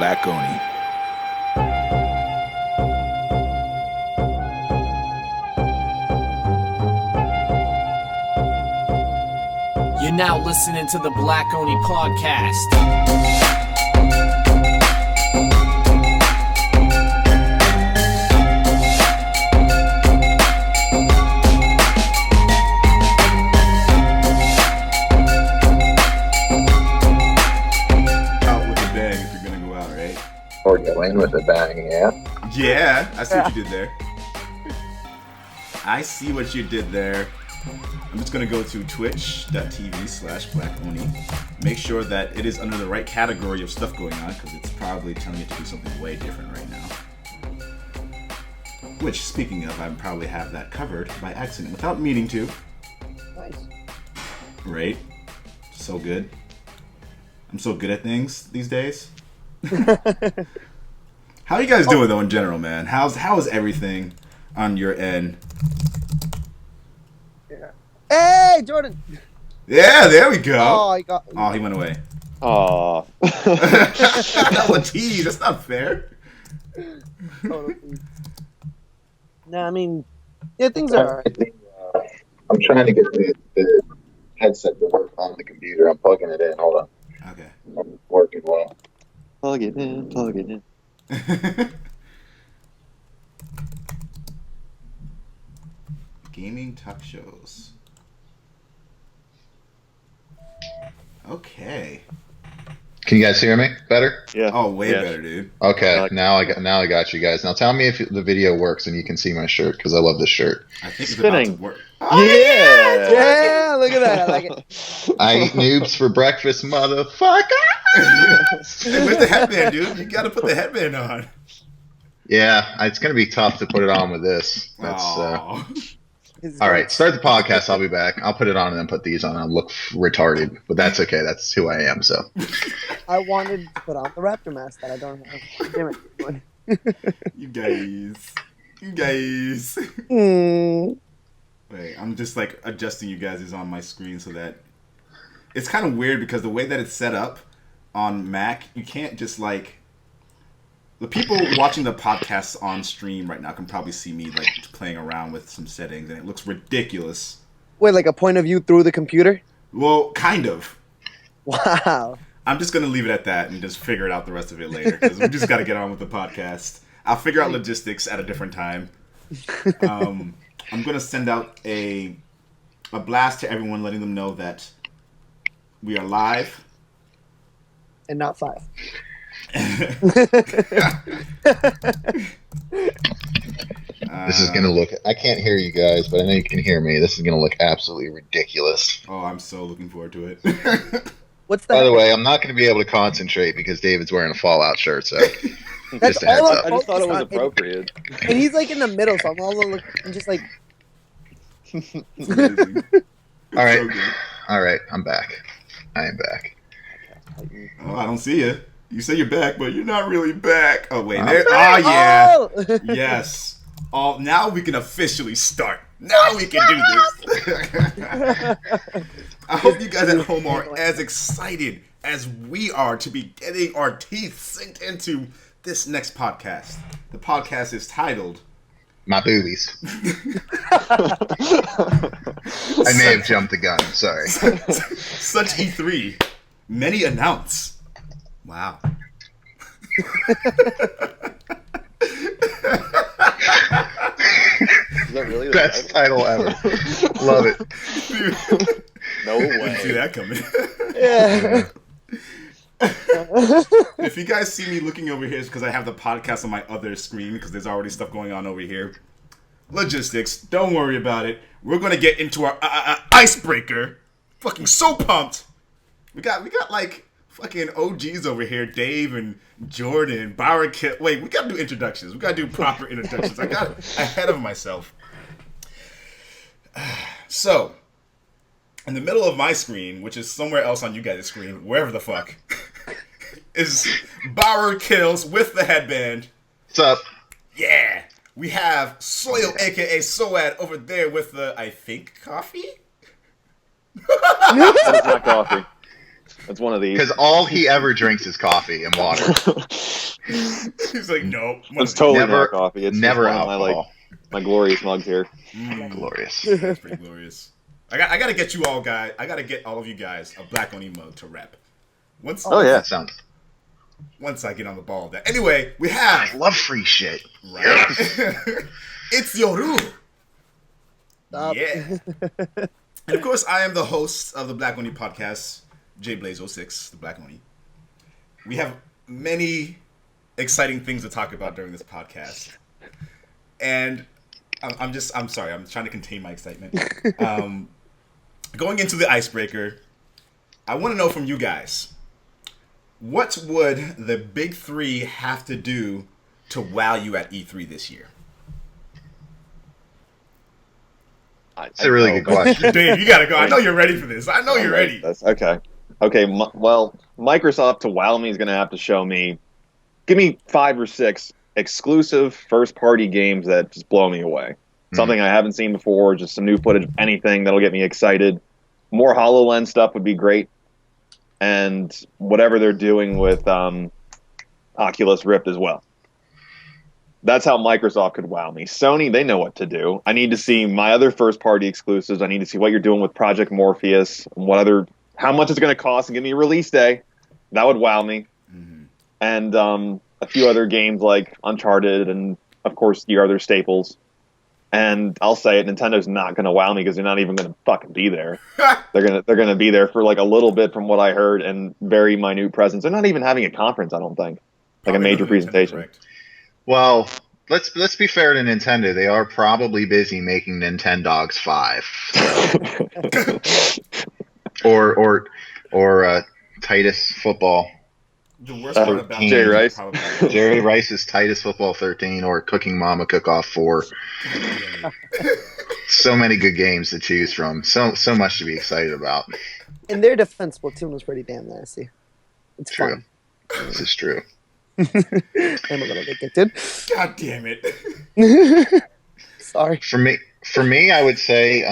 Black Oni. You're now listening to the Black Oni podcast. Or go in with a bang, yeah. Yeah, I see what you did there. I see what you did there. I'm just going to go to twitch.tv/BlackOni. Make sure that it is under the right category of stuff going on, because it's probably telling it to do something way different right now. Which, speaking of, I probably have that covered by accident without meaning to. Nice. Right? So good. I'm so good at things these days. How you guys doing though in general, man? How is everything on your end? Yeah. Hey, Jordan. Yeah, there we go. Oh, he went away. Oh. That was a tease. That's not fair. No, I mean, yeah, things are alright. I'm trying to get the headset to work on the computer. I'm plugging it in. Hold on. Okay. I'm working well. Plug it in. Gaming talk shows. Okay. Can you guys hear me better? Yeah. Oh, way better, dude. Okay, now I got you guys. Now tell me if the video works and you can see my shirt, because I love this shirt. I think it's Spinning. about to work. Yeah, look at that. I like it. I eat noobs for breakfast, motherfucker. Hey, where's the headband, dude? You gotta put the headband on. Yeah, it's gonna be tough to put it on with this. That's all right. Start the podcast. I'll be back. I'll put it on and then put these on. I'll look retarded, but that's okay. That's who I am. So I wanted to put on the Raptor mask that I don't have. Damn it. You guys. Wait, I'm just like adjusting you guys on my screen so that it's kind of weird, because the way that it's set up on Mac, you can't just like, the people watching the podcast on stream right now can probably see me like playing around with some settings, and it looks ridiculous. Wait, like a point of view through the computer? Well, kind of. Wow. I'm just gonna leave it at that and just figure it out the rest of it later, because we just got to get on with the podcast. I'll figure out logistics at a different time. I'm gonna send out a blast to everyone, letting them know that we are live And not 5. this is gonna look. I can't hear you guys, but I know you can hear me. This is gonna look absolutely ridiculous. Oh, I'm so looking forward to it. What's that? By the way, I'm not going to be able to concentrate because David's wearing a Fallout shirt. So That's just a heads all up. I just thought it was And appropriate. he's like in the middle, so I'm just like. It's amazing. All right. So good. All right, I'm back. I am back. Oh, I don't see you. You say you're back, but you're not really back. Oh wait, I'm there. back. Oh yeah. Oh! Yes. Oh, now we can officially start. Now we can do this. I hope you guys at home are as excited as we are to be getting our teeth synced into this next podcast. The podcast is titled My boobies. I may have jumped the gun. Sorry. Such E3. Many announce. Wow. Is that really the Best title ever. Love it. No Didn't way. see that coming. Yeah. If you guys see me looking over here, it's because I have the podcast on my other screen, because there's already stuff going on over here. Logistics, don't worry about it. We're gonna get into our icebreaker. Fucking so pumped. We got like fucking OGs over here, Dave and Jordan, Bauer. Wait, we gotta do introductions. We gotta do proper introductions. I got ahead of myself. So, in the middle of my screen, which is somewhere else on you guys' screen, wherever the fuck, is Bauer Kills with the headband. What's up? Yeah. We have Soil, a.k.a. Soad, over there with the, I think, coffee? That is not coffee. It's one of these. Because all he ever drinks is coffee and water. He's like, nope. It's totally Never- not coffee. It's never just one of alcohol. my glorious mugs here. Glorious. That's pretty glorious. I gotta get you all guys. I gotta get all of you guys a Black Oni mug to rep. Once That sounds. once I get on the ball. That anyway, we have I love free shit. right. It's Yoru. Stop. Yeah. And of course, I am the host of the Black Oni podcast, JBlaze06, the Black Oni. We have many exciting things to talk about during this podcast, and I'm sorry, I'm trying to contain my excitement. Going into the icebreaker, I want to know from you guys, what would the big three have to do to wow you at E3 this year? It's a really good question. Dave, you gotta go. I know you're ready for this. I know you're ready. Okay. Well, Microsoft to wow me is going to have to show me, give me 5 or 6 exclusive first-party games that just blow me away. Something I haven't seen before, just some new footage, anything that'll get me excited. More HoloLens stuff would be great. And whatever they're doing with Oculus Rift as well. That's how Microsoft could wow me. Sony, they know what to do. I need to see my other first-party exclusives. I need to see what you're doing with Project Morpheus, and how much it's going to cost, and give me a release day. That would wow me. Mm-hmm. And a few other games like Uncharted, and of course your other staples. And I'll say it, Nintendo's not going to wow me because they're not even going to fucking be there. They're gonna be there for like a little bit from what I heard, and very minute presence. They're not even having a conference, I don't think, like a major presentation. Well, let's be fair to Nintendo. They are probably busy making Nintendogs 5, so. or Titus Football. The worst part about Jerry Rice. Jerry Rice's Titus Football 13 or Cooking Mama Cook Off 4. So many good games to choose from. So much to be excited about. In their defense, Splatoon was pretty damn nasty. It's True. fun. This is true. I'm a little addicted. God damn it. Sorry. For me, I would say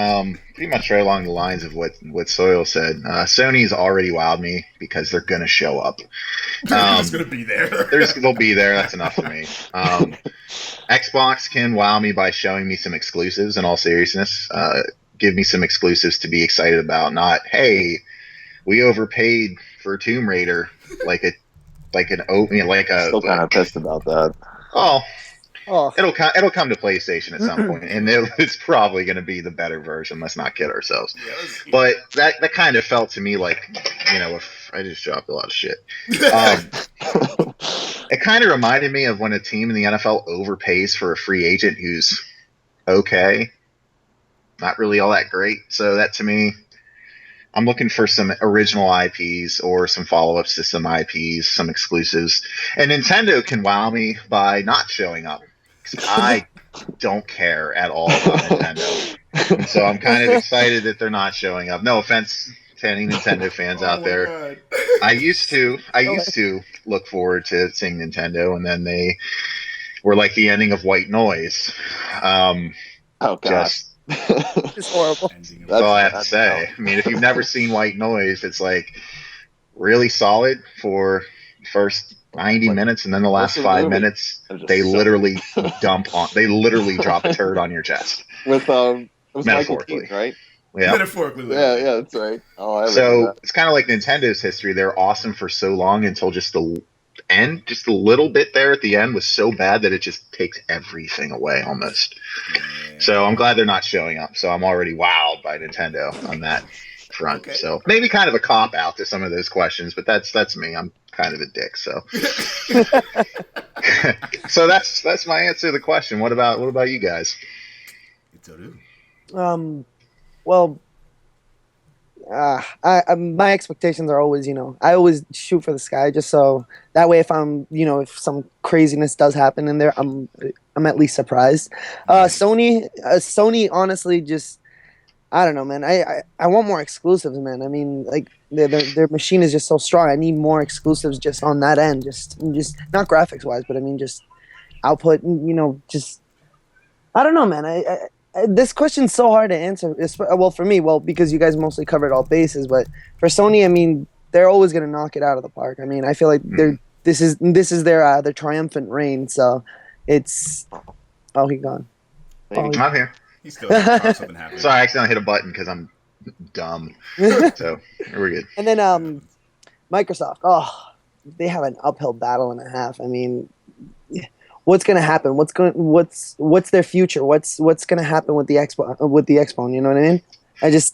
pretty much right along the lines of what Soil said. Sony's already wowed me because they're gonna show up. It's gonna be there. They'll be there. That's enough for me. Xbox can wow me by showing me some exclusives. In all seriousness, give me some exclusives to be excited about. Not, hey, we overpaid for Tomb Raider, like a Still kind of pissed about that. It'll come to PlayStation at some point, and it's probably going to be the better version. Let's not kid ourselves. But that kind of felt to me like, if I just dropped a lot of shit. It kind of reminded me of when a team in the NFL overpays for a free agent who's okay, not really all that great. So that to me, I'm looking for some original IPs or some follow-ups to some IPs, some exclusives. And Nintendo can wow me by not showing up. I don't care at all about Nintendo. And so I'm kind of excited that they're not showing up. No offense to any Nintendo fans out there. God. I used to look forward to seeing Nintendo, and then they were like the ending of White Noise. Oh, God. It's horrible. That's all I have to say. I mean, if you've never seen White Noise, it's like really solid for the first 90 minutes, and then the last 5 minutes, they literally drop a turd on your chest. With it was Michael Metaphorically. Keaton, right? Yeah. Metaphorically. Yeah, that's right. So it's kind of like Nintendo's history. They're awesome for so long until just the end, just a little bit there at the end was so bad that it just takes everything away almost. So I'm glad they're not showing up. So I'm already wowed by Nintendo on that front. Okay. So maybe kind of a cop out to some of those questions, but that's me. I'm kind of a dick. So so that's my answer to the question. What about you guys? Well, my expectations are always, I always shoot for the sky just so that way if I'm, if some craziness does happen in there, I'm at least surprised. Sony honestly just, I don't know, man. I want more exclusives, man. I mean, like their machine is just so strong. I need more exclusives just on that end, just not graphics wise, but I mean just output, just I don't know, man. This question's so hard to answer. Well, for me, because you guys mostly covered all bases, but for Sony, I mean, they're always gonna knock it out of the park. I mean, I feel like this is their triumphant reign. So it's he gone. Maybe. I'm here. He's still something happened. Sorry, I accidentally hit a button because I'm dumb. So we're good. And then Microsoft. They have an uphill battle and a half. I mean, what's going to happen? What's their future? What's going to happen with the Expo? You know what I mean?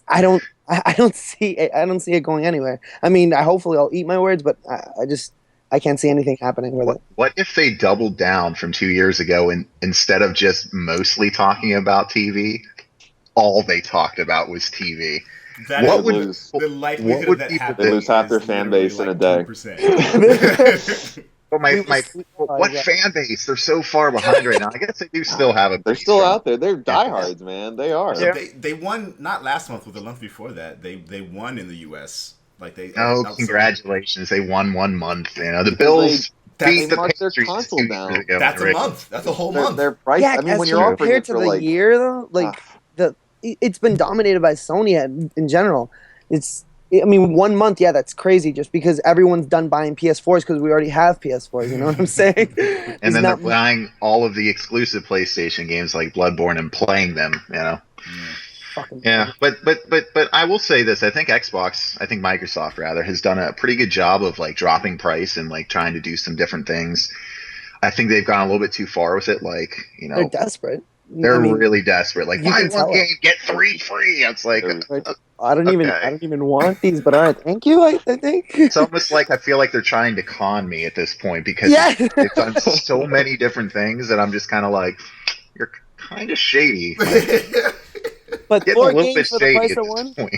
I don't see it going anywhere. I mean, hopefully I'll eat my words, but I can't see anything happening with it. What if they doubled down from 2 years ago and instead of just mostly talking about TV, all they talked about was TV? That What would lose. the likelihood what would of that people happening? They lose half their is fan literally base in a like day. 2%. What fan base? They're so far behind right now. I guess they do still have a. They're still out there. They're diehards, man. They are. So they won not last month, but the month before that. They won in the U.S. Like they. Oh, congratulations! They won 1 month. You know the Bills They beat the marked their Patriots console 2 down. years ago. That's a month. That's a whole month. Their price. Yeah, I mean, when as you're offering compared it to for the like year though, it's been dominated by Sony in general. I mean, 1 month, yeah, that's crazy. Just because everyone's done buying PS4s because we already have PS4s. You know what I'm saying? And then they're buying all of the exclusive PlayStation games like Bloodborne and playing them. You know. Yeah, but I will say this: I think Microsoft rather has done a pretty good job of like dropping price and like trying to do some different things. I think they've gone a little bit too far with it. Like, you know, They're desperate. They're really desperate. Like, buy one game, get 3 free. It's like, I don't even want these, but all right, thank you. I think it's almost like I feel like they're trying to con me at this point because they've done so many different things that I'm just kind of like, you're kind of shady. But getting a 4 little bit games for the shady price at of this 1. point.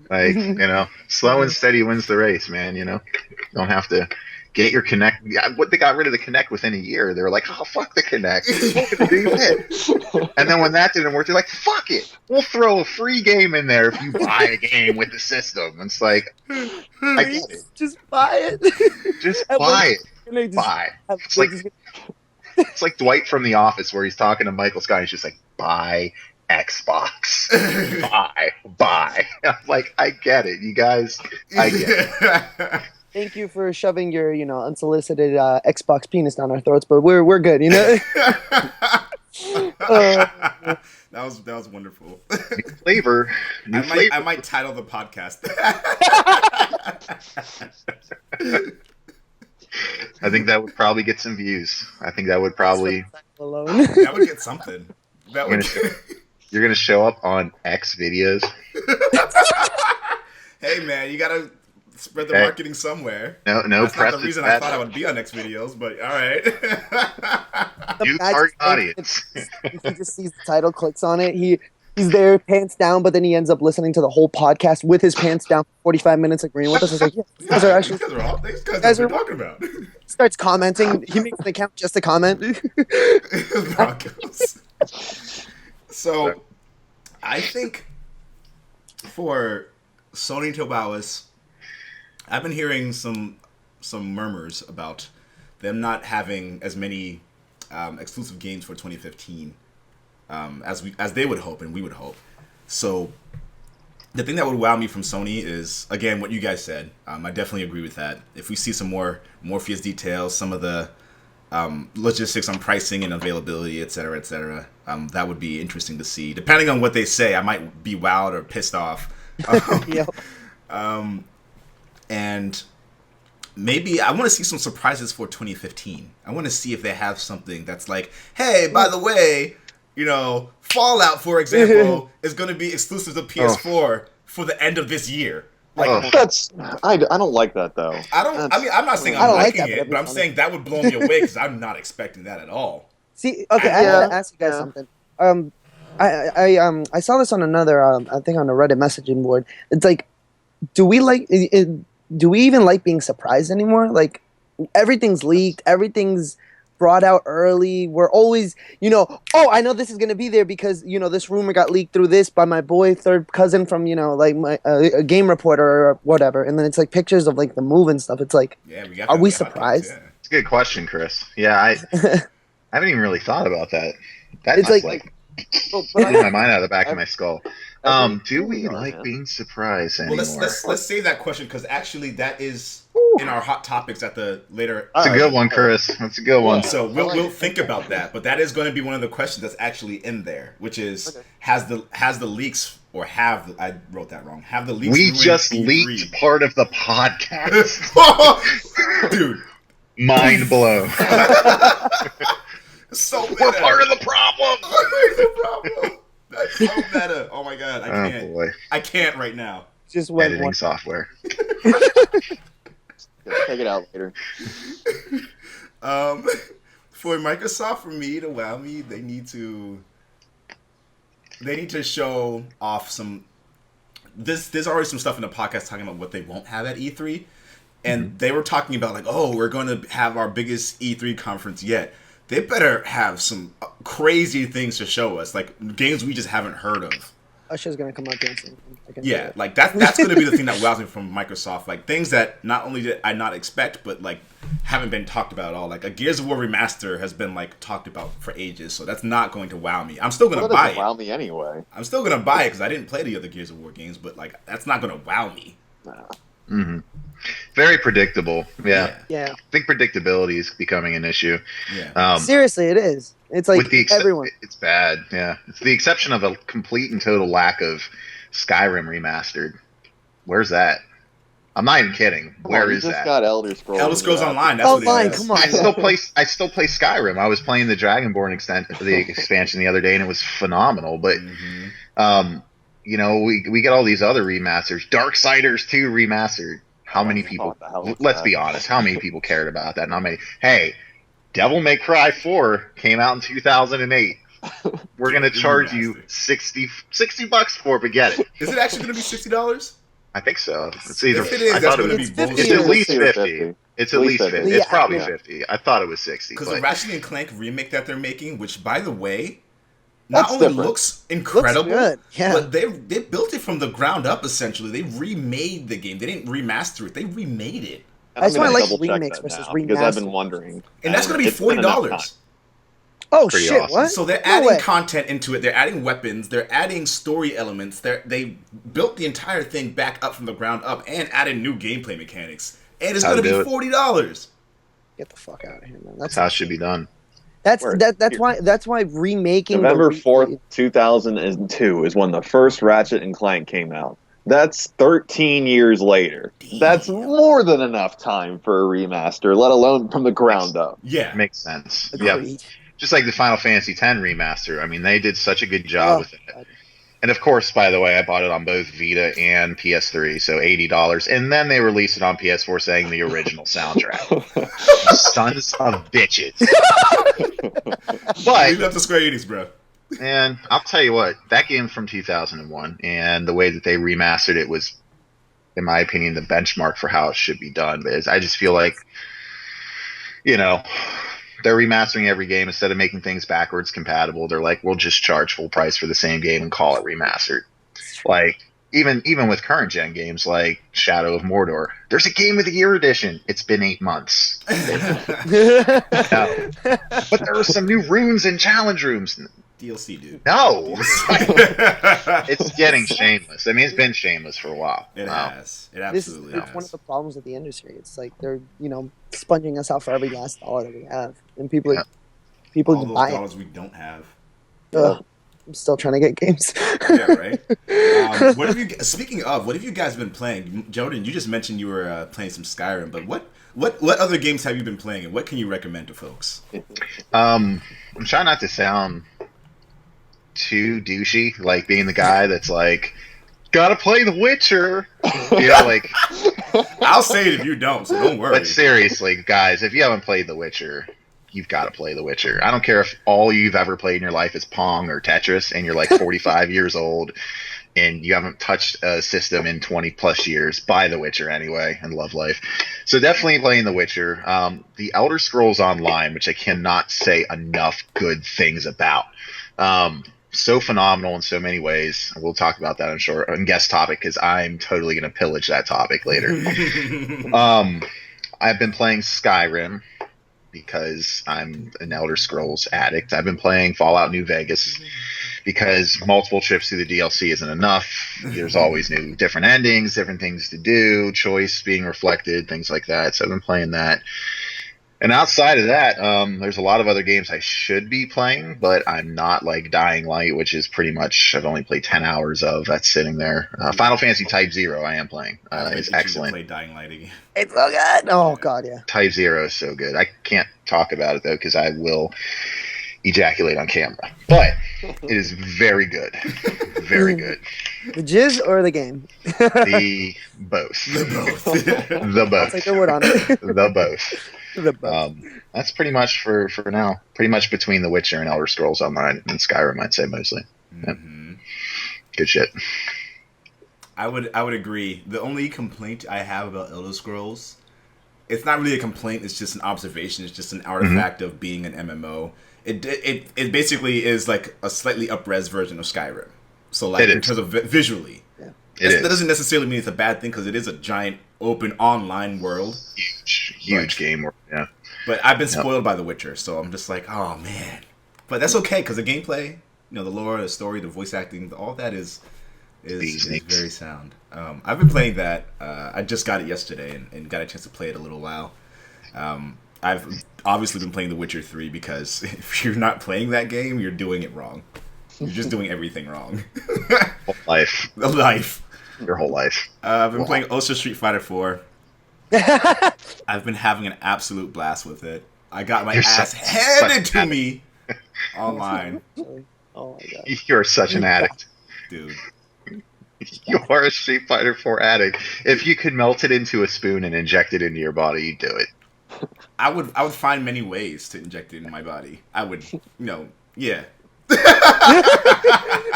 Like, you know, slow and steady wins the race, man. You know, don't have to get your Kinect. What they got rid of the Kinect within a year. They were like, oh, fuck the Kinect. And then when that didn't work, they're like, fuck it. We'll throw a free game in there if you buy a game with the system. It's like, I get it. Just buy it. Just buy it. Buy. It's like Dwight from The Office where he's talking to Michael Scott. He's just like, buy Xbox. buy. I'm like, I get it. You guys, I get it. Thank you for shoving your, unsolicited Xbox penis down our throats, but we're good, you know. That was wonderful. Flavor. I might title the podcast. I think that would probably get some views. I think that would probably. That would get something. You're gonna show up on X videos. Hey man, you gotta spread the marketing somewhere. No, that's not the reason I thought I would be on X videos, but all right. You target audience. He just sees the title, clicks on it. He's there, pants down, but then he ends up listening to the whole podcast with his pants down for 45 minutes, agreeing with us. It's like, yeah, these guys are actually. These guys are talking about. Starts commenting. He makes an account just to comment. So, I think for Sony Tobawas, I've been hearing some murmurs about them not having as many exclusive games for 2015 as they would hope and we would hope. So the thing that would wow me from Sony is, again, what you guys said. I definitely agree with that. If we see some more Morpheus details, some of the logistics on pricing and availability, et cetera, that would be interesting to see. Depending on what they say, I might be wowed or pissed off. And maybe I want to see some surprises for 2015. I want to see if they have something that's like, hey, by the way, Fallout, for example, is going to be exclusive to PS4 for the end of this year. Like I don't like that though. I'm not saying I'm liking it, but I'm saying that would blow me away because I'm not expecting that at all. See, okay, I have to ask you guys something. I saw this on another, I think on a Reddit messaging board. It's like, do we even like being surprised anymore? Like, everything's leaked, everything's brought out early. We're always, I know this is going to be there because, this rumor got leaked through this by my boy, third cousin from, like my a game reporter or whatever. And then it's like pictures of like the move and stuff. It's like, are we surprised? It's a good question, Chris. Yeah, I haven't even really thought about that. That's it's like blew my mind out of the back of my skull. Do we like being surprised Well, anymore? let's save that question because actually that is in our hot topics at the later. It's a good one, Chris. That's a good one. So we'll think about that, but that is going to be one of the questions that's actually in there, which is has the leaks or I wrote that wrong. Have the leaks? We ruined just E3? leaked part of the podcast, dude. Mind blown. So meta. We're part of the problem. That's so meta. Oh my god, I can't. Oh boy, I can't right now. Just went editing one. software. Take it out later. For Microsoft, for me to wow me, they need to show off some. There's already some stuff in the podcast talking about what they won't have at E3, and they were talking about like, oh, we're going to have our biggest E3 conference yet. They better have some crazy things to show us, like games we just haven't heard of. Usher's gonna come out dancing. Yeah, like that's going to be the thing that wows me from Microsoft. Like things that not only did I not expect, but like haven't been talked about at all. Like a Gears of War remaster has been like talked about for ages, so that's not going to wow me. I'm still going to buy it. Wow me anyway. I'm still going to buy it because I didn't play the other Gears of War games, but like that's not going to wow me. Mm-hmm. Very predictable. Yeah. Yeah. I think predictability is becoming an issue. Yeah. Seriously, it is. It's like everyone. It's bad. Yeah. It's the exception of a complete and total lack of Skyrim remastered. Where's that? I'm not even kidding. Where is just that? Got Elder Scrolls. Elder Scrolls Online. That's what it is. Come on. I still play Skyrim. I was playing the Dragonborn expansion the other day, and it was phenomenal. But you know, we get all these other remasters. Darksiders 2 remastered. How many people? Let's be honest. How many people cared about that? Not many. Hey, Devil May Cry 4 came out in 2008. We're gonna charge you $60 for it, but get it. Is it actually going to be $60? I think so. It's either. If it is, that's going to be bullshit. It's at least 50. It's at least 50. It's probably 50. I thought it was 60. Because the Ratchet Clank remake that they're making, which by the way, not only looks incredible, but they built it from the ground up. Essentially, they remade the game. They didn't remaster it. They remade it. That's why I like remakes versus remasters. Because I've been wondering, and that's going to be $40. Oh Pretty shit! awesome. What? So they're adding content into it. They're adding weapons. They're adding story elements. They built the entire thing back up from the ground up and added new gameplay mechanics. And it's going to be $40. Get the fuck out of here, man. That's how it should be done. That's why remaking November 4th, 2002 is when the first Ratchet and Clank came out. That's 13 years later. Damn. That's more than enough time for a remaster, let alone from the ground up. Yeah, makes sense. Agreed. Yeah, just like the Final Fantasy X remaster. I mean, they did such a good job with it. God. And of course, by the way, I bought it on both Vita and PS3, so $80. And then they released it on PS4 saying the original soundtrack. Sons of bitches. But leave that to Square Enix, bro. And I'll tell you what, that game's from 2001, and the way that they remastered it was, in my opinion, the benchmark for how it should be done. But I just feel like, you know, they're remastering every game instead of making things backwards compatible. They're like, we'll just charge full price for the same game and call it remastered. Like, even with current gen games like Shadow of Mordor, there's a Game of the Year edition. It's been 8 months. But there are some new runes and challenge rooms. DLC, dude. No, it's getting shameless. I mean, it's been shameless for a while. It has. It absolutely has. It's one of the problems with the industry. It's like they're sponging us out for every last dollar that we have, and people all those buy dollars it. we don't have. I'm still trying to get games. Yeah, right. What have you? Speaking of, what have you guys been playing? Jordan, you just mentioned you were playing some Skyrim, but what other games have you been playing, and what can you recommend to folks? I'm trying not to sound too douchey, like being the guy that's like, gotta play The Witcher. You know, like, I'll say it if you don't, so don't worry. But seriously, guys, if you haven't played The Witcher, you've got to play The Witcher. I don't care if all you've ever played in your life is Pong or Tetris, and you're like 45 years old, and you haven't touched a system in 20 plus years. Buy The Witcher anyway, and love life. So definitely playing The Witcher. The Elder Scrolls Online, which I cannot say enough good things about. So phenomenal in so many ways. We'll talk about that, I'm sure, on guest topic, because I'm totally going to pillage that topic later. I've been playing Skyrim because I'm an Elder Scrolls addict. I've been playing Fallout New Vegas. because multiple trips through the DLC isn't enough. There's always new, different endings, different things to do, choice being reflected, things like that. So I've been playing that. And outside of that, there's a lot of other games I should be playing, but I'm not, like Dying Light, which is pretty much I've only played 10 hours of. That's sitting there. Final Fantasy Type 0 I am playing. It's excellent. Play Dying Light again. It's so good. Oh god, yeah. Type 0 is so good. I can't talk about it though because I will ejaculate on camera. But it is very good. Very good. The jizz or the game? The both. The both. I'll take your word on it. The both. The both. That's pretty much for now. Pretty much between The Witcher and Elder Scrolls Online and Skyrim, I'd say mostly. Mm-hmm. Yep. Good shit. I would agree. The only complaint I have about Elder Scrolls, it's not really a complaint. It's just an observation. It's just an artifact of being an MMO. It basically is like a slightly up-res version of Skyrim. So like in terms of visually, that doesn't necessarily mean it's a bad thing because it is a giant open online world. Huge game world. Yeah. But I've been spoiled by The Witcher, so I'm just like, oh man. But that's okay because the gameplay, the lore, the story, the voice acting, all that is very sound. I've been playing that. I just got it yesterday and got a chance to play it a little while. I've obviously been playing The Witcher 3 because if you're not playing that game, you're doing it wrong. You're just doing everything wrong. Life. Your whole life. I've been playing Ultra Street Fighter 4. I've been having an absolute blast with it. I got my ass handed to me online. Oh my god. You're such an addict. Dude. You are a Street Fighter 4 addict. If you could melt it into a spoon and inject it into your body, you'd do it. I would find many ways to inject it in my body. I would, yeah.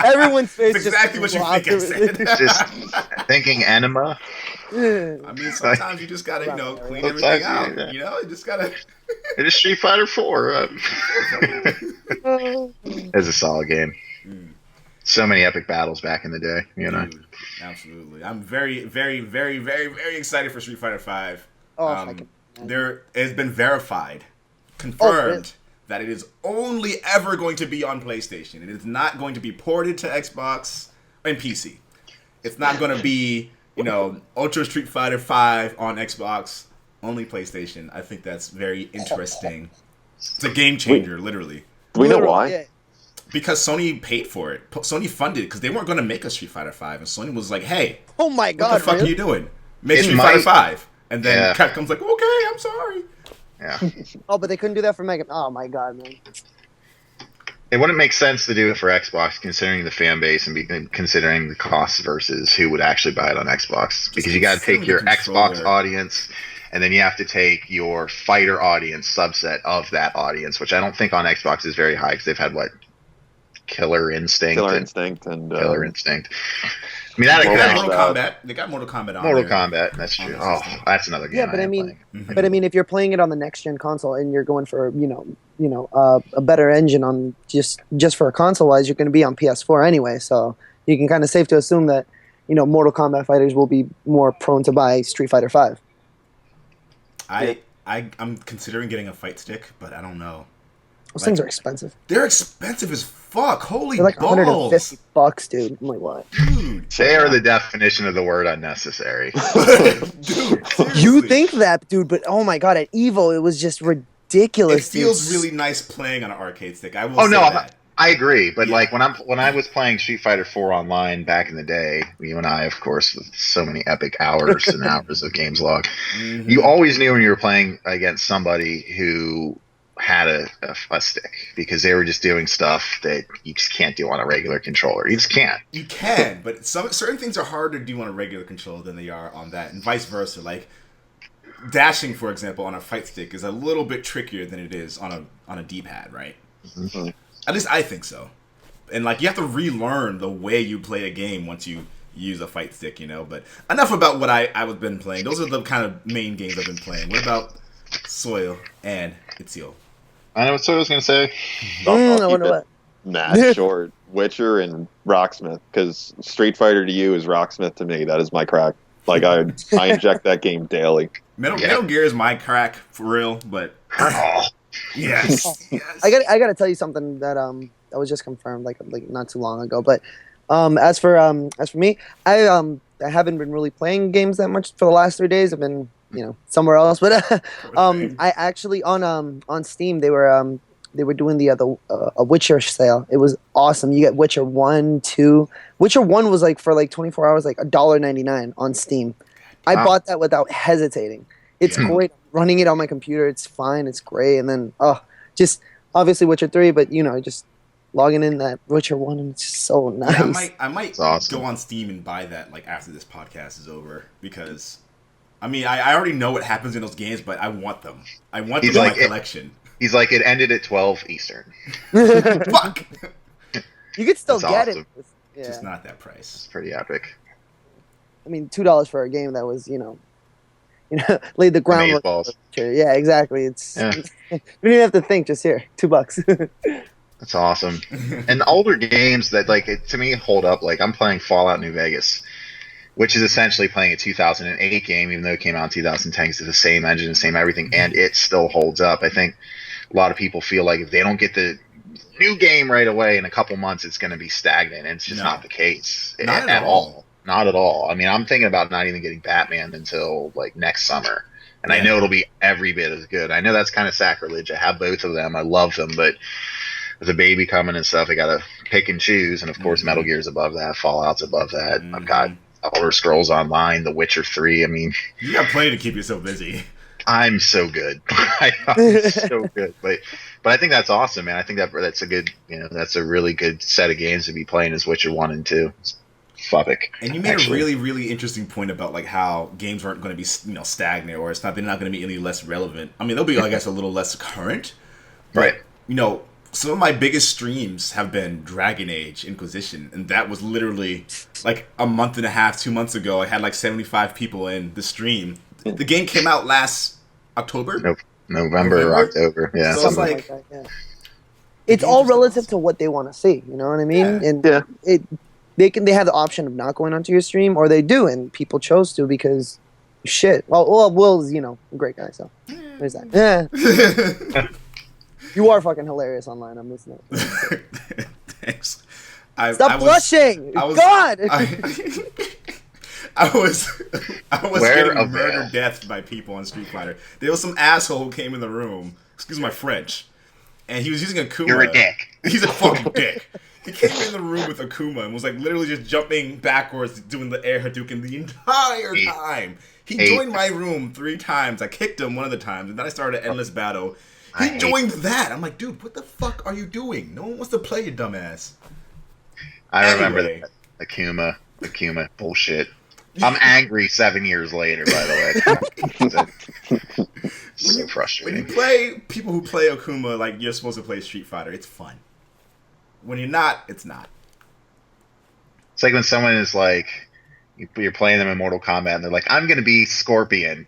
Everyone's face That's exactly what you think I said. Just thinking enema. I mean, sometimes you just gotta, clean everything out. Yeah. You just gotta. It is Street Fighter 4. It's a solid game. So many epic battles back in the day, Dude, absolutely. I'm very, very, very, very, very excited for Street Fighter 5. There has been verified, confirmed that it is only ever going to be on PlayStation. It is not going to be ported to Xbox and PC. It's not going to be, Ultra Street Fighter 5 on Xbox, only PlayStation. I think that's very interesting. It's a game changer, literally. Do we know why? Yeah. Because Sony paid for it. Sony funded it because they weren't going to make a Street Fighter 5. And Sony was like, hey, oh my god, what the fuck really? are you doing? Make Street Fighter 5. And then Capcom's like, okay, I'm sorry. Yeah. Oh, but they couldn't do that for Mega. Oh my god, man. It wouldn't make sense to do it for Xbox, considering the fan base and considering the costs versus who would actually buy it on Xbox. Because you got to take your Xbox audience, and then you have to take your fighter audience subset of that audience, which I don't think on Xbox is very high because they've had Killer Instinct. Killer Instinct. I mean, Mortal Kombat. They got Mortal Kombat on Mortal there. Kombat. That's true. Oh, that's another game. Yeah, but I mean, if you're playing it on the next gen console and you're going for a better engine on just for a console wise, you're going to be on PS4 anyway. So you can kind of safe to assume that Mortal Kombat fighters will be more prone to buy Street Fighter 5. I'm considering getting a fight stick, but I don't know. Those things are expensive. They're expensive as fuck. Holy They're like balls. $150, dude. I'm like, what? Dude. They are the definition of the word unnecessary. Dude, you think that, dude, but oh my god, at EVO, it was just ridiculous. It feels really nice playing on an arcade stick. I will say that. I agree, but when I was playing Street Fighter 4 online back in the day, you and I, of course, with so many epic hours and hours of games log, you always knew when you were playing against somebody who had a stick because they were just doing stuff that you just can't do on a regular controller. You just can't. You can, but certain things are harder to do on a regular controller than they are on that, and vice versa. Like dashing, for example, on a fight stick is a little bit trickier than it is on a D-pad, right? Mm-hmm. At least I think so. And you have to relearn the way you play a game once you use a fight stick, But enough about what I've been playing. Those are the kind of main games I've been playing. What about Soil and Itzio? I know what Soil was going to say. I wonder what. Mad short. Witcher and Rocksmith, because Street Fighter to you is Rocksmith to me. That is my crack. I inject that game daily. Metal Gear is my crack for real, but yes. I got to tell you something that that was just confirmed like not too long ago. But as for me, I haven't been really playing games that much for the last 3 days. I've been somewhere else. But I actually on Steam they were doing the a Witcher sale. It was awesome. You get Witcher 1, 2. Witcher 1 was like for like 24 hours like $1.99 on Steam. I bought that without hesitating. It's great. Running it on my computer, it's fine. It's great. And then just obviously Witcher 3, but just logging in that Witcher 1 and it's just so nice. Yeah, I might awesome. go on Steam and buy that like after this podcast is over because I mean I already know what happens in those games, but I want them. I want them in my collection. He's like, it ended at 12 Eastern. Fuck. You could still That's get awesome. it. Yeah. Just not that price. It's pretty epic. I mean, $2 for a game that was laid the groundwork. Balls. Yeah, exactly. It's Yeah. you don't even have to think. Just here, $2. That's awesome. And older games that to me hold up. Like I'm playing Fallout New Vegas, which is essentially playing a 2008 game, even though it came out in 2010. It's the same engine, the same everything, and it still holds up. I think a lot of people feel like if they don't get the new game right away in a couple months, it's going to be stagnant, and it's just not the case at all. Not at all. I mean, I'm thinking about not even getting Batman until like next summer. And I know it'll be every bit as good. I know that's kind of sacrilege. I have both of them. I love them, but with a baby coming and stuff, I gotta pick and choose. And of course, Metal Gear's above that, Fallout's above that. I've got Elder Scrolls Online, The Witcher 3. I mean, you got plenty to keep yourself busy. I'm so good. I'm so good. But I think that's awesome, man. I think that's a good, that's a really good set of games to be playing as Witcher 1 and 2. It's Fubbic. And you made a really, really interesting point about like how games aren't going to be, stagnant, or they're not going to be any less relevant. I mean, they'll be, I guess, a little less current. But, right. Some of my biggest streams have been Dragon Age Inquisition, and that was literally like a month and a half, 2 months ago. I had like 75 people in the stream. The game came out last October? November or October. Yeah. So it's like... Like that, yeah. It's all relative to what they want to see, you know what I mean? Yeah. And they have the option of not going onto your stream, or they do, and people chose to because shit. Well, Will's, a great guy, so there's that. Yeah. You are fucking hilarious online. I'm listening. Thanks. Stop blushing! God! I was getting murdered death by people on Street Fighter. There was some asshole who came in the room, excuse my French, and he was using Akuma. You're a dick. He's a fucking dick. He came in the room with Akuma and was like literally just jumping backwards, doing the air Hadouken the entire time. He joined my room 3 times. I kicked him one of the times, and then I started an endless battle. He joined that. I'm like, dude, what the fuck are you doing? No one wants to play, you dumbass. I remember that. Akuma bullshit. I'm angry 7 years later, by the way. So frustrating. When you play people who play Akuma like you're supposed to play Street Fighter, it's fun. When you're not, it's not. It's like when someone is like, you're playing them in Mortal Kombat, and they're like, I'm going to be Scorpion.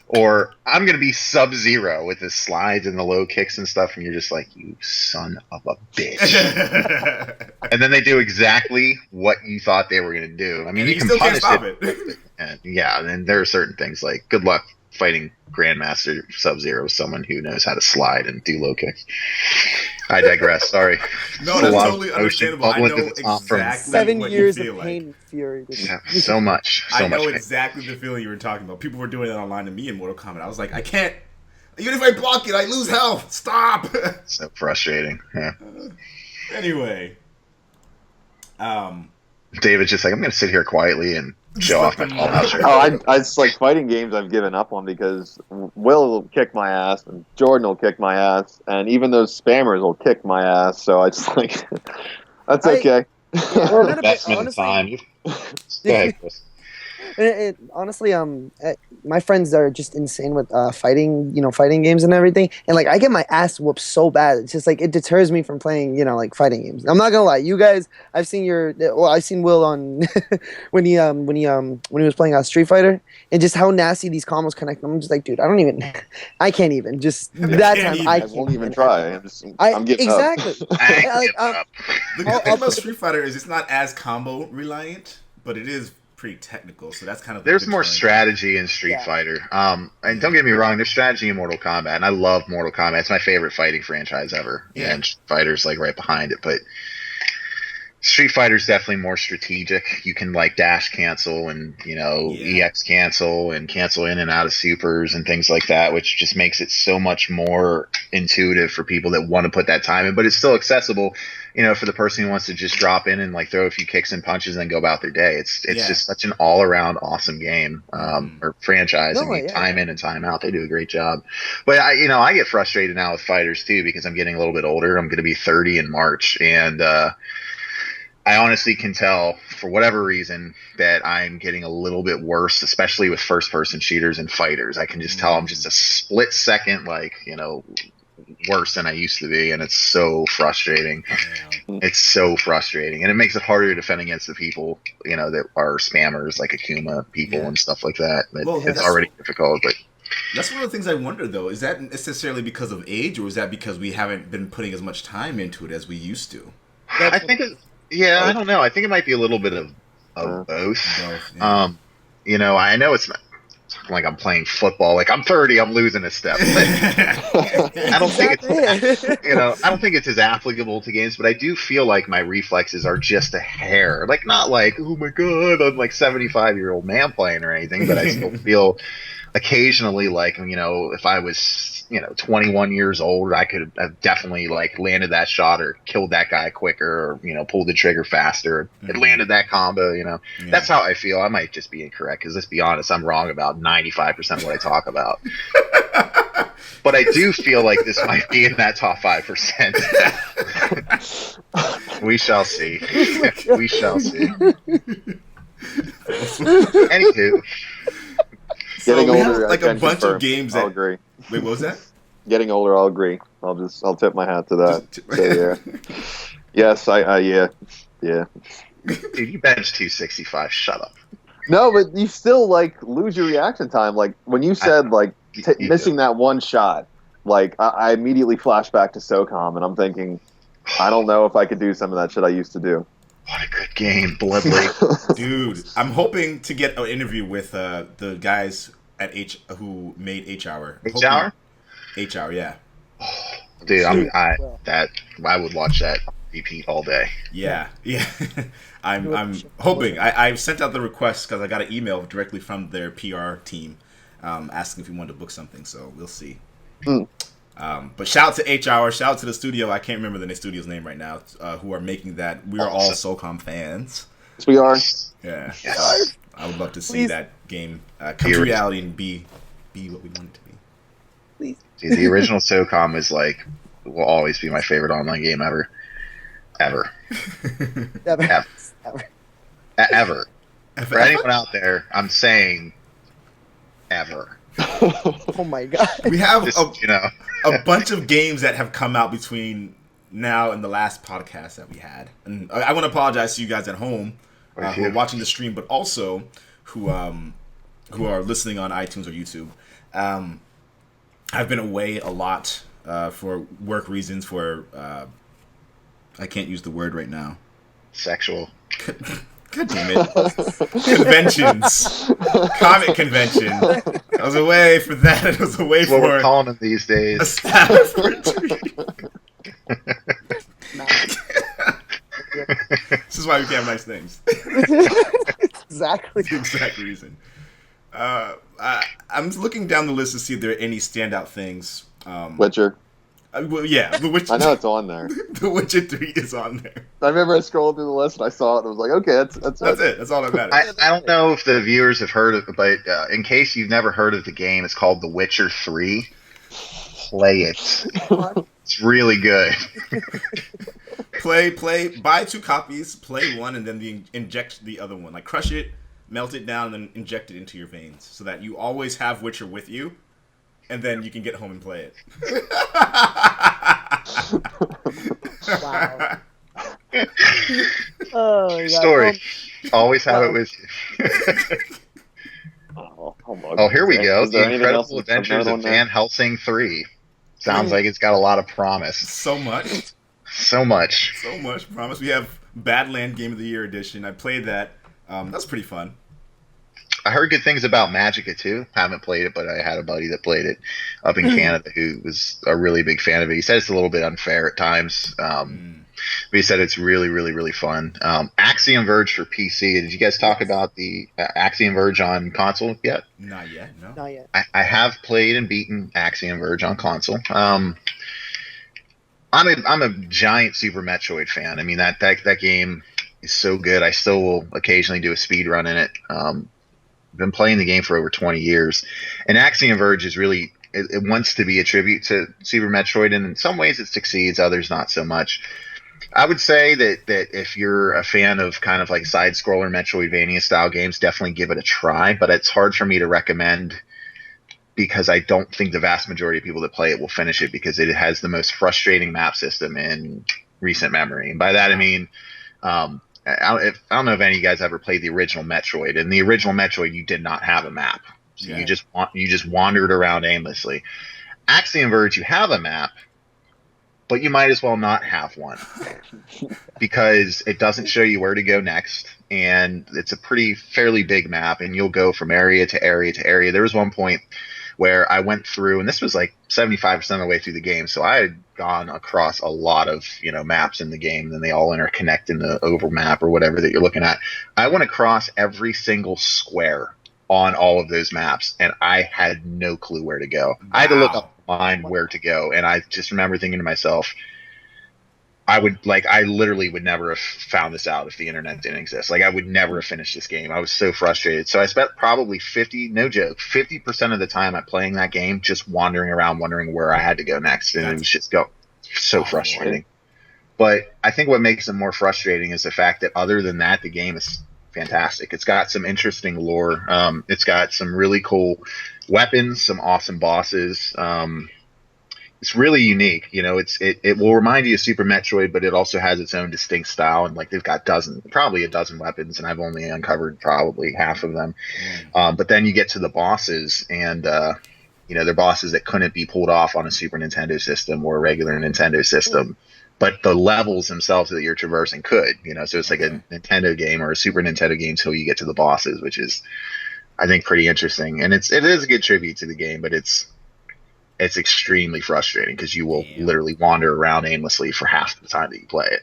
Or I'm going to be Sub-Zero with the slides and the low kicks and stuff, and you're just like, you son of a bitch. And then they do exactly what you thought they were going to do. I mean, you can still punish can't stop it. And and there are certain things like, good luck fighting Grandmaster Sub-Zero with someone who knows how to slide and do low kicks. I digress. Sorry. No, that's totally understandable. I know exactly 7 what years you feel of like. pain and fury. Yeah, so much. I know pain. exactly the feeling you were talking about. People were doing that online to me in Mortal Kombat. I was like, I can't. Even if I block it, I lose health. Stop. So frustrating. Yeah. Anyway. David's just like, I'm going to sit here quietly and show off my Fallout shirt. I it's like fighting games I've given up on because Will kick my ass and Jordan will kick my ass and even those spammers will kick my ass. So I just like, that's okay. Investment of time. Go ahead, Chris. Honestly, my friends are just insane with fighting games and everything, and like I get my ass whooped so bad. It's just like it deters me from playing, like fighting games. I'm not gonna lie, you guys. I've seen Will on when he was playing Street Fighter, and just how nasty these combos connect. I'm just like, dude, I can't even. Just that time, I won't even try. I'm giving exactly. up. The good thing about Street Fighter is it's not as combo reliant, but it is pretty technical, so that's kind of there's more strategy in Street Fighter. And don't get me wrong, there's strategy in Mortal Kombat, and I love Mortal Kombat. It's my favorite fighting franchise ever. Yeah. And Street Fighter's like right behind it, but Street Fighter's definitely more strategic. You can like dash cancel and, EX cancel and cancel in and out of supers and things like that, which just makes it so much more intuitive for people that want to put that time in, but it's still accessible, for the person who wants to just drop in and like throw a few kicks and punches and then go about their day. It's just such an all around awesome game, or franchise. Time in and time out, they do a great job. But I get frustrated now with fighters too, because I'm getting a little bit older. I'm going to be 30 in March, and, I honestly can tell, for whatever reason, that I'm getting a little bit worse, especially with first-person shooters and fighters. I can just tell I'm just a split second, worse than I used to be, and it's so frustrating. It's so frustrating, and it makes it harder to defend against the people, that are spammers, like Akuma people and stuff like that. It's already difficult, but... That's one of the things I wonder, though. Is that necessarily because of age, or is that because we haven't been putting as much time into it as we used to? I think I don't know. I think it might be a little bit of both. Yeah. I know it's like I'm playing football. Like I'm 30, I'm losing a step. I don't think I don't think it's as applicable to games, but I do feel like my reflexes are just a hair. Like not like, oh my god, I'm like 75-year-old man playing or anything, but I still feel occasionally like, if I was 21 years old, I could have definitely like landed that shot or killed that guy quicker, or pulled the trigger faster, and landed that combo. That's how I feel. I might just be incorrect, because let's be honest, I'm wrong about 95% of what I talk about. But I do feel like this might be in that top 5%. We shall see. We shall see. Anywho. Getting older, like a bunch of games that... I'll agree. Wait, what was that? Getting older, I'll agree. I'll tip my hat to that. So, yeah. Yes, yeah. Dude, you bench 265. Shut up. No, but you still lose your reaction time. Like when you said missing that one shot, I immediately flash back to SOCOM, and I'm thinking, I don't know if I could do some of that shit I used to do. What a good game, Blood Lake. Dude, I'm hoping to get an interview with the guys at who made H-Hour. H-Hour? H-Hour, yeah. Dude, I would watch that repeat all day. Yeah. I'm hoping. I sent out the request because I got an email directly from their PR team asking if we wanted to book something, so we'll see. But shout out to H-Hour, shout out to the studio. I can't remember the studio's name right now, who are making that. We are all SOCOM fans. Yes, we are. Yeah. Yes. I would love to see that game come to reality and be what we want it to be. Please. Dude, the original SOCOM is will always be my favorite online game ever. Ever. For anyone out there, I'm saying ever. Oh my god. We have a bunch of games that have come out between now and the last podcast that we had. And I want to apologize to you guys at home who are watching the stream, but also who are listening on iTunes or YouTube. I've been away a lot for work reasons, for I can't use the word right now. Sexual. God damn it. Conventions. Comic convention. I was away for that. I was away for... what we're calling them these days. A staff retreat. This is why we can't have nice things. Exactly. The exact reason. I'm looking down the list to see if there are any standout things. Witcher. Well, yeah, The Witcher. I know it's on there. The Witcher 3 is on there. I remember I scrolled through the list and I saw it and I was like, okay, that's it. That's all that matters. I don't know if the viewers have heard of it, but in case you've never heard of the game, it's called The Witcher 3. Play it. It's really good. Buy 2 copies, play one, and then inject the other one. Like, crush it, melt it down, and then inject it into your veins so that you always have Witcher with you. And then you can get home and play it. Wow. Oh, story. Always have it with you. Oh, here we go. The Incredible Adventures of Van Helsing 3. Sounds like it's got a lot of promise. So much. So much promise. We have Badland Game of the Year edition. I played that. That's pretty fun. I heard good things about Magica too. Haven't played it, but I had a buddy that played it up in Canada who was a really big fan of it. He said it's a little bit unfair at times. But he said it's really, really, really fun. Axiom Verge for PC. Did you guys talk about the Axiom Verge on console yet? Not yet, no. Not yet. I have played and beaten Axiom Verge on console. I'm a giant Super Metroid fan. I mean that game is so good. I still will occasionally do a speed run in it. Been playing the game for over 20 years, and Axiom Verge is really it wants to be a tribute to Super Metroid, and in some ways it succeeds, others not so much. I would say that if you're a fan of kind of like side-scroller Metroidvania style games, definitely give it a try, but it's hard for me to recommend because I don't think the vast majority of people that play it will finish it because it has the most frustrating map system in recent memory. And by that I mean, I don't know if any of you guys ever played the original Metroid. In the original Metroid, you did not have a map. So you just wandered around aimlessly. Axiom Verge, you have a map, but you might as well not have one because it doesn't show you where to go next, and it's a fairly big map, and you'll go from area to area to area. There was one point where I went through, and this was like 75% of the way through the game, so I had gone across a lot of maps in the game, and they all interconnect in the oval map or whatever that you're looking at. I went across every single square on all of those maps, and I had no clue where to go. Wow. I had to look up online where to go, and I just remember thinking to myself, I literally would never have found this out if the internet didn't exist. Like, I would never have finished this game. I was so frustrated. So I spent probably 50% of the time at playing that game just wandering around, wondering where I had to go next. And it was just so frustrating. But I think what makes it more frustrating is the fact that other than that, the game is fantastic. It's got some interesting lore. It's got some really cool weapons, some awesome bosses. It's really unique. It will remind you of Super Metroid, but it also has its own distinct style. And like they've got probably a dozen weapons, and I've only uncovered probably half of them. But then you get to the bosses, and they're bosses that couldn't be pulled off on a Super Nintendo system or a regular Nintendo system. But the levels themselves that you're traversing could. So it's like a Nintendo game or a Super Nintendo game until you get to the bosses, which is, I think, pretty interesting. And it is a good tribute to the game, but it's extremely frustrating because you will literally wander around aimlessly for half the time that you play it.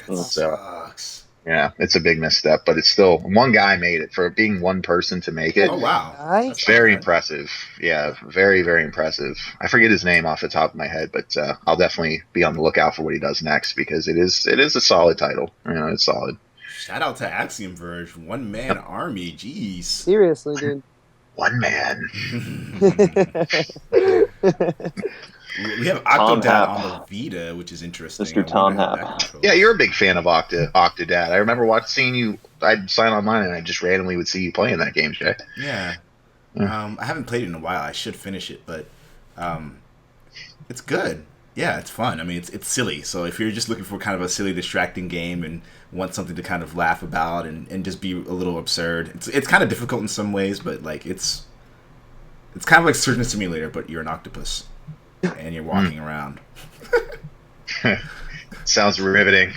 That sucks. Yeah, it's a big misstep, but it's still one guy made it. For being one person to make it. Oh wow, that's very impressive. Yeah, very, very impressive. I forget his name off the top of my head, but I'll definitely be on the lookout for what he does next because it is a solid title. It's solid. Shout out to Axiom Verge, one man army. Jeez, seriously, dude. One man. We have Octodad on the Vita, which is interesting. Mr. Tom Hap. Yeah, you're a big fan of Octodad. I remember seeing you. I'd sign online and I just randomly would see you playing that game, Jay. Yeah. I haven't played it in a while. I should finish it, but it's good. Yeah, it's fun. I mean, it's silly. So if you're just looking for kind of a silly, distracting game and want something to kind of laugh about and just be a little absurd, it's kind of difficult in some ways, but like it's kind of like Surgeon Simulator, but you're an octopus and you're walking around. Sounds riveting.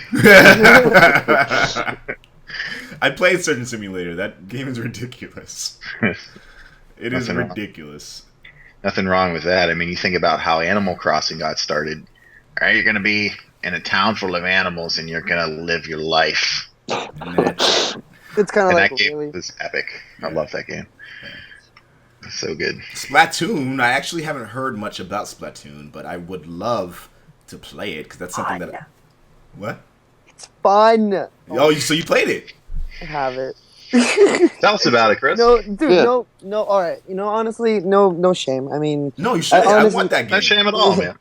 I played Surgeon Simulator. That game is ridiculous. It is ridiculous. Nothing wrong with that. I mean, you think about how Animal Crossing got started. All right, you're going to be in a town full of animals, and you're going to live your life. It's kind of like that game was epic. I love that game. It's so good. Splatoon. I actually haven't heard much about Splatoon, but I would love to play it because that's something that. What? It's fun. Oh, so you played it? I have it. Tell us about it, Chris. No, dude, no. All right. Honestly, no shame. I mean, no, you should. I want that game. No shame at all, man.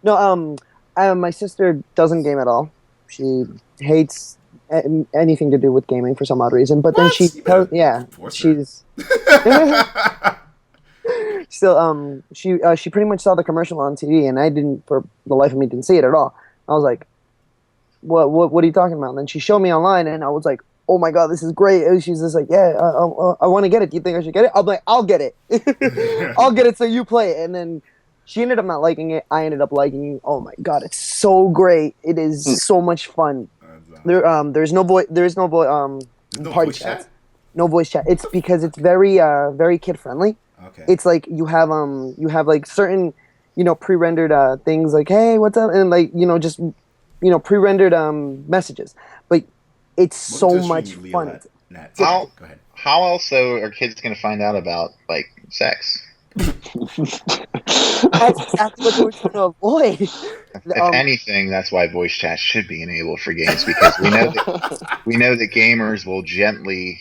No, my sister doesn't game at all. She hates anything to do with gaming for some odd reason. But then she tells, she's still she pretty much saw the commercial on TV, and I didn't, for the life of me, didn't see it at all. I was like, what are you talking about? And then she showed me online, and I was like, oh my god, this is great. And she's just like, yeah, I want to get it. Do you think I should get it? I'm like, I'll get it. I'll get it so you play it. And then she ended up not liking it. I ended up liking it. Oh my god, it's so great. It is so much fun. There's no party chat. No voice chat. It's because it's very very kid friendly. Okay. It's like you have like certain pre-rendered things like, hey, what's up, and like just pre-rendered messages, but it's Welcome to so the much stream, Leo fun. Nat. How Go ahead. how else though are kids going to find out about like sex? That's exactly what we're trying to avoid. If anything, that's why voice chat should be enabled for games, because we know that gamers will gently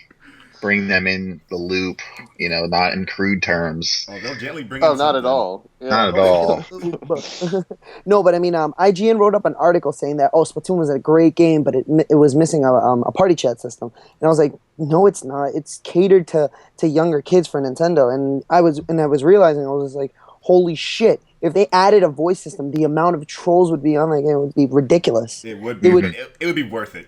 bring them in the loop, not in crude terms. Oh, they'll gently bring. Oh, in not at something. all. Yeah. Not at all. No, but I mean, IGN wrote up an article saying that Splatoon was a great game, but it was missing a party chat system, and I was like, no, it's not. It's catered to younger kids for Nintendo, and I was realizing, I was just like, holy shit! If they added a voice system, the amount of trolls would be on that game would be ridiculous. It would be. It would be worth it.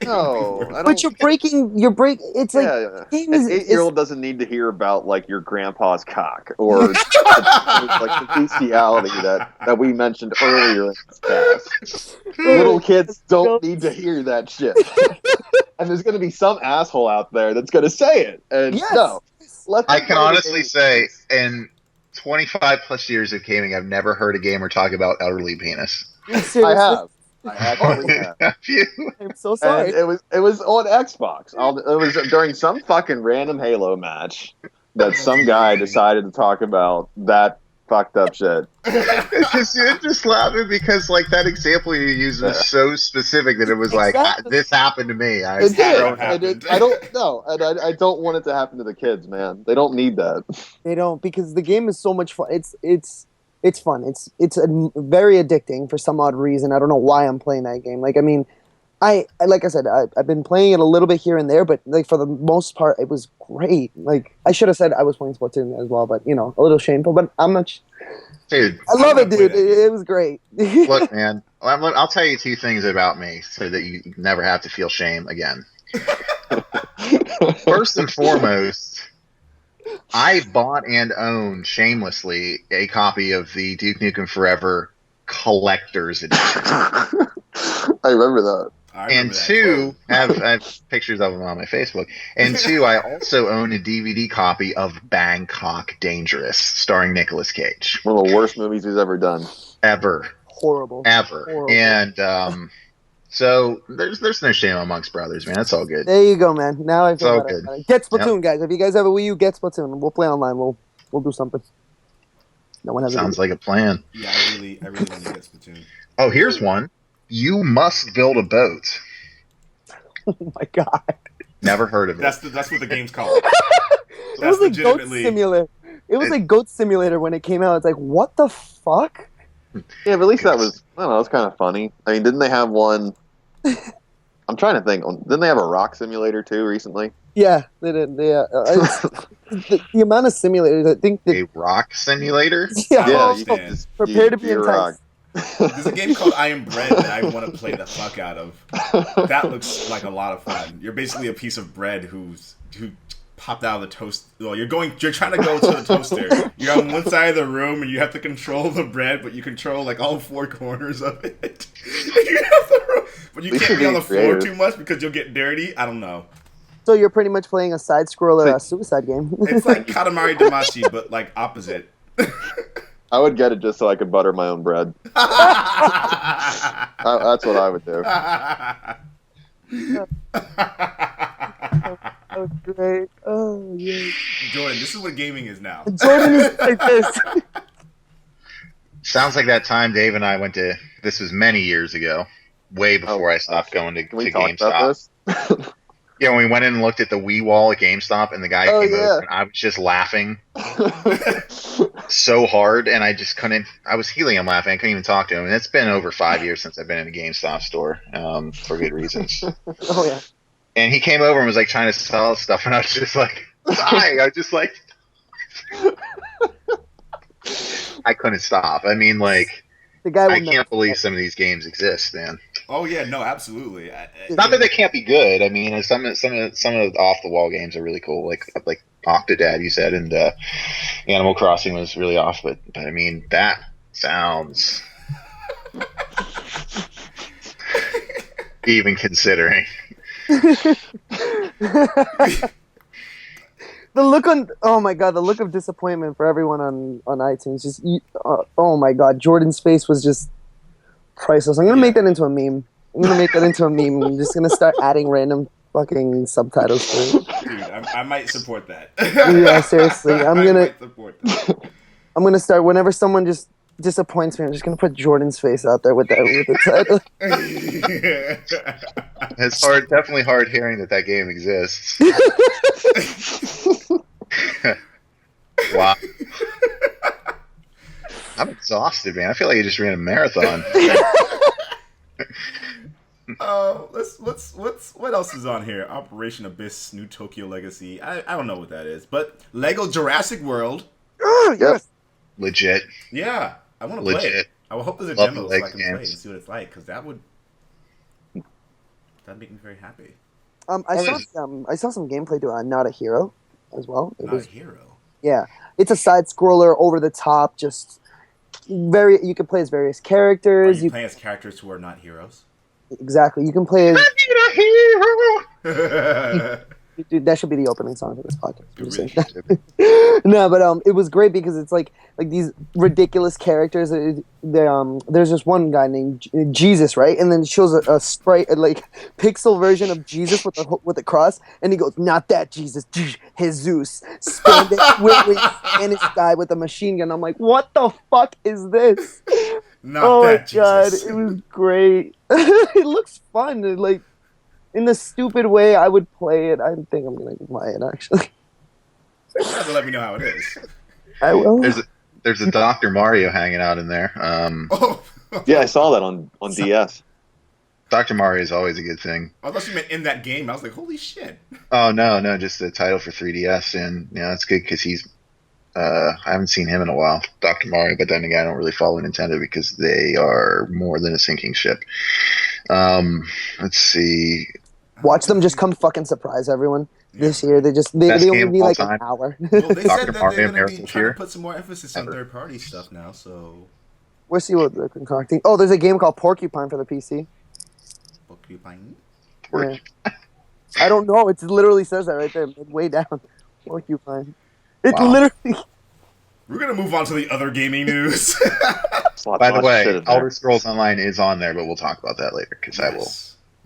No, I don't. But you're breaking. It's like game an is 8-year-old doesn't need to hear about like your grandpa's cock or like the bestiality that we mentioned earlier in this cast. Little kids don't need to hear that shit. And there's going to be some asshole out there that's going to say it. And Yes. no, I can honestly say, in 25 plus years of gaming, I've never heard a gamer talk about elderly penis. seriously. I have. I actually have. Have you? I'm so sorry. And it was on Xbox. It was during some fucking random Halo match that some guy decided to talk about that fucked up shit. It's just laughing because like that example you used was so specific that it was like, this happened to me. It did. happened. I don't know, and I don't want it to happen to the kids, man. They don't need that. They don't, because the game is so much fun. It's fun. It's very addicting for some odd reason. I don't know why I'm playing that game. Like, I mean, I like I said, I've been playing it a little bit here and there, but like for the most part, it was great. Like, I should have said I was playing Splatoon as well, but a little shameful. But I'm not. Dude, I love it, dude. It was great. look, man, I'll tell you two things about me so that you never have to feel shame again. First and foremost, I bought and owned shamelessly a copy of the Duke Nukem Forever Collector's Edition. I remember that. And two, I have pictures of them on my Facebook. And two, I also own a DVD copy of Bangkok Dangerous, starring Nicolas Cage. One of the worst movies he's ever done. Ever. Horrible. And so there's no shame amongst brothers, man. That's all good. There you go, man. Now I feel all better. good. Get Splatoon, guys. If you guys have a Wii U, get Splatoon. We'll play online. We'll do something. No one has. Sounds like a plan. Yeah, I really want to get Splatoon. Oh, here's one. You must build a boat. Oh my god. Never heard of it. That's what the game's called. It was like Goat Simulator. It was like Goat Simulator when it came out. It's like, what the fuck? Yeah, but at least that was, I don't know, it's kind of funny. I mean, didn't they have one? I'm trying to think. Didn't they have a rock simulator too recently? Yeah, they did. Yeah, the amount of simulators. I think a rock simulator. Yeah, you can can just prepare to be enticed. There's a game called I Am Bread that I want to play the fuck out of. That looks like a lot of fun. You're basically a piece of bread who popped out of the toast. Well, you're trying to go to the toaster. You're on one side of the room and you have to control the bread, but you control like all four corners of it. But you can't be on the floor too much because you'll get dirty. I don't know. So you're pretty much playing a side scroller suicide game. It's like Katamari Damacy, but like opposite. I would get it just so I could butter my own bread. That's what I would do. Oh, great. Oh, yeah. Jordan, this is what gaming is now. Jordan is like this. Sounds like that time Dave and I went to, this was many years ago, way before I stopped going to Can we talk GameStop. about this? Yeah, when we went in and looked at the Wii wall at GameStop, and the guy came over, and I was just laughing so hard, and I just couldn't. I was helium laughing. I couldn't even talk to him. And it's been over 5 years since I've been in a GameStop store, for good reasons. Oh yeah. And he came over and was like trying to sell us stuff, and I was just like, "Hi!" I was just like, I couldn't stop. I mean, like, The guy I can't believe some of these games exist, man. Oh yeah, no, absolutely. Not that they can't be good. I mean, some of the off the wall games are really cool, like Octodad, you said, and Animal Crossing was really off. But I mean, that sounds even considering. The look on, oh my god, the look of disappointment for everyone on iTunes. Oh my god, Jordan's face was just priceless. I'm gonna make that into a meme. I'm just gonna start adding random fucking subtitles to it. Dude, I might support that. Yeah, seriously, I might support that. I'm gonna start whenever someone just disappoints me. I'm just gonna put Jordan's face out there with the title. It's definitely hard hearing that game exists. Wow. I'm exhausted, man. I feel like I just ran a marathon. What else is on here? Operation Abyss, New Tokyo Legacy. I don't know what that is, but Lego Jurassic World. Yes. Legit. Yeah, I want to play it. I will hope there's a demo so I can play it and see what it's like, because that'd make me very happy. I saw some gameplay to Not a Hero as well. Not a Hero. Yeah, it's a side scroller, over the top, just you can play as various characters. You play as characters who are not heroes. Exactly, you can play as. I need a hero. Dude, that should be the opening song for this podcast. No, but it was great because it's like these ridiculous characters. There's this one guy named Jesus, right? And then it shows a sprite, pixel version of Jesus with a cross, and he goes, "Not that Jesus, Jesus." Spanish guy with a machine gun. I'm like, what the fuck is this? Not that Jesus. God, it was great. It looks fun. In the stupid way I would play it, I think I'm gonna buy it actually. You have to let me know how it is. I will. There's a Dr. Mario hanging out in there. Yeah, I saw that on DS. Dr. Mario is always a good thing. I thought you meant in that game. I was like, holy shit. Oh no, just the title for 3DS, and it's good because he's. I haven't seen him in a while, Dr. Mario, but then again, I don't really follow Nintendo because they are more than a sinking ship. Let's see. Watch them just come fucking surprise everyone this year. They only need like an hour. Well, they said that Mario they're going to be trying here. to put some more emphasis on third-party stuff now, so... We'll see what they're concocting. Oh, there's a game called Porcupine for the PC. Porcupine? Yeah. I don't know. It literally says that right there, way down. Porcupine. It literally... We're going to move on to the other gaming news. By the way, Elder Scrolls Online is on there, but we'll talk about that later, because I will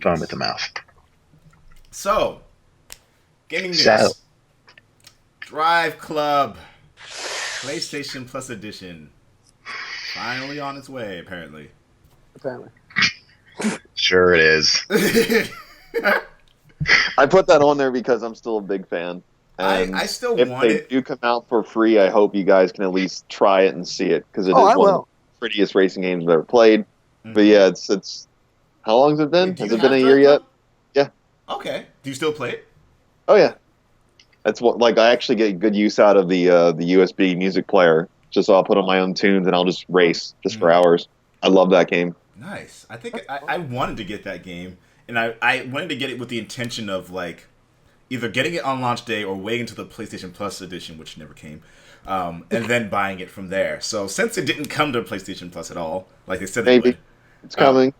foam at the mouth. So, gaming news. So. Driveclub PlayStation Plus Edition. Finally on its way, apparently. Sure it is. I put that on there because I'm still a big fan. And I still if want it. If they do come out for free, I hope you guys can at least try it and see it, because it is one of the prettiest racing games I've ever played. Mm-hmm. But yeah, it's how long has it been? Has it been a year yet? Yeah. Okay. Do you still play it? Oh yeah. That's what I actually get good use out of the USB music player. Just so I'll put on my own tunes and I'll just race for hours. I love that game. Nice. I think I wanted to get that game, and I wanted to get it with the intention of either getting it on launch day or waiting until the PlayStation Plus edition, which never came, and then buying it from there. So since it didn't come to PlayStation Plus at all, like they said they would. It's coming.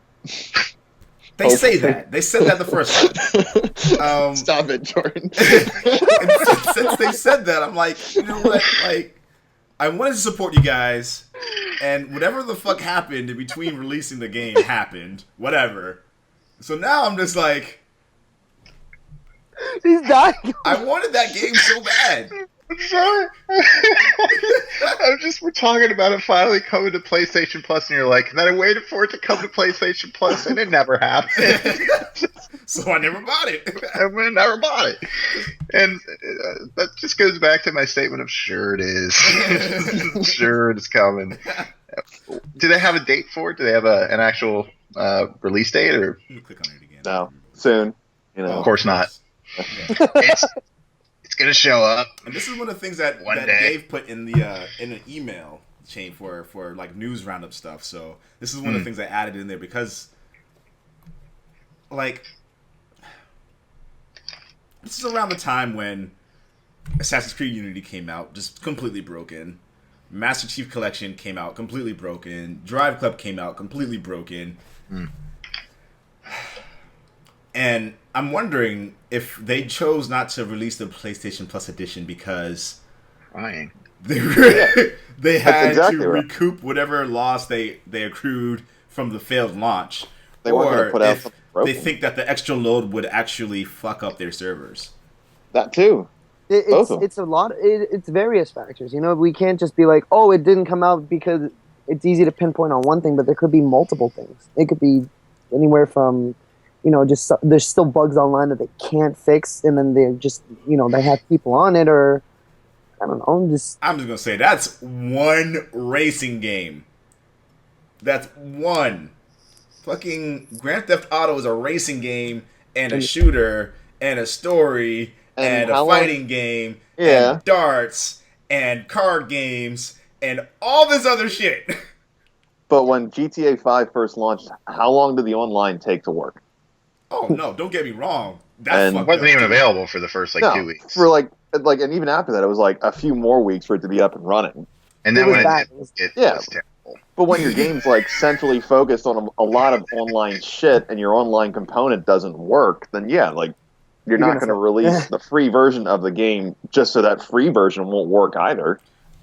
They say that. They said that the first time. Stop it, Jordan. Since they said that, I'm like, you know what? I wanted to support you guys, and whatever the fuck happened in between releasing the game happened. Whatever. So now I'm just like... He's dying. I wanted that game so bad. Sorry. We're talking about it finally coming to PlayStation Plus, and you're like, and then I waited for it to come to PlayStation Plus, and it never happened. So I never bought it. I never bought it. And that just goes back to my statement of sure it is. Sure it's coming. Do they have a date for it? Do they have an actual release date? Or? Let me click on it again. No. Soon. Of course not. Yeah. It's gonna show up. And this is one of the things that Dave put in the in an email chain for news roundup stuff. So this is one of the things I added in there because this is around the time when Assassin's Creed Unity came out, just completely broken. Master Chief Collection came out, completely broken. Driveclub came out, completely broken. And I'm wondering if they chose not to release the PlayStation Plus edition because Crying. they had exactly to right. recoup whatever loss they accrued from the failed launch. They weren't going to put out if something broken. they think that the extra load would actually fuck up their servers. That too. It's a lot. It's various factors. You know, we can't just be like, oh, it didn't come out because it's easy to pinpoint on one thing, but there could be multiple things. It could be anywhere from, you know, just there's still bugs online that they can't fix, and then they're just, you know, they have people on it, or I don't know. I'm just gonna say that's one racing game. That's one. Fucking Grand Theft Auto is a racing game and a shooter and a story and a fighting game and darts and card games and all this other shit. But when GTA 5 first launched, how long did the online take to work? Oh no, don't get me wrong. And It wasn't even available for the first 2 weeks. For like, and even after that, it was like a few more weeks for it to be up and running. And then It was when bad. it Yeah. was terrible. But when your game's like centrally focused on a lot of online shit and your online component doesn't work, then yeah, like you're not going to release the free version of the game just so that free version won't work either.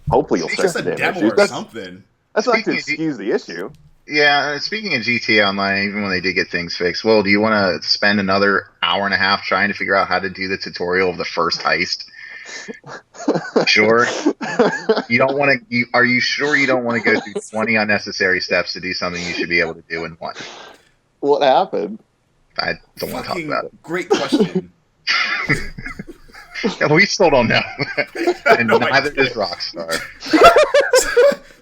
Hopefully you'll It's fix just the a damn demo issues. or something. That's not to Speaking of excuse the issue. Yeah, speaking of GTA Online, even when they did get things fixed, well, do you want to spend another hour and a half trying to figure out how to do the tutorial of the first heist? Sure. You don't want to. Are you sure you don't want to go through 20 unnecessary steps to do something you should be able to do in one? What happened? I don't want to talk Fucking about it. great question. Yeah, we still don't know, and No neither idea. does Rockstar.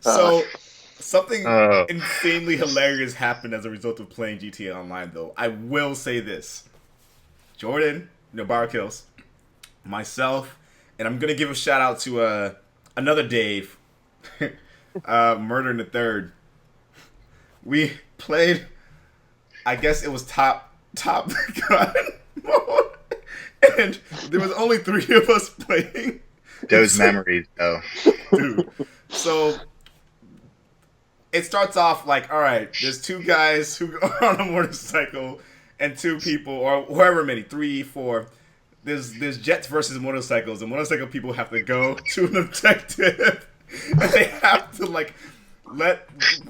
So, something insanely hilarious happened as a result of playing GTA Online, though. I will say this. Jordan, Bar Kills, myself, and I'm going to give a shout out to another Dave, Murder in the Third. We played, I guess it was Top Gun mode, and there was only 3 of us playing. Those memories, though. Dude. So it starts off like, all right, there's 2 guys who go on a motorcycle and 2 people, or however many, 3, 4. There's jets versus motorcycles, and motorcycle people have to go to an objective, and they have to like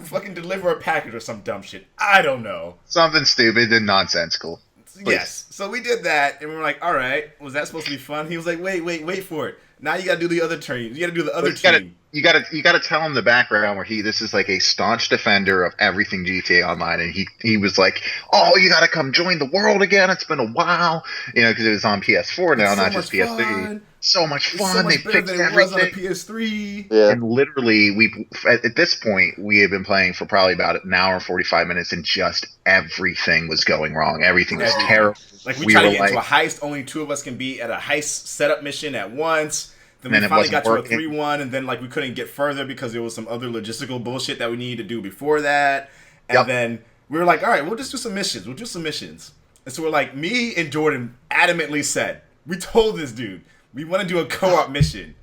fucking deliver a package or some dumb shit. I don't know. Something stupid and nonsensical. Yes. So we did that, and we were like, all right, was that supposed to be fun? He was like, wait for it. Now you gotta do the other turn. You gotta do the other team. You gotta tell him the background where this is like a staunch defender of everything GTA Online, and he was like, oh, you gotta come join the world again. It's been a while, because it was on PS4 now, not just PS3. Fun. So much It's fun. so much They better fixed than it was on a everything. PS3. Yeah. And literally, at this point, we had been playing for probably about an hour and 45 minutes, and just everything was going wrong. Everything was terrible. Like we tried to were get into a heist, only 2 of us can be at a heist setup mission at once. Then we And it finally got wasn't to a working. 3-1, and then like we couldn't get further because there was some other logistical bullshit that we needed to do before that. And then we were like, all right, we'll just do some missions. We'll do some missions. And so we're like, me and Jordan adamantly said, we told this dude, we want to do a co-op mission.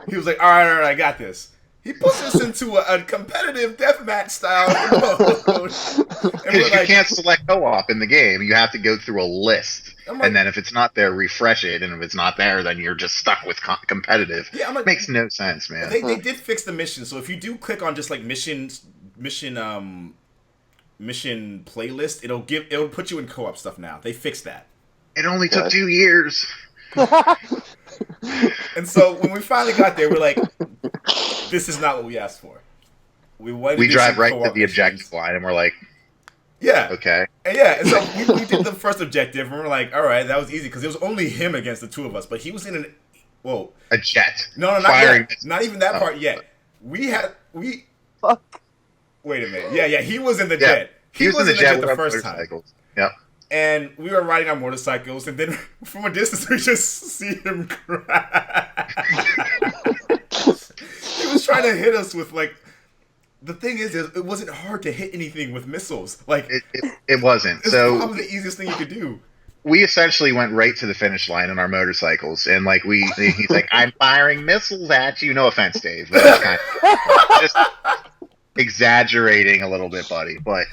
He was like, all right, I got this. He puts us into a competitive deathmatch style mode. And Because you can't select co-op in the game. You have to go through a list. I'm like- And then if it's not there, refresh it. And if it's not there, then you're just stuck with competitive. Yeah, I'm like- Makes no sense, man. They did fix the mission. So if you do click on just like mission playlist, it'll put you in co-op stuff now. They fixed that. It only took 2 years. And so when we finally got there, we're like, this is not what we asked for. We drive right to the objective line, and we're like, yeah, okay. And so we did the first objective, and we're like, all right, that was easy because it was only him against the 2 of us. But he was in A jet. No, not Firing. yet. Not even that part yet. Fuck. Wait a minute. Yeah, he was in the Yeah. jet. He was in the jet the with first time. motorcycles. Yep. And we were riding our motorcycles, and then from a distance, we just see him crash. He was trying to hit us with, like, the thing is, it wasn't hard to hit anything with missiles. Like, It wasn't. it's So probably the easiest thing you could do. we essentially went right to the finish line on our motorcycles, and like he's like, I'm firing missiles at you. No offense, Dave. But that's kind of just exaggerating a little bit, buddy. But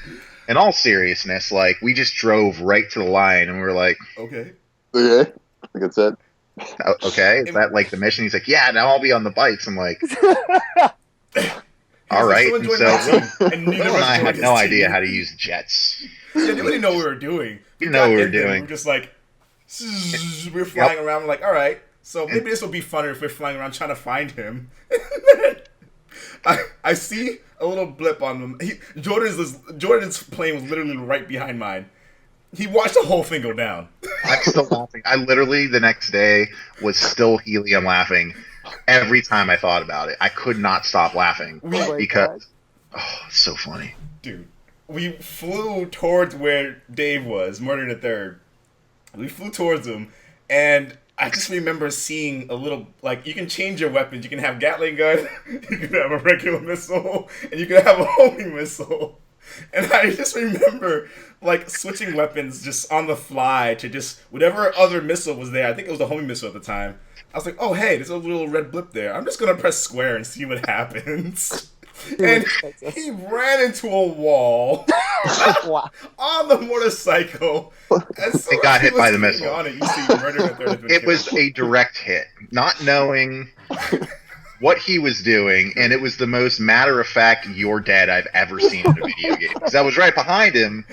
in all seriousness, like, we just drove right to the line, and we were like, Okay. Okay, I think that's it. okay, is that like the mission? He's like, yeah, now I'll be on the bikes. I'm like, all right. And so Will and I had no idea how to use jets. Yeah, they didn't know what we were doing. We didn't know what we were doing. We were just like, we were flying around. We're like, all right, so maybe this will be funner if we're flying around trying to find him. I see a little blip on him. Jordan's plane was literally right behind mine. He watched the whole thing go down. I'm still laughing. I literally, the next day, was still helium laughing every time I thought about it. I could not stop laughing because, it's so funny. Dude, we flew towards where Dave was, Murder the Third. We flew towards him, and I just remember seeing a little, like, you can change your weapons. You can have Gatling gun, you can have a regular missile, and you can have a homing missile. And I just remember, like, switching weapons just on the fly to just whatever other missile was there. I think it was a homing missile at the time. I was like, oh, hey, there's a little red blip there. I'm just going to press square and see what happens. And he ran into a wall on the motorcycle. And so it got hit by the missile. It was a direct hit. Not knowing what he was doing, and it was the most matter-of-fact "you're dead" I've ever seen in a video game. Because I was right behind him,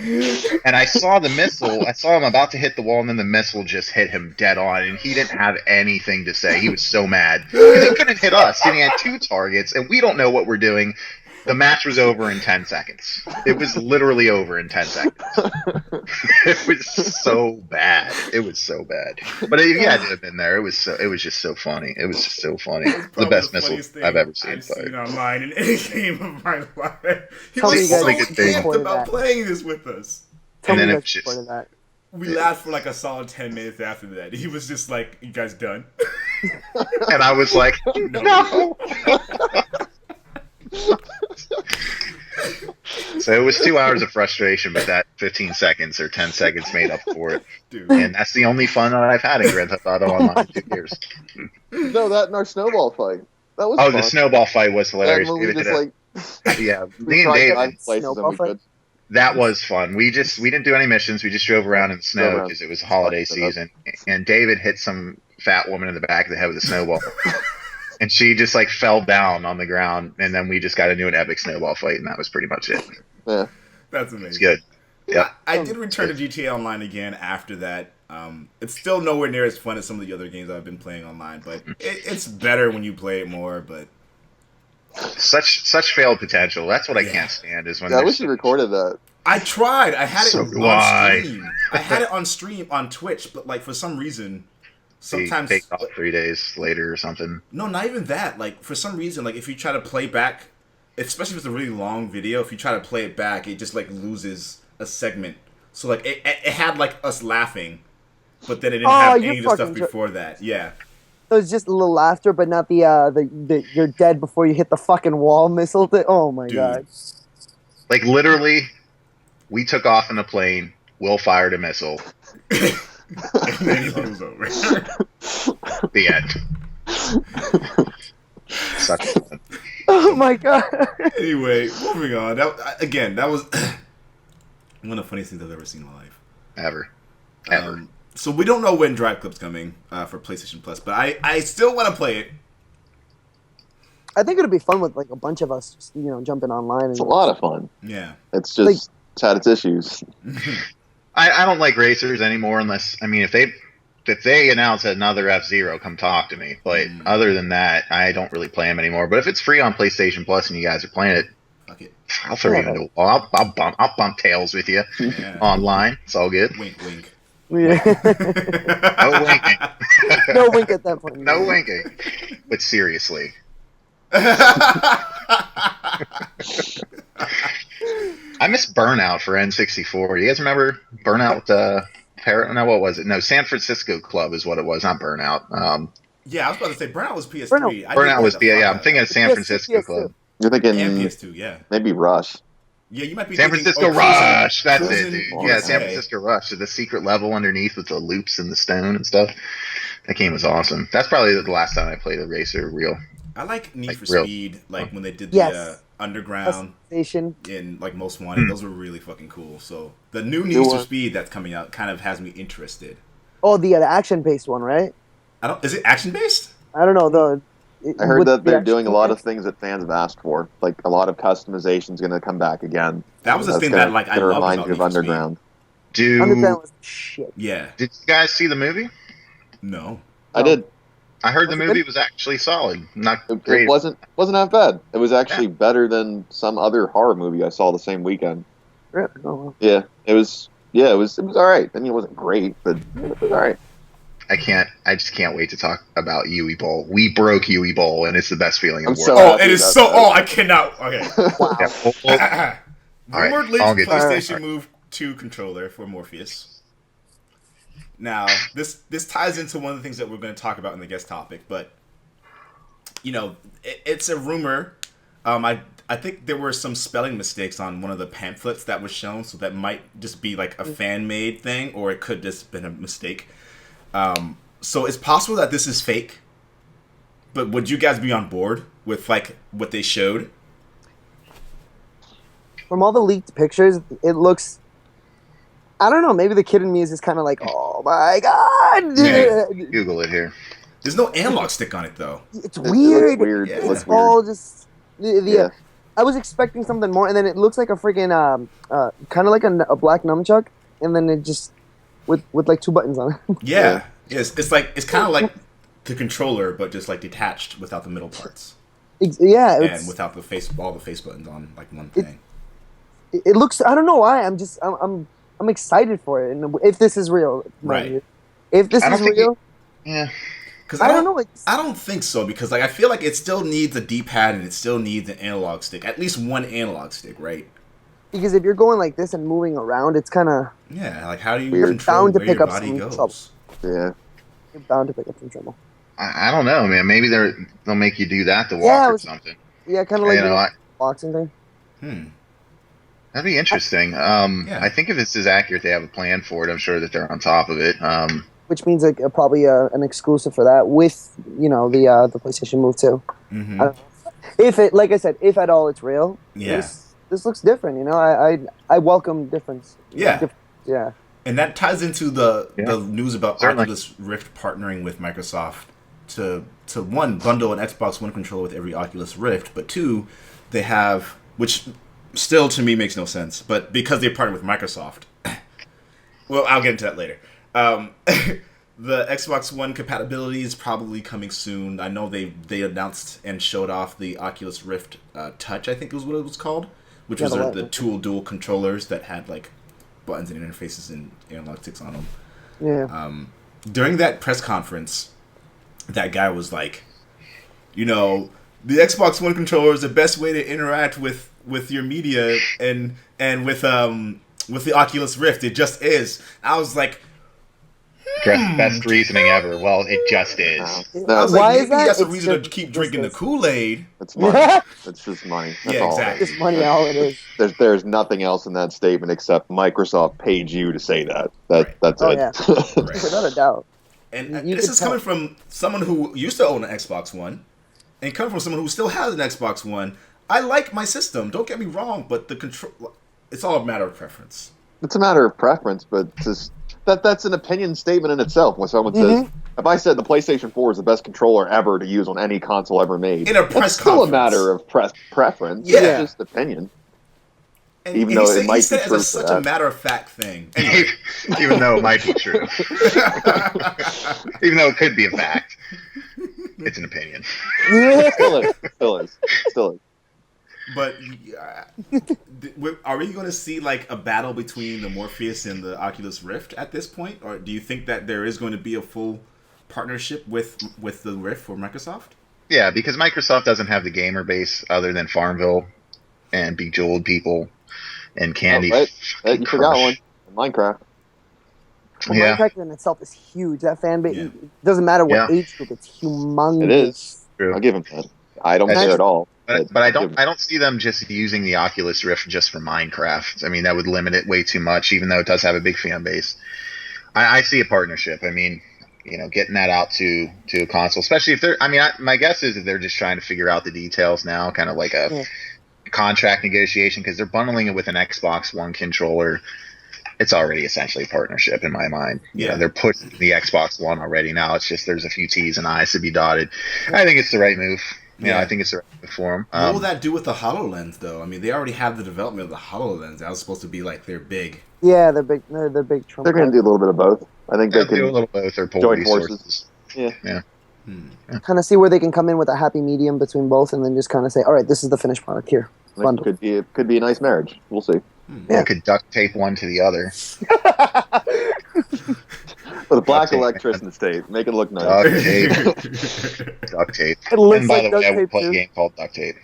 and I saw the missile. I saw him about to hit the wall, and then the missile just hit him dead on, and he didn't have anything to say. He was so mad. Because he couldn't hit us, and he had 2 targets, and we don't know what we're doing. The match was over in 10 seconds. It was literally over in 10 seconds. It was so bad. It was so bad. But you had to have been there. It was just so funny. It was just so funny. The best missile I've ever seen. I've seen online in any game of my life. He was so amped about playing this with us. And then it just... We laughed for like a solid 10 minutes after that. He was just like, "You guys done?" And I was like, "No." So it was 2 hours of frustration, but that 15 seconds or 10 seconds made up for it. Dude. And that's the only fun that I've had in Grand Theft Auto Online in 2 years. No, that and our snowball fight. That was fun. The snowball fight was hilarious. We just, yeah, me and David. That was was fun. We didn't do any missions. We just drove around in the snow because it was holiday season. And David hit some fat woman in the back of the head with a snowball. And she just, like, fell down on the ground, and then we just got into an epic snowball fight, and that was pretty much it. Yeah. That's amazing. It's good. Yeah. I did return to GTA Online again after that. It's still nowhere near as fun as some of the other games I've been playing online, but it's better when you play it more, but... Such failed potential. That's what I can't stand, is when I wish you recorded that. I tried. I had it on why? stream. I had it on stream on Twitch, but, like, for some reason... Sometimes take off 3 days later or something. No, not even that. Like, for some reason, like, if you try to play back, especially if it's a really long video, if you try to play it back, it just, like, loses a segment. So, like, it had, like, us laughing, but then it didn't have any of the stuff before that. Yeah. So it's just a little laughter, but not the you're dead before you hit the fucking wall missile thing. Oh my god. Like, literally, we took off in a plane, Will fired a missile. And then it was over. The end. Such fun. Oh my god. Anyway, moving on. That was one of the funniest things I've ever seen in my life. Ever. So we don't know when Driveclub's coming for PlayStation Plus, but I still want to play it. I think it'd be fun with, like, a bunch of us just, jumping online. It's a lot of fun. Yeah. It's just it's had its issues. I don't like racers anymore unless, I mean, if they announce another F-Zero, come talk to me. But other than that, I don't really play them anymore. But if it's free on PlayStation Plus and you guys are playing it, I'll throw you into a wall. I'll bump tails with you online. It's all good. Wink, wink. Yeah. No winking. No wink at that point. No winking. But seriously. I miss Burnout for N64. Do you guys remember Burnout with what was it? No, San Francisco Club is what it was, not Burnout. Yeah, I was about to say Burnout was PS3. Burnout was I'm thinking of San Francisco Club. You're thinking and PS2, yeah. Maybe Rush. Yeah, you might be San Francisco Rush. That's Prison, it, dude. Yeah, San Francisco Rush. The secret level underneath with the loops and the stone and stuff. That game was awesome. That's probably the last time I played a racer real. I like Need for real. Speed, like when they did the Yes. Underground Station. in like Most Wanted. Those were really fucking cool. So the new Need for Speed that's coming out kind of has me interested. Oh, the action-based one, right? Is it action based? I don't know. I heard that they're doing a lot of. of things that fans have asked for. Like a lot of customization is going to come back again. That was the thing that like I gonna loved remind about you of Need for Speed. Underground. Underground was shit. Yeah. Did you guys see the movie? No. I did. I heard Was the it movie good? was actually solid. Not It great. wasn't that bad. It was actually better than some other horror movie I saw the same weekend. Oh, well. Yeah, it was. Yeah, it was all right. I mean, it wasn't great, but it was all right. I just can't wait to talk about Uwe Boll. We broke Uwe Boll, and it's the best feeling in I'm the so world. Oh, happy it is about so. that. Oh, I cannot. Okay. Wow. Yeah, all right, Rumored I'll leaked get- PlayStation Move 2 controller for Morpheus. Now, this ties into one of the things that we're going to talk about in the guest topic, but you know, it's a rumor. I think there were some spelling mistakes on one of the pamphlets that was shown, so that might just be like a fan made thing, or it could just been a mistake. So it's possible that this is fake. But would you guys be on board with like what they showed? From all the leaked pictures, it looks. I don't know. Maybe the kid in me is just kind of like, oh my god! Yeah. Google it here. There's no analog stick on it though. It's It looks weird. weird. Yeah. It It's looks weird. all just Yeah. I was expecting something more, and then it looks like a freaking kind of like a black nunchuck, and then it just with like two buttons on it. Yeah. Yes. It's kind of like the controller, but just like detached without the middle parts Yeah, and without all the face buttons on like one thing. it looks. I don't know why. I'm excited for it, and if this is real, Right. If this I don't is think real, Yeah. Because I don't know. I don't think so, because like I feel like it still needs a D-pad and it still needs an analog stick, at least one analog stick, right? Because if you're going like this and moving around, it's kind of Yeah, like how do you You're control bound to where pick your up body some goes? trouble. Yeah. you're bound to pick up some trouble. I don't know, man. Maybe they'll make you do that to walk Yeah, or something. Yeah, kind of like You know, the boxing thing. that'd be interesting. I think if this is accurate, they have a plan for it. I'm sure that they're on top of it. Which means like probably an exclusive for that with the PlayStation Move 2. Mm-hmm. I don't know. If it, like I said, if at all it's real, Yeah. this looks different. You know, I welcome difference. Yeah. Yeah. And that ties into the news about Certainly. Oculus Rift partnering with Microsoft to one, bundle an Xbox One controller with every Oculus Rift, but two, they have, which still to me makes no sense, but because they partnered with Microsoft, well, I'll get into that later. The Xbox One compatibility is probably coming soon. I know they announced and showed off the Oculus Rift Touch, I think was what it was called, which was the dual controllers that had like buttons and interfaces and analog sticks on them. Yeah. During that press conference, that guy was like, the Xbox One controller is the best way to interact with your media and with the Oculus Rift. It just is. I was like, Best reasoning ever. Well, it just is. I was Why like, is maybe that? that's a It's reason to just- keep drinking the it's- Kool-Aid. It's money. It's just money. That's Yeah, all. exactly. Just money, all it is. There's nothing else in that statement except Microsoft paid you to say that. Right. That's Oh, it. yeah. Right. Without a doubt. And You this could is tell. coming from someone who used to own an Xbox One, and coming from someone who still has an Xbox One. I like my system. Don't get me wrong, but the control, it's all a matter of preference. It's a matter of preference, but just that's an opinion statement in itself. When someone says, if I said the PlayStation 4 is the best controller ever to use on any console ever made, In a press it's still conference. a matter of preference. Yeah. It's just opinion. And Even he though said, it might he said be it true as for such a that. matter of fact thing. Anyway, Even though it might be true. Even though it could be a fact. It's an opinion. Still is. but are we going to see like a battle between the Morpheus and the Oculus Rift at this point, or do you think that there is going to be a full partnership with the Rift for Microsoft? Yeah, because Microsoft doesn't have the gamer base other than Farmville and Bejeweled people and Candy. Oh, right. You forgot one. Minecraft. Well, Yeah. Minecraft in itself is huge. That fan base, it doesn't matter what Yeah. age group, it's humongous. It is. True. I'll give him that. I don't That's care just- at all. But I don't see them just using the Oculus Rift just for Minecraft. I mean, that would limit it way too much, even though it does have a big fan base. I see a partnership. I mean, getting that out to a console, especially if they're. I mean, my guess is that they're just trying to figure out the details now, kind of like a contract negotiation, because they're bundling it with an Xbox One controller. It's already essentially a partnership in my mind. Yeah, they're pushing the Xbox One already. Now it's just there's a few T's and I's to be dotted. I think it's the right move. I think it's the right move for them. What will that do with the HoloLens, though? I mean, they already have the development of the HoloLens. That was supposed to be like their big. Yeah, they're big. They're big. Trump They're going to do a little bit of both. I think they can do a little both. Or join forces. Yeah. Kind of see where they can come in with a happy medium between both, and then just kind of say, "All right, this is the finished product here." It could be a nice marriage. We'll see. Yeah, could duct tape one to the other. With a black electrician tape, make it look nice. Duct tape. Duct tape. It looks And by like the way, I duct would tape, play a too. game called Duct Tape.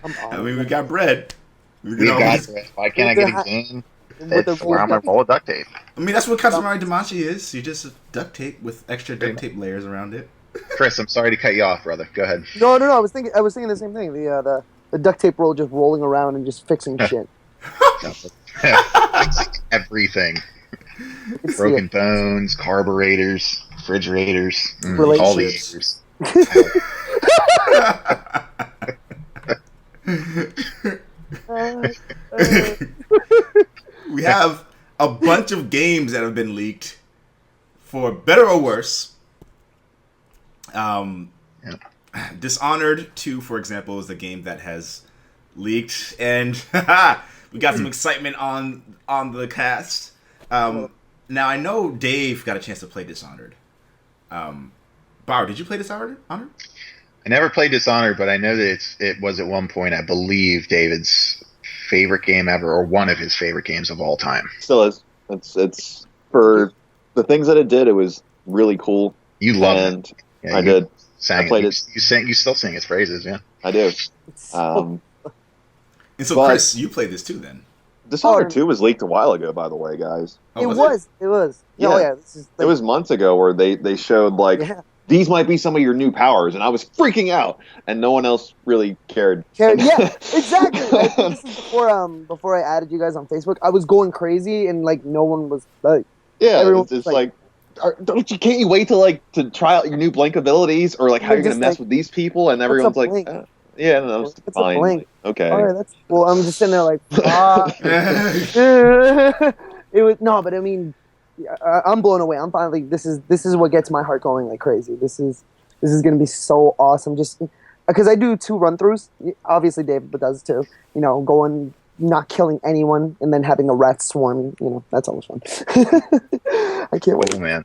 I mean, we got bread. We got bread. Why can't I get a game where I'm going to roll of duct tape? I mean, that's what Katsumari Damacy is. You just duct tape with extra duct tape layers around it. Chris, I'm sorry to cut you off, brother. Go ahead. No. I was thinking the same thing. The duct tape roll just rolling around and just fixing shit. Everything. Broken bones, carburetors, refrigerators, all the years. We have a bunch of games that have been leaked, for better or worse. Dishonored 2, for example, is the game that has leaked, and we got some excitement on the cast. Now, I know Dave got a chance to play Dishonored. Bauer, did you play Dishonored? I never played Dishonored, but I know that it was at one point, I believe, David's favorite game ever, or one of his favorite games of all time. Still is. It's for the things that it did. It was really cool. You loved it. Yeah, I did. I played it. You still sing its praises, yeah. I do. And so, Chris, you played this too, then? Dishonored 2 was leaked a while ago, by the way, guys. It was. Yeah. Oh, yeah. It was months ago where they showed, these might be some of your new powers, and I was freaking out, and no one else really cared. Yeah, exactly. This is before I added you guys on Facebook. I was going crazy, and no one was it's like, can't you wait to try out your new Blink abilities, or how you're gonna mess with these people? And everyone's like, no, it's fine. Okay, all right, that's cool. I'm just sitting there it was but I mean, I'm blown away. I'm finally this is what gets my heart going like crazy. This is gonna be so awesome. Just because I do 2 run-throughs. Obviously, David does too. Going, not killing anyone, and then having a rat swarm. That's always fun. I can't wait. Oh man,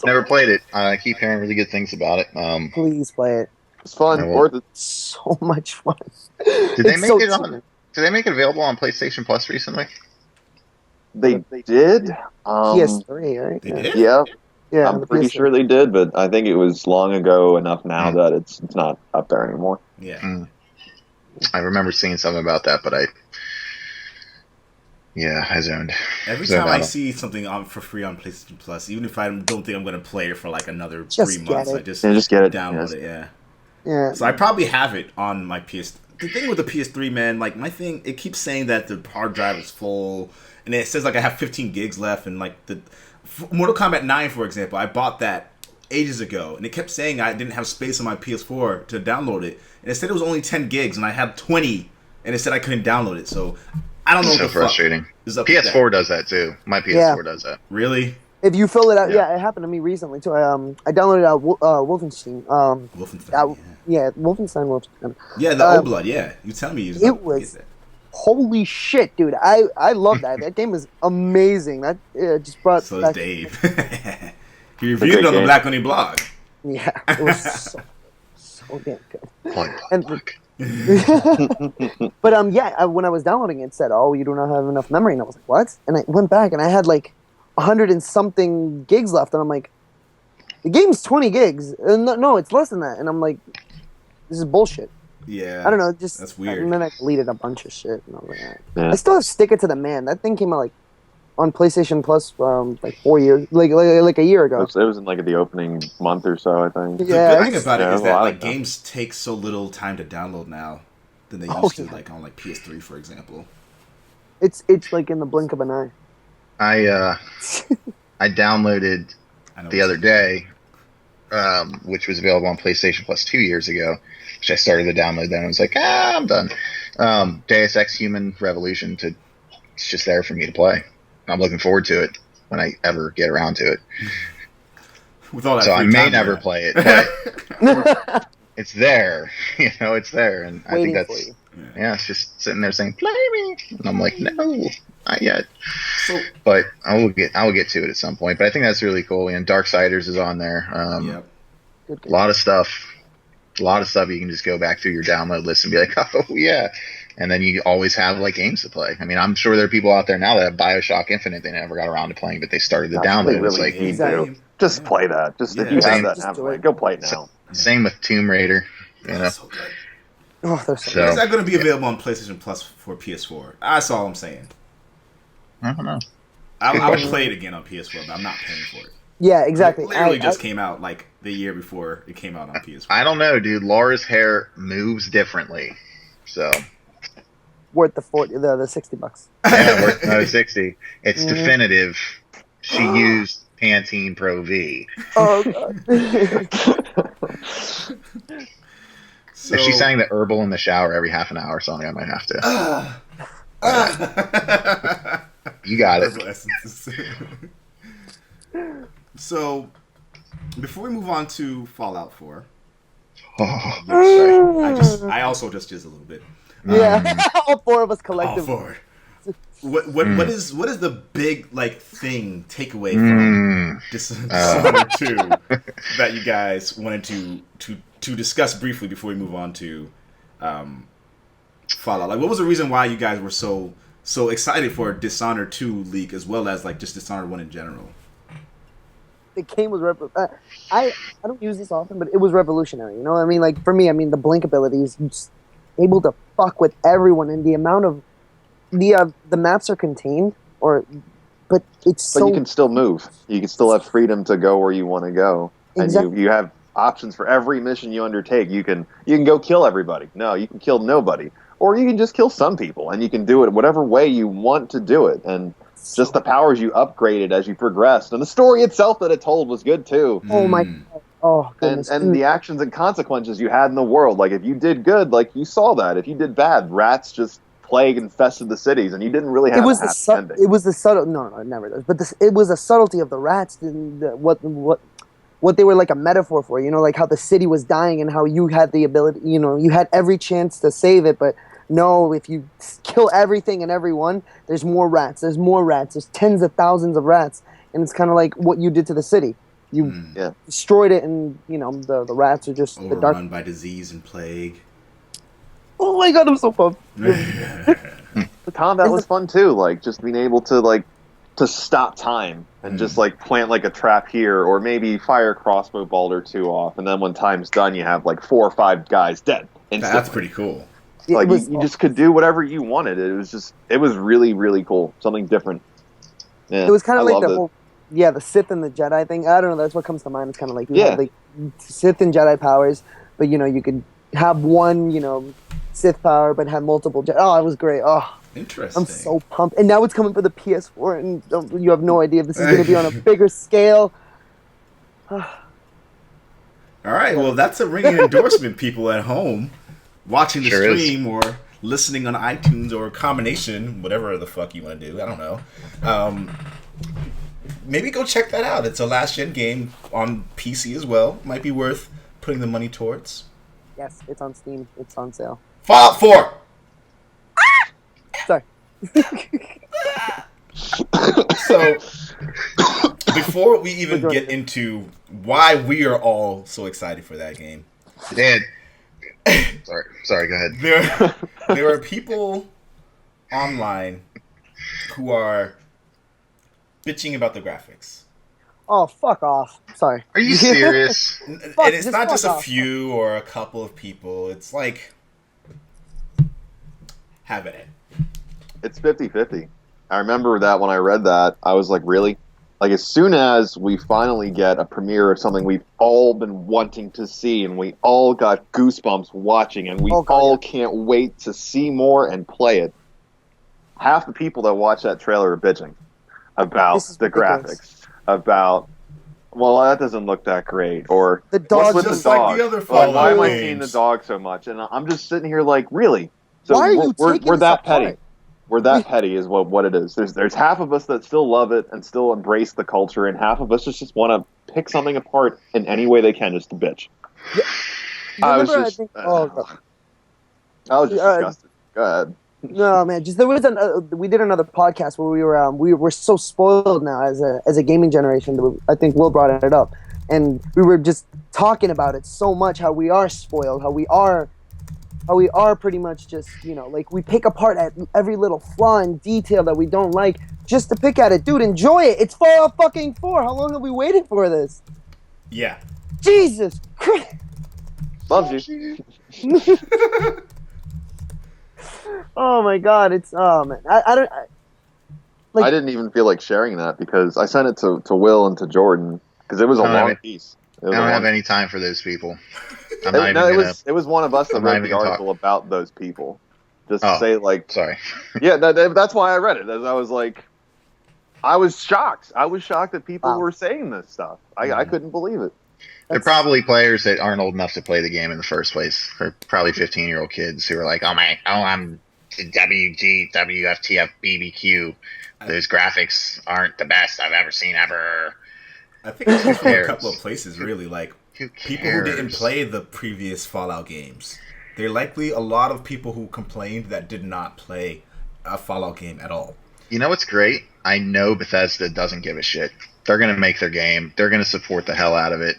never played it. I keep hearing really good things about it. Please play it. It's fun. Worth it. So much fun. Did they make it available on PlayStation Plus recently? They did. PS3, right? They did? Yeah. Yeah, I'm pretty sure they did, but I think it was long ago enough now that it's not up there anymore. Yeah. I remember seeing something about that, but I zoned. Every time I see something for free on PlayStation Plus, even if I don't think I'm going to play it for another 3 months, I just get it. Download it. Yeah. Yeah. So I probably have it on my PS. The thing with the PS3, man, my thing, it keeps saying that the hard drive is full, and it says I have 15 gigs left, and the Mortal Kombat 9, for example, I bought that ages ago, and it kept saying I didn't have space on my PS4 to download it, and it said it was only 10 gigs, and I had 20, and it said I couldn't download it. So I don't know. So frustrating. PS4 does that too. My PS4 does that. Really? If you fill it out, it happened to me recently too. I downloaded Wolfenstein. Wolfenstein. Wolfenstein. Yeah, the old blood. Yeah, you tell me. It was. Holy shit, dude! I love that. That game is amazing. That just brought. So is Dave. He reviewed it on the Black Oni blog. Yeah, it was so damn good. But when I was downloading it said, "Oh, you do not have enough memory," and I was like, "What?" And I went back and I had 100 and something gigs left, and I'm like, "The game's 20 gigs." No, it's less than that, and I'm like, "This is bullshit." Yeah, I don't know. Just that's weird. And then I deleted a bunch of shit. And I was like, I still have Stick It to the Man. That thing came out on PlayStation Plus 4 years, like a year ago. It was in the opening month or so, I think. Yeah, the good thing about it is that games take so little time to download now than they used to, on PS3, for example. It's in the blink of an eye. I downloaded the other day, which was available on PlayStation Plus 2 years ago, which I started to download then. I was like, I'm done. Deus Ex Human Revolution, it's just there for me to play. I'm looking forward to it when I ever get around to it. With all that so I may never there. play it, but it's there. It's there. And I think that's, it's just sitting there saying, play me. And I'm like, no, not yet. But I will get to it at some point. But I think that's really cool. And Darksiders is on there. Yep. A lot of stuff. You can just go back through your download list and be like, oh yeah. And then you always have like games to play. I mean, I'm sure there are people out there now that have BioShock Infinite they never got around to playing, but they started the download. Really it's like, just play that. Just if you have that, go play it now. Same with Tomb Raider. So good. Oh, they're so Is that going to be available on PlayStation Plus for PS4? That's all I'm saying. I don't know. I'll play it again on PS4, but I'm not paying for it. Yeah, exactly. It literally just came out like the year before it came out on PS4. I don't know, dude. Laura's hair moves differently, so worth the $60. Yeah, worth 60. It's definitive. She used Pantene Pro V. Oh god. If she sang the herbal in the shower every half an hour song, I might have to. You got it. So, before we move on to Fallout 4, I also just jizzed a little bit. Yeah, all four of us collectively. All four. What is the big takeaway from Dishonored 2 that you guys wanted to discuss briefly before we move on to Fallout? Like, what was the reason why you guys were so excited for Dishonored 2 leak as well as just Dishonored 1 in general? The game was I don't use this often, but it was revolutionary. You know what I mean? Like for me, the blink ability is just able to fuck with everyone, and the amount of the maps are contained, but you can still move. You can still have freedom to go where you want to go, exactly. And you have options for every mission you undertake. You can go kill everybody. No, you can kill nobody, or you can just kill some people, and you can do it whatever way you want to do it, and just the powers you upgraded as you progressed, and the story itself that it told was good too. Oh my god. Oh goodness. And the actions and consequences you had in the world. Like if you did good, you saw that. If you did bad, rats just plague infested the cities, and you didn't really have a happy ending. It was the subtle. No, it never does. But it was the subtlety of the rats and what they were like a metaphor for. Like how the city was dying and how you had the ability. You had every chance to save it, but no, if you kill everything and everyone, there's more rats. There's more rats. There's tens of thousands of rats, and it's kind of like what you did to the city. You destroyed it, and the rats are just overrun the dark by disease and plague. Oh my god, I'm so pumped. The combat was fun too, just being able to to stop time and just plant a trap here, or maybe fire a crossbow bolt or two off, and then when time's done, you have 4 or 5 guys dead instantly. That's pretty cool. You just could do whatever you wanted. It was really, really cool. Something different. Yeah, it was kind of like the whole, the Sith and the Jedi thing. I don't know. That's what comes to mind. It's kind of like you have Sith and Jedi powers, but you could have one, Sith power, but have multiple Jedi. Oh, it was great. Oh, interesting. I'm so pumped. And now it's coming for the PS4, and you have no idea if this is going to be on a bigger scale. All right. Well, that's a ringing endorsement, people at home. Watching the stream or listening on iTunes or a combination, whatever the fuck you want to do. I don't know. Maybe go check that out. It's a last-gen game on PC as well. Might be worth putting the money towards. Yes, it's on Steam. It's on sale. Fallout 4! Sorry. So, before we even get into why we are all so excited for that game. Dad. Sorry, go ahead. There are people online who are bitching about the graphics. Oh, fuck off. Sorry. Are you serious? And it's not just a few or a couple of people. It's have it. It's 50-50. I remember that when I read that, I was like, really? As soon as we finally get a premiere of something we've all been wanting to see, and we all got goosebumps watching, and we can't wait to see more and play it, half the people that watch that trailer are bitching about the graphics, about well, that doesn't look that great. Or The dog what's with just the like dog? the other Like, Fallout why am I games. seeing the dog so much? And I'm just sitting here like, really? So Why are you taking we're this that apart? petty. We're that petty is what it is. There's half of us that still love it and still embrace the culture, and half of us just want to pick something apart in any way they can just to bitch. You I was remember, just, I think, oh, God. I was just disgusted. Go ahead. No, man. Just there was we did another podcast where we're so spoiled now as a gaming generation. I think Will brought it up, and we were just talking about it so much. How we are spoiled. How we are pretty much just like we pick apart at every little flaw and detail that we don't like just to pick at it. Dude, enjoy it. It's Fallout fucking 4. How long have we waited for this? Yeah. Jesus Christ. Loves you. Oh my God, it's man. I didn't even feel like sharing that because I sent it to Will and to Jordan because it was a long piece. I don't have any time for those people. I'm not even gonna, it was one of us that I'm not wrote even the gonna article about those people. Just to Oh, say, like, sorry. yeah, that's why I read it. As I was like, I was shocked. I was shocked that people were saying this stuff. I couldn't believe it. They're probably players that aren't old enough to play the game in the first place. They're probably 15-year-old kids who are like, I'm WG, WFTF, BBQ. Those graphics aren't the best I've ever seen ever. I think it's just from a couple of places, really. Like, Who people who didn't cares? play the previous Fallout games. They're likely a lot of people who complained that did not play a Fallout game at all. You know what's great? I know Bethesda doesn't give a shit. They're going to make their game. They're going to support the hell out of it.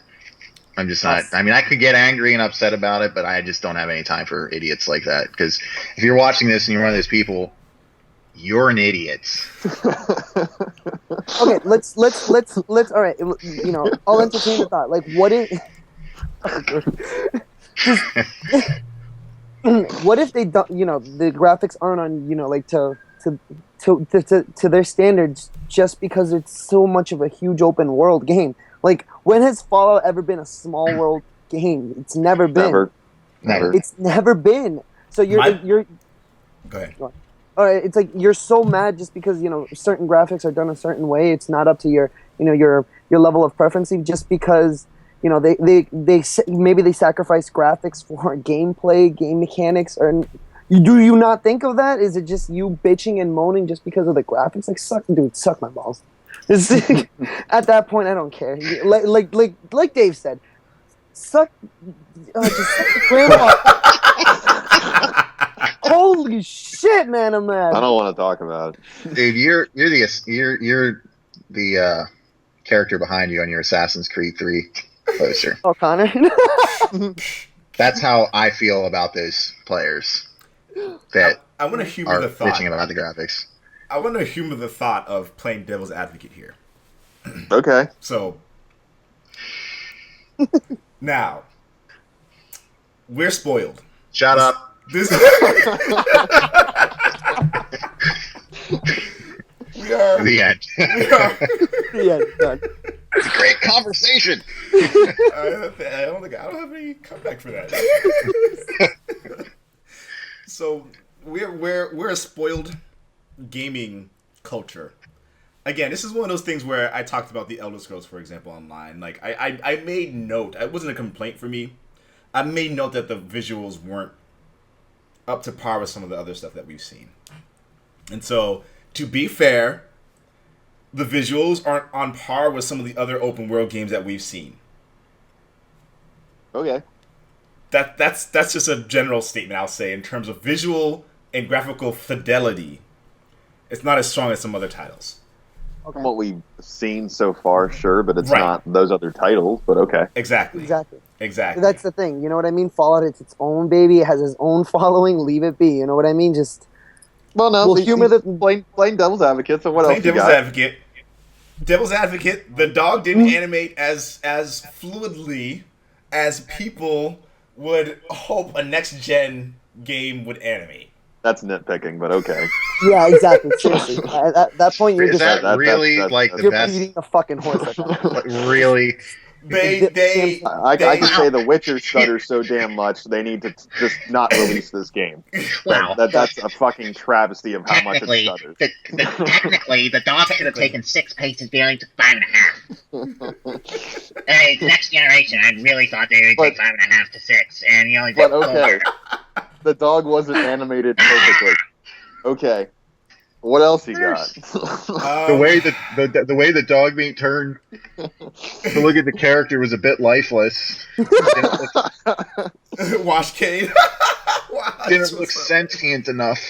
I'm just not. I mean, I could get angry and upset about it, but I just don't have any time for idiots like that. Because if you're watching this and you're one of those people, you're an idiot. Okay, let's all right, I'll entertain the thought. Like, what if what if they don't, the graphics aren't on, like to their standards just because it's so much of a huge open world game. Like, when has Fallout ever been a small world game? It's never been. Never. It's never been. So you're Go ahead. all right, it's like you're so mad just because certain graphics are done a certain way. It's not up to your your level of preference, just because they maybe they sacrifice graphics for gameplay, game mechanics, or do you not think of that? Is it just you bitching and moaning just because of the graphics? Like, suck my balls. At that point, I don't care. Like Dave said, just suck the grandpa. Holy shit, man! I'm mad. I don't want to talk about it. Dude, you're the character behind you on your Assassin's Creed 3 poster. Oh, Connor. That's how I feel about those players that I want to humor are the thought. bitching about the graphics. I want to humor the thought of playing devil's advocate here. Okay. So, now, we're spoiled. Shut up. This we are. The end. We are. Yeah, done. It's a great conversation. I don't have any comeback for that. So we're a spoiled gaming culture. Again, this is one of those things where I talked about the Elder Scrolls, for example, online. Like, I made note. It wasn't a complaint for me. I made note that the visuals weren't up to par with some of the other stuff that we've seen. And so, to be fair, the visuals aren't on par with some of the other open world games that we've seen. Okay. That's just a general statement I'll say in terms of visual and graphical fidelity. It's not as strong as some other titles. Okay. What we've seen so far, sure, but it's Right. not those other titles, but okay. Exactly. That's the thing. You know what I mean? Fallout, it's its own baby. It has its own following. Leave it be. You know what I mean? Just Well, no, we'll humor the plain devil's advocate. So what Playing else you devil's got? advocate. Devil's advocate. The dog didn't animate as fluidly as people would hope a next gen game would animate. That's nitpicking, but okay. Yeah, exactly. Seriously, at that point, you're Is just that really that's- like the you're best? beating a fucking horse. At that point. Like, really? I can say The Witcher stutters so damn much they need to just not release this game. Well, That's a fucking travesty of how much it technically, stutters. technically, the dog should have taken 6 paces daily to 5.5. Hey, next generation, I really thought they would take 5.5 to 6, and you only did But okay, 4. the dog wasn't animated perfectly. Okay, what else you got? The way the dog being turned to look at the character was a bit lifeless. Wash Kane. Didn't look sentient enough.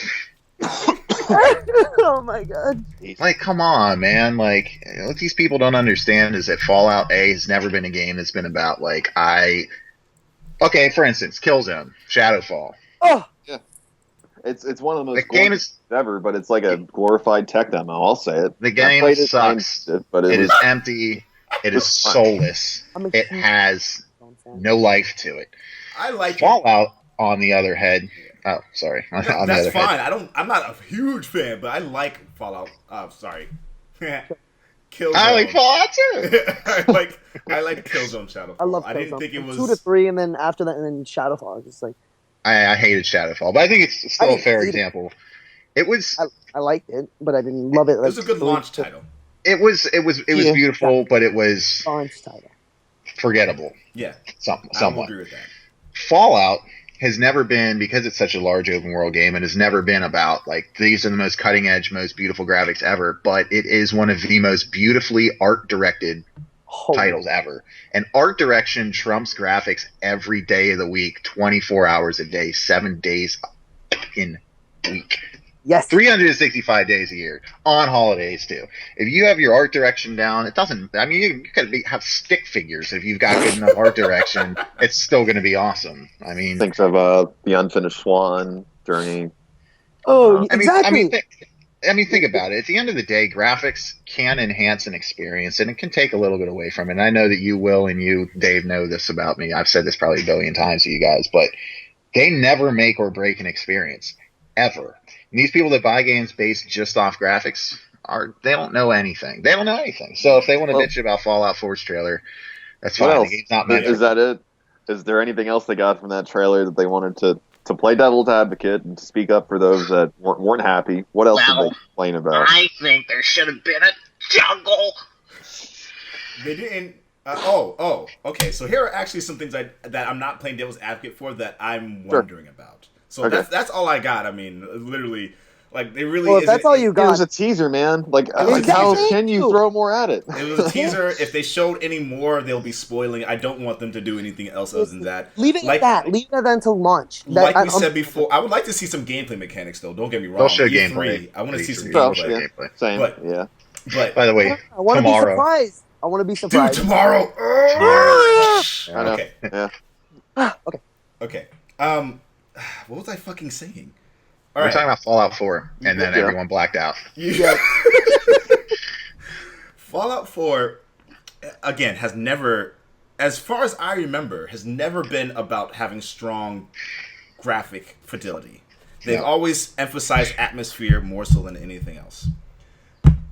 Oh my god. Like, come on, man. Like, what these people don't understand is that Fallout A has never been a game that's been about, like, okay, for instance, Killzone, Shadowfall. Oh, It's one of the most The game is ever, but it's like a glorified tech demo. I'll say it. The game I played sucks. but it is empty. It is soulless. It has no life to it. I like Fallout, on the other hand. Oh, sorry. That's fine. I'm not a huge fan, but I like Fallout. Sorry. Killzone. I like Fallout too. I like Killzone Shadowfall. I love Killzone. I didn't think it was 2 to 3, and then after that, and then Shadowfall. I was just like, I hated Shadowfall, but I think it's still a fair example. It was. I liked it, but I didn't love it. It was a good launch title. It was beautiful, but it was launch title. Forgettable. Yeah, somewhat. I agree with that. Fallout has never been, because it's such a large open world game, and has never been about, like, these are the most cutting edge, most beautiful graphics ever, but it is one of the most beautifully art directed titles ever. And art direction trumps graphics every day of the week, 24 hours a day, 7 days in a week. Yes. 365 days a year, on holidays too. If you have your art direction down, it doesn't. I mean, you could have stick figures if you've got good enough art direction. It's still going to be awesome. I mean, thinks of the Unfinished Swan, Journey. Oh, exactly. I mean, think about it. At the end of the day, graphics can enhance an experience, and it can take a little bit away from it. And I know that you, Will, and you, Dave, know this about me. I've said this probably a billion times to you guys, but they never make or break an experience, ever. And these people that buy games based just off graphics they don't know anything. They don't know anything. So if they want to bitch about Fallout 4's trailer, that's fine. The game's not meant Is that it? Is there anything else they got from that trailer that they wanted to play devil's advocate and to speak up for those that weren't happy? What else did they complain about? I think there should have been a jungle. They didn't. Okay. So here are actually some things that I'm not playing devil's advocate for that I'm wondering about. So that's all I got. I mean, literally, like, they really. Well, if that's all you got. It was a teaser, man. Like how can you throw more at it? It was a teaser. If they showed any more, they'll be spoiling. I don't want them to do anything else other than that. Leave it at that. Leave it until launch. We said before, I would like to see some gameplay mechanics, though. Don't get me wrong. They'll show gameplay. I want to see some gameplay. Same. But by the way, I want to be surprised. Dude, tomorrow. Okay. Yeah. Okay. What was I fucking saying? We're talking about Fallout 4, and then everyone blacked out. Yeah. Fallout 4, again, has never, as far as I remember, has never been about having strong graphic fidelity. They've always emphasized atmosphere more so than anything else.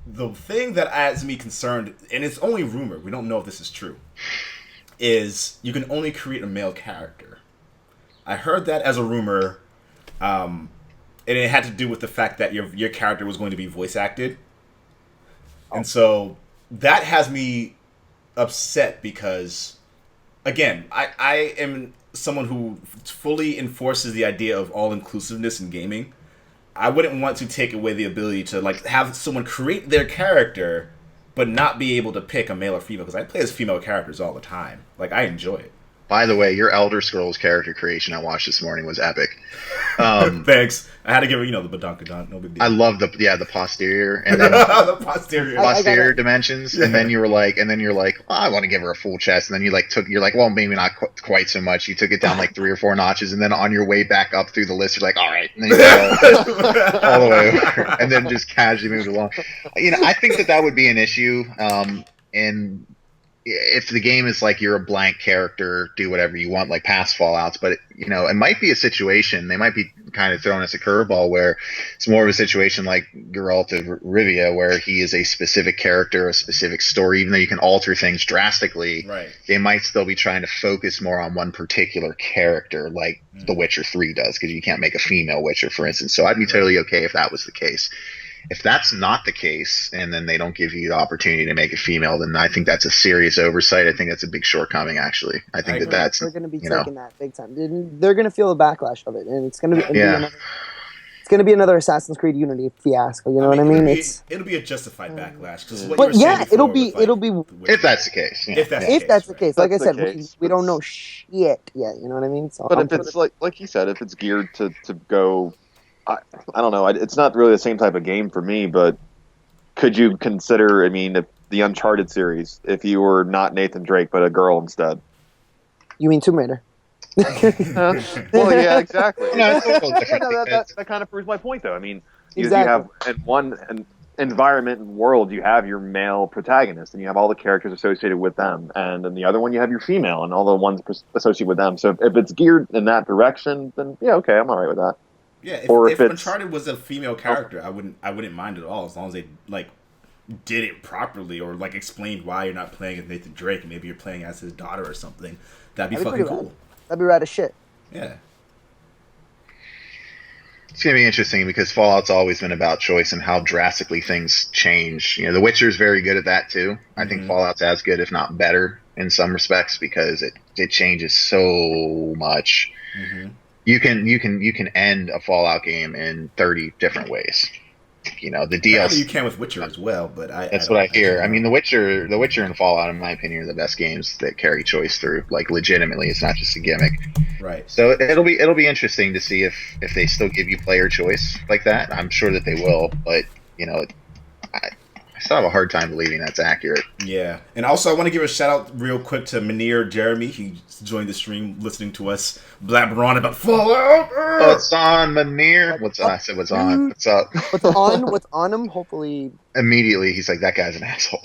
The thing that has me concerned, and it's only rumor, we don't know if this is true, is you can only create a male character. I heard that as a rumor, and it had to do with the fact that your character was going to be voice acted. And so that has me upset because, again, I am someone who fully enforces the idea of all-inclusiveness in gaming. I wouldn't want to take away the ability to, like, have someone create their character but not be able to pick a male or female, because I play as female characters all the time. Like, I enjoy it. By the way, your Elder Scrolls character creation I watched this morning was epic. Thanks. I had to give it, the badonkadonk. No big deal. I love the posterior and then the posterior dimensions, and then you're like, well, I want to give her a full chest, and then you're like, well, maybe not quite so much. You took it down like 3 or 4 notches, and then on your way back up through the list, you're like, all right, and then you go all the way over, and then just casually move along. I think that would be an issue, and if the game is like you're a blank character, do whatever you want, like past Fallouts, but it might be a situation, they might be kind of throwing us a curveball where it's more of a situation like Geralt of Rivia, where he is a specific character, a specific story, even though you can alter things drastically. Right. They might still be trying to focus more on one particular character, like The Witcher 3 does, because you can't make a female Witcher, for instance. So I'd be totally okay if that was the case. If that's not the case, and then they don't give you the opportunity to make a female, then I think that's a serious oversight. I think that's a big shortcoming, actually. I think that's they're going to be taking that big time. They're going to feel the backlash of it, and it's going to be it's going to be another Assassin's Creed Unity fiasco. You know what I mean? It'll be a justified backlash. It'll be if that's the case. Yeah. If that's the case, like I said, we don't know shit yet. You know what I mean? So but if it's like you said, if it's geared to go. I don't know. It's not really the same type of game for me, but could you consider, if the Uncharted series, if you were not Nathan Drake, but a girl instead? You mean Tomb Raider? Well, yeah, exactly. That kind of proves my point, though. You have in one environment and world, you have your male protagonist, and you have all the characters associated with them, and in the other one, you have your female, and all the ones associated with them. So if it's geared in that direction, then yeah, okay, I'm all right with that. Yeah, if Uncharted was a female character, I wouldn't mind at all, as long as they did it properly, or explained why you're not playing as Nathan Drake and maybe you're playing as his daughter or something. That'd be fucking cool. That'd be rad as shit. Yeah. It's going to be interesting because Fallout's always been about choice and how drastically things change. The Witcher's very good at that too. I think Fallout's as good, if not better, in some respects, because it changes so much. Mm-hmm. You can end a Fallout game in 30 different ways. The DLC. You can with Witcher as well, but that's what I hear. The Witcher and Fallout, in my opinion, are the best games that carry choice through. Legitimately, it's not just a gimmick. Right. So it'll be interesting to see if they still give you player choice like that. I'm sure that they will, but I still have a hard time believing that's accurate. Yeah. And also, I want to give a shout out real quick to Munir Jeremy. He joined the stream listening to us blabber on about Fallout. What's on, Munir? What's on? I said, what's on? What's up? What's on him? Hopefully. Immediately, he's like, that guy's an asshole.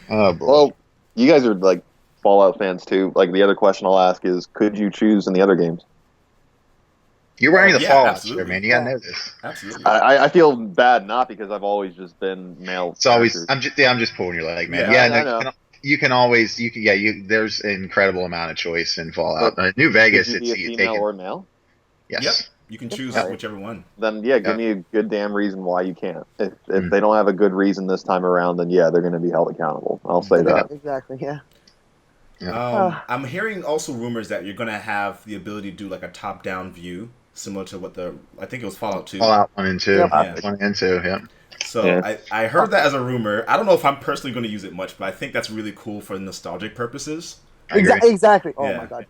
Oh, boy. Well, you guys are Fallout fans too. The other question I'll ask is, could you choose in the other games? You're wearing the Fallout shirt, man. You gotta know this. Absolutely. I feel bad, not because I've always just been male. It's always. I'm just pulling your leg, man. Yeah, I know. You can always. There's an incredible amount of choice in Fallout. New Vegas, could you be it's a female or male. Yes. Yep. You can choose whichever one. Then give me a good damn reason why you can't. If they don't have a good reason this time around, then they're going to be held accountable. I'll say that. Exactly. Yeah. I'm hearing also rumors that you're going to have the ability to do a top-down view, similar to what I think it was Fallout 2. Fallout 1 and 2. Yeah. 1 and 2, yeah. So yeah. I heard that as a rumor. I don't know if I'm personally going to use it much, but I think that's really cool for nostalgic purposes. Exactly. Oh my god.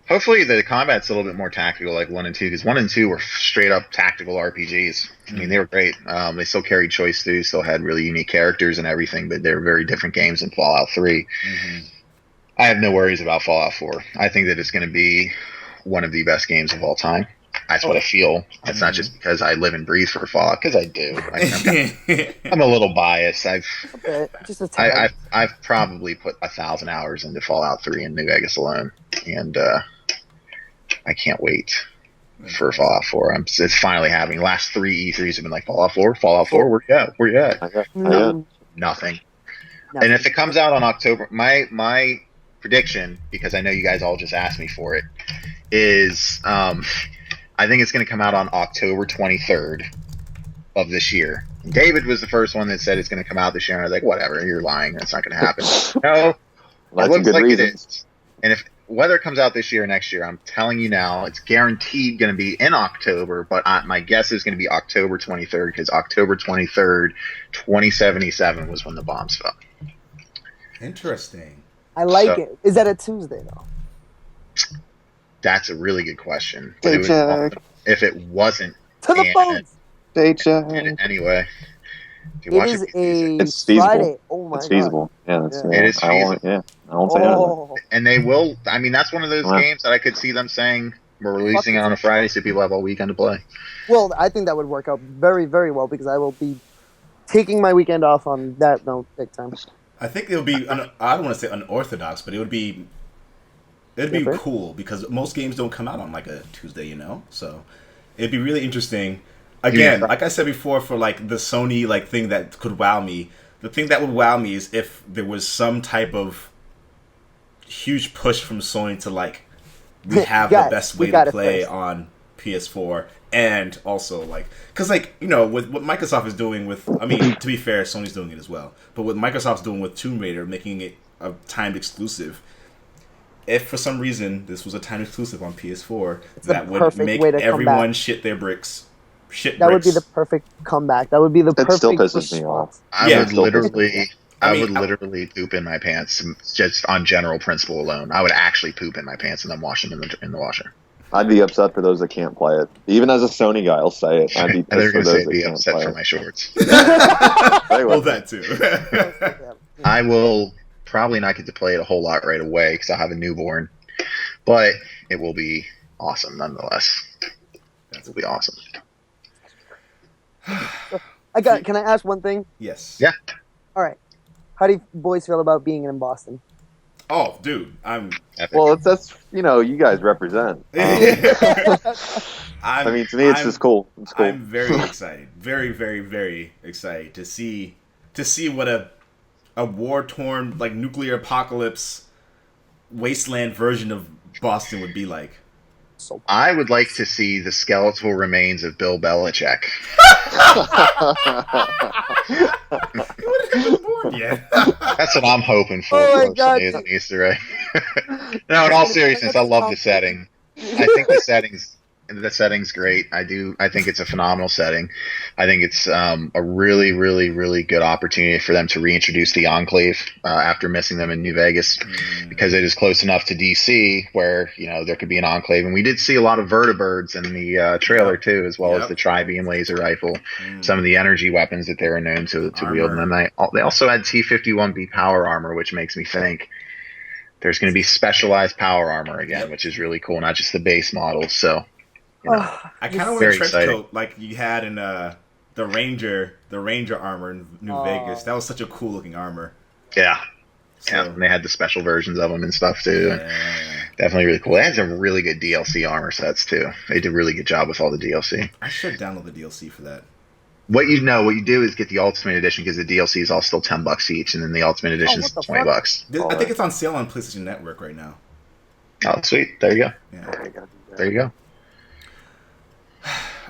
Hopefully the combat's a little bit more tactical like 1 and 2, because 1 and 2 were straight up tactical RPGs. They were great. They still carried choice through, still had really unique characters and everything, but they're very different games than Fallout 3. Mm-hmm. I have no worries about Fallout 4. I think that it's going to be one of the best games of all time. That's what I feel. It's not just because I live and breathe for Fallout, because I do. I'm a little biased. I've probably put 1,000 hours into Fallout 3 in New Vegas alone, and I can't wait for Fallout 4. It's finally happening. Last 3 E3s have been Fallout 4, where you at? Nothing. And if it comes out on October, my prediction, because I know you guys all just asked me for it, is I think it's going to come out on October 23rd of this year. And David was the first one that said it's going to come out this year, and I was like, whatever, you're lying. That's not going to happen. No, it looks like it is. And whether it comes out this year or next year, I'm telling you now, it's guaranteed going to be in October, but my guess is going to be October 23rd, because October 23rd, 2077 was when the bombs fell. Interesting. I like it. Is that a Tuesday, though? That's a really good question. If it wasn't. To the phones! Anyway. It's feasible. Friday. Oh my it's feasible. God. Yeah, it is feasible. I won't say anything. And they will. That's one of those games that I could see them saying, we're releasing it on a Friday so people have all weekend to play. Well, I think that would work out very, very well, because I will be taking my weekend off on that note, big time. I think it would be. I don't want to say unorthodox, but it'd be Different? cool because most games don't come out on like a Tuesday, So it'd be really interesting. Again, like I said before, for like the Sony like thing that could wow me. The thing that would wow me is if there was some type of huge push from Sony to like we have the best way to play on PS4, and also like because like with what Microsoft is doing with, I mean, to be fair, Sony's doing it as well, but what Microsoft's doing with Tomb Raider, making it a timed exclusive. If for some reason this was a timed exclusive on PS4, that would make everyone shit their bricks. That would be the perfect comeback. That would be the perfect. It still pisses me off. I would literally poop in my pants just on general principle alone. I would actually poop in my pants and then wash them in the washer. I'd be upset for those that can't play it. Even as a Sony guy, I'll say it. I'd be pissed for those that be can't upset play for it. my shorts. Well, that too. I will probably not get to play it a whole lot right away because I have a newborn, but it will be awesome nonetheless. It will be awesome. Can I ask one thing? Yes. Yeah. All right. How do you boys feel about being in Boston? Oh, dude, I'm. Well, that's you guys represent. I mean, to me, it's just cool. It's cool. I'm very excited, very, very, very excited to see what a war-torn like nuclear apocalypse wasteland version of Boston would be like. I would like to see the skeletal remains of Bill Belichick. He wouldn't have been born yet. That's what I'm hoping for. Oh my God. As an Easter egg. No, in all seriousness, I love the setting. I think the setting's great. I think it's a phenomenal setting. I think it's a really, really, really good opportunity for them to reintroduce the Enclave after missing them in New Vegas, because it is close enough to DC where there could be an Enclave, and we did see a lot of vertibirds in the trailer too, as well as the tri-beam laser rifle, some of the energy weapons that they were known to wield, and then they also had T-51B power armor, which makes me think there's going to be specialized power armor again, which is really cool, not just the base models. So. I kind of want a trench coat like you had in the Ranger armor in New Vegas. That was such a cool looking armor. Yeah. And they had the special versions of them and stuff too. Yeah. Definitely really cool. They had some really good DLC armor sets too. They did a really good job with all the DLC. I should download the DLC for that. What you do is get the Ultimate Edition, because the DLC is all still $10 each, and then the Ultimate Edition is $20. I think it's on sale on PlayStation Network right now. Oh, sweet! There you go. Yeah. There you go.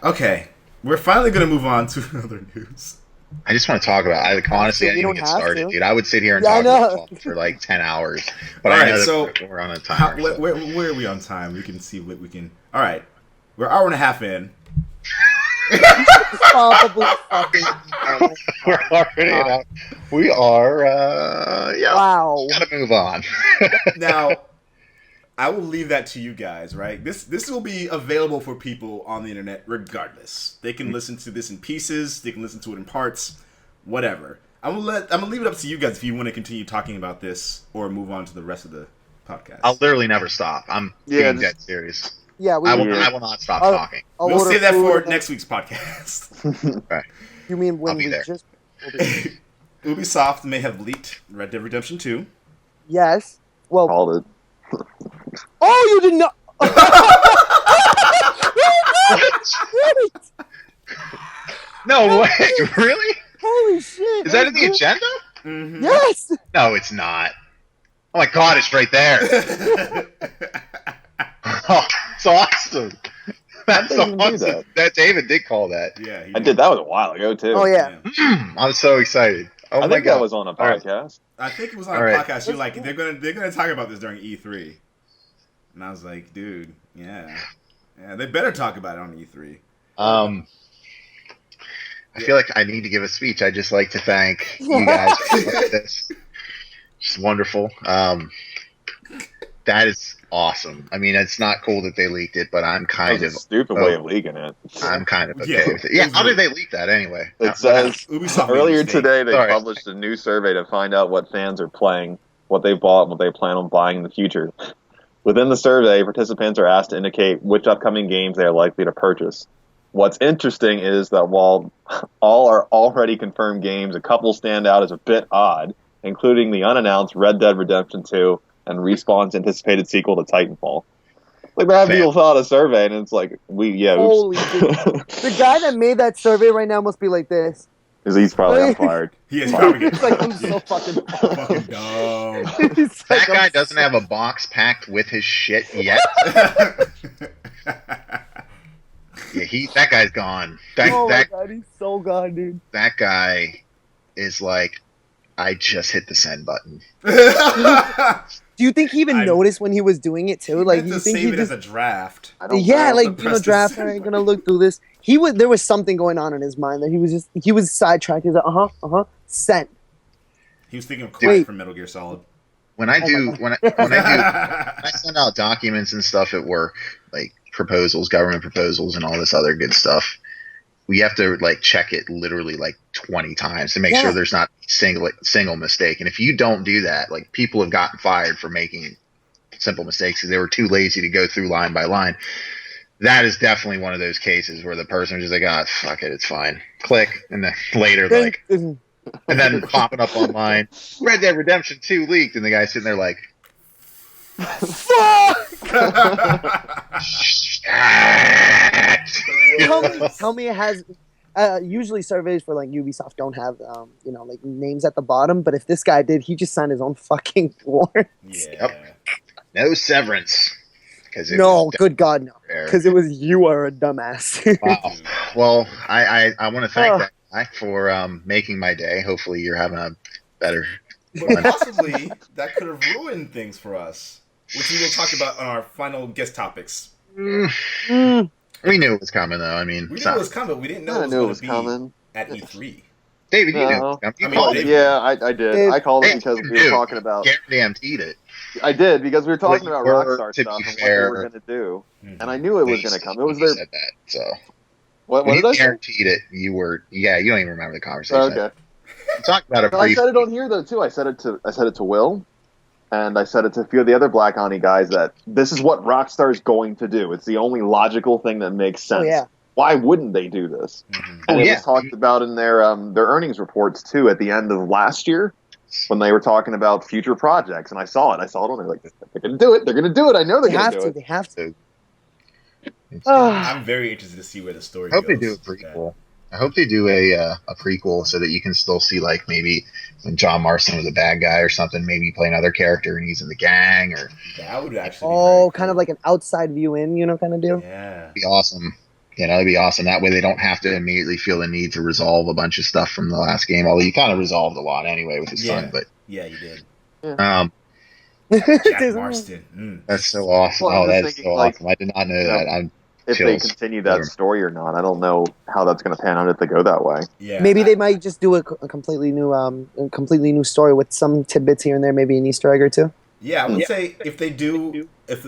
Okay, we're finally going to move on to other news. I just want to talk about. Honestly, I didn't even get started, dude. I would sit here and talk about it for like 10 hours. But I know that we're on a timer. Where are we on time? We can see what we can. All right, we're an hour and a half in. Probably fucking. We're already out. We are. Wow. Gotta move on. Now, I will leave that to you guys, right? This will be available for people on the internet regardless. They can listen to this in pieces, they can listen to it in parts, whatever. I'm gonna leave it up to you guys if you want to continue talking about this or move on to the rest of the podcast. I'll literally never stop. I'm being dead serious. Yeah, I will not stop talking. We'll save that for next week's podcast. Right. You mean when I'll be there. Ubisoft may have leaked Red Dead Redemption 2. Yes. Well, Called it. Oh, you did not. No way! Really? Holy shit! Is that in the agenda? Mm-hmm. Yes. No, it's not. Oh my God, it's right there. Oh, it's awesome. That's awesome. That David did call that. Yeah, I did. That was a while ago too. Oh yeah. I'm so excited. Oh I my think God. that was on a podcast. I think it was on a podcast. You're like, they're gonna talk about this during E3, and I was like, dude, yeah, they better talk about it on E3. I feel like I need to give a speech. I'd just like to thank you guys for this. Just wonderful. That is awesome. I mean, it's not cool that they leaked it, but I'm kind of a stupid way of leaking it. I'm kind of okay with it. Yeah, how did they leak that anyway? It says Ubisoft earlier today they published a new survey to find out what fans are playing, what they bought, and what they plan on buying in the future. Within the survey, participants are asked to indicate which upcoming games they are likely to purchase. What's interesting is that while all are already confirmed games, a couple stand out as a bit odd, including the unannounced Red Dead Redemption 2 and Respawn's anticipated sequel to Titanfall. Like, that people fill out a survey, and it's like, Holy shit. The guy that made that survey right now must be like this. Because he's probably on fired. He is probably He's like, I'm so fucking dumb. That guy doesn't have a box packed with his shit yet. Yeah, that guy's gone. my God, he's so gone, dude. That guy is like, I just hit the send button. Do you think he even noticed when he was doing it too? Like, you think save he it just as a draft? yeah, like draft. I'm gonna look through this. There was something going on in his mind that he was sidetracked. He's like, sent. He was thinking of Clyde from Metal Gear Solid. When I send out documents and stuff at work, like proposals, government proposals, and all this other good stuff, we have to like check it literally like 20 times to make sure there's not a single mistake. And if you don't do that, like, people have gotten fired for making simple mistakes because they were too lazy to go through line by line. That is definitely one of those cases where the person was just like, fuck it, it's fine. Click, and then later, like, and then popping up online, Red Dead Redemption 2 leaked, and the guy's sitting there like, fuck! Tell me it has. Usually surveys for like Ubisoft don't have like names at the bottom, but if this guy did, he just signed his own fucking warrant. Yeah. Yep. No severance. No, good God, no. Because it was, you are a dumbass. Wow. Well, I want to thank that guy for making my day. Hopefully you're having a better But possibly that could have ruined things for us, which we will talk about on our final guest topics. We knew it was coming, though. I mean, we knew it was coming, but we didn't know it was going to be at E3. David, you knew. I did. I called it because we were talking about. Guaranteed it. I did, because we were talking about Rockstar stuff and what they were going to do, and I knew it was going to come. It was their. Said that, so. What did I say? Guaranteed it. You were. Yeah, you don't even remember the conversation. Okay. Talk about it. I said it on here though too. I said it to Will, and I said it to a few of the other Black Oni guys that this is what Rockstar is going to do. It's the only logical thing that makes sense. Oh, yeah. Why wouldn't they do this? Mm-hmm. And it was talked about in their earnings reports too at the end of last year when they were talking about future projects. And I saw it on there, like, they're going to do it. They're going to do it. I know they're going to do it. They have to. I'm very interested to see where the story goes. I hope they do a prequel. I hope they do a prequel so that you can still see, like, maybe when John Marston was a bad guy or something, maybe play another character and he's in the gang, or that would actually be kind of like an outside view in, kind of deal. Yeah, be awesome. It'd be awesome. That way they don't have to immediately feel the need to resolve a bunch of stuff from the last game. Although you kind of resolved a lot anyway with his son, but yeah, you did. Jack Marston. That's so awesome. Well, that's so awesome. I did not know that. If they continue that story or not, I don't know how that's going to pan out if they go that way. Yeah, maybe they might just do a completely new story with some tidbits here and there, maybe an Easter egg or two. Yeah, I would say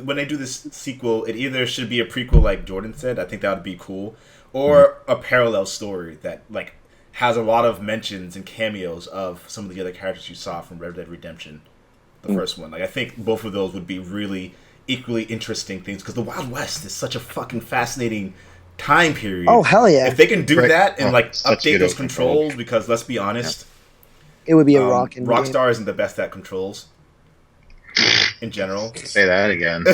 when they do this sequel, it either should be a prequel, like Jordan said. I think that would be cool, or a parallel story that like has a lot of mentions and cameos of some of the other characters you saw from Red Dead Redemption, the first one. Like, I think both of those would be really equally interesting things, because the Wild West is such a fucking fascinating time period. Oh, hell yeah. If they can do that and like update those controls, because let's be honest, it would be a rockin' Rockstar game. Isn't the best at controls in general. Say that again.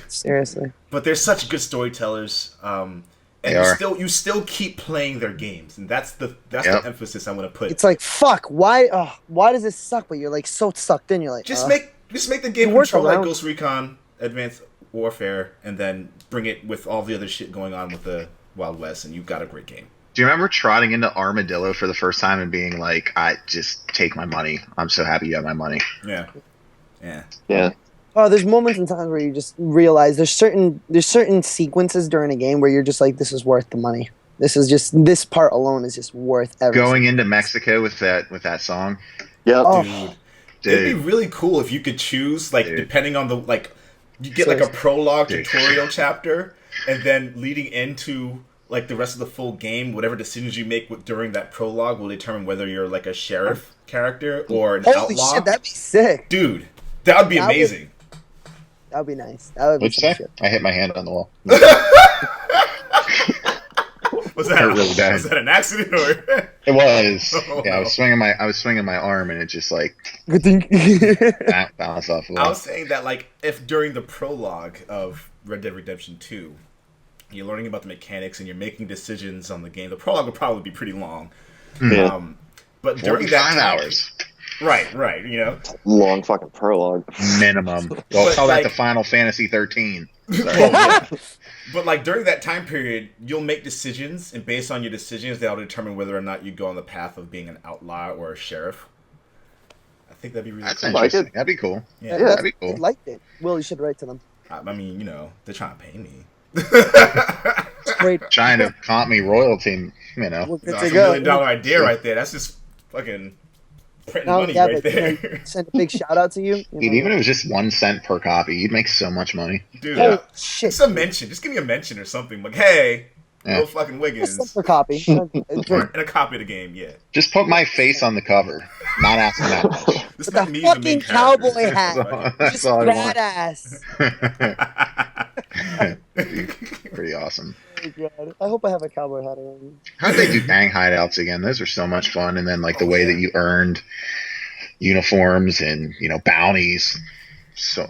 Seriously. But they're such good storytellers, and you still keep playing their games, and that's the emphasis I want to put. It's like, fuck, why does this suck? But you're like so sucked in, you're like, just make the game control like Ghost Recon Advanced Warfare, and then bring it with all the other shit going on with the Wild West, and you've got a great game. Do you remember trotting into Armadillo for the first time and being like, I just take my money. I'm so happy you have my money. Yeah. Oh, there's moments in time where you just realize there's certain sequences during a game where you're just like, this is worth the money. This part alone is just worth everything. Going into Mexico with that song. Yeah, dude. It'd be really cool if you could choose, like, depending on the, like, you get like a prologue tutorial chapter, and then leading into like the rest of the full game, whatever decisions you make during that prologue will determine whether you're like a sheriff character or an outlaw. Holy shit, that'd be sick. Dude, that would be amazing. That would be nice. That would be What'd you say? I hit my hand on the wall. Was that really bad. Was that an accident or? It was. Oh, yeah, no. I was swinging my arm, and it just like Good thing. bounced off the I wall. was saying that like if during the prologue of Red Dead Redemption 2, you're learning about the mechanics and you're making decisions on the game, the prologue would probably be pretty long. Yeah. But during that 45 time, hours right, you know. Long fucking prologue. minimum. Well, But, call that like- the Final Fantasy 13. But like during that time period, you'll make decisions, and based on your decisions, they'll determine whether or not you go on the path of being an outlaw or a sheriff. I think that'd be really That's cool. like interesting. it. That'd be cool. Yeah. that'd be cool. I liked it. Will, you should write to them. I mean, you know, they're trying to pay me. It's great. Trying to comp me royalty, you know. We're good That's to a $1 go. million idea right there. That's just fucking printing No, money yeah, right but, there. send a big shout out to you. Dude, even if it was just 1 cent per copy, you'd make so much money. Dude, Oh shit! just a mention. Just give me a mention or something. Like, hey, Yeah. Will fucking Wiggins. Just for copy. And a copy of the game, yeah. Just put my face on the cover. Not asking that much. Just With make a me the main fucking cowboy character. hat. That's Just all I want. badass. Pretty awesome. Oh, God. I hope I have a cowboy hat around. How'd they do gang hideouts again? Those were so much fun. And then like the way that you earned uniforms and bounties. So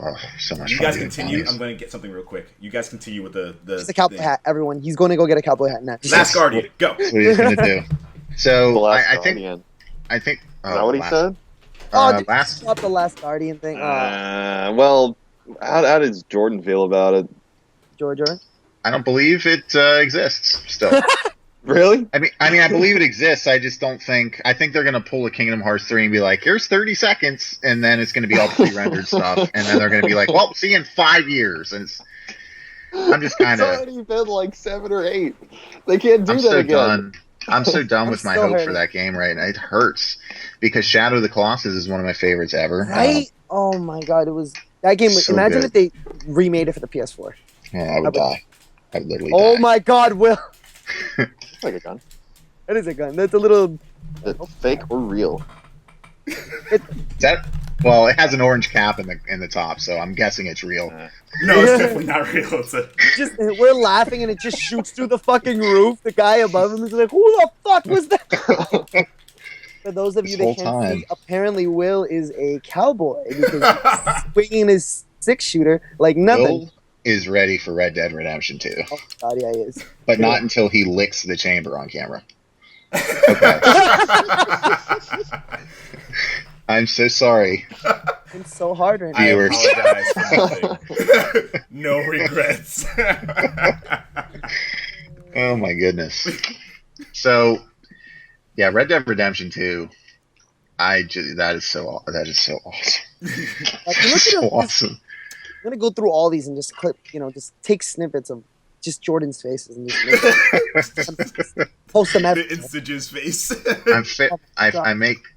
much You fun. guys doing continue. bounties. I'm going to get something real quick. You guys continue with the Just a cowboy thing. hat, everyone. He's going to go get a cowboy hat now. Last Guardian, go. That's what he's gonna do. The So last I think Guardian. I think. Is that what he said? Oh, did you last. stop the last Guardian thing? Well, how does Jordan feel about it? George. I don't believe it exists still. Really? I mean, I believe it exists. I just don't think. I think they're gonna pull a Kingdom Hearts 3 and be like, "Here's 30 seconds," and then it's gonna be all pre-rendered stuff, and then they're gonna be like, "Well, see you in 5 years." And I'm just kind It's of. already been like 7 or 8. They can't do I'm that so again. done. I'm so done I'm with my still hope for hurting. that game right now. It hurts because Shadow of the Colossus is one of my favorites ever. Right? Oh my god, it was that game. So Imagine good. if they remade it for the PS4. Yeah, I would die. I'd literally Oh die. my god, Will. It's like a gun. That is a gun. That's a little. Is it fake or real? Well, it has an orange cap in the top, so I'm guessing it's real. No, it's definitely not real. It's a, Just we're laughing and it just shoots through the fucking roof. The guy above him is like, "Who the fuck was that?" For those of you This that whole can't time. see, apparently Will is a cowboy because he's swinging his 6-shooter like nothing. Will is ready for Red Dead Redemption 2, Oh god, yeah, he is. but not until he licks the chamber on camera. Okay. I'm so sorry. It's so hard right I now. Viewers. apologize for nothing. No regrets. Oh my goodness. So, yeah, Red Dead Redemption 2. That is so awesome. Like, That's look at so him. awesome. I'm gonna go through all these and just clip, just take snippets of just Jordan's faces and just post them The everywhere. Instag's face.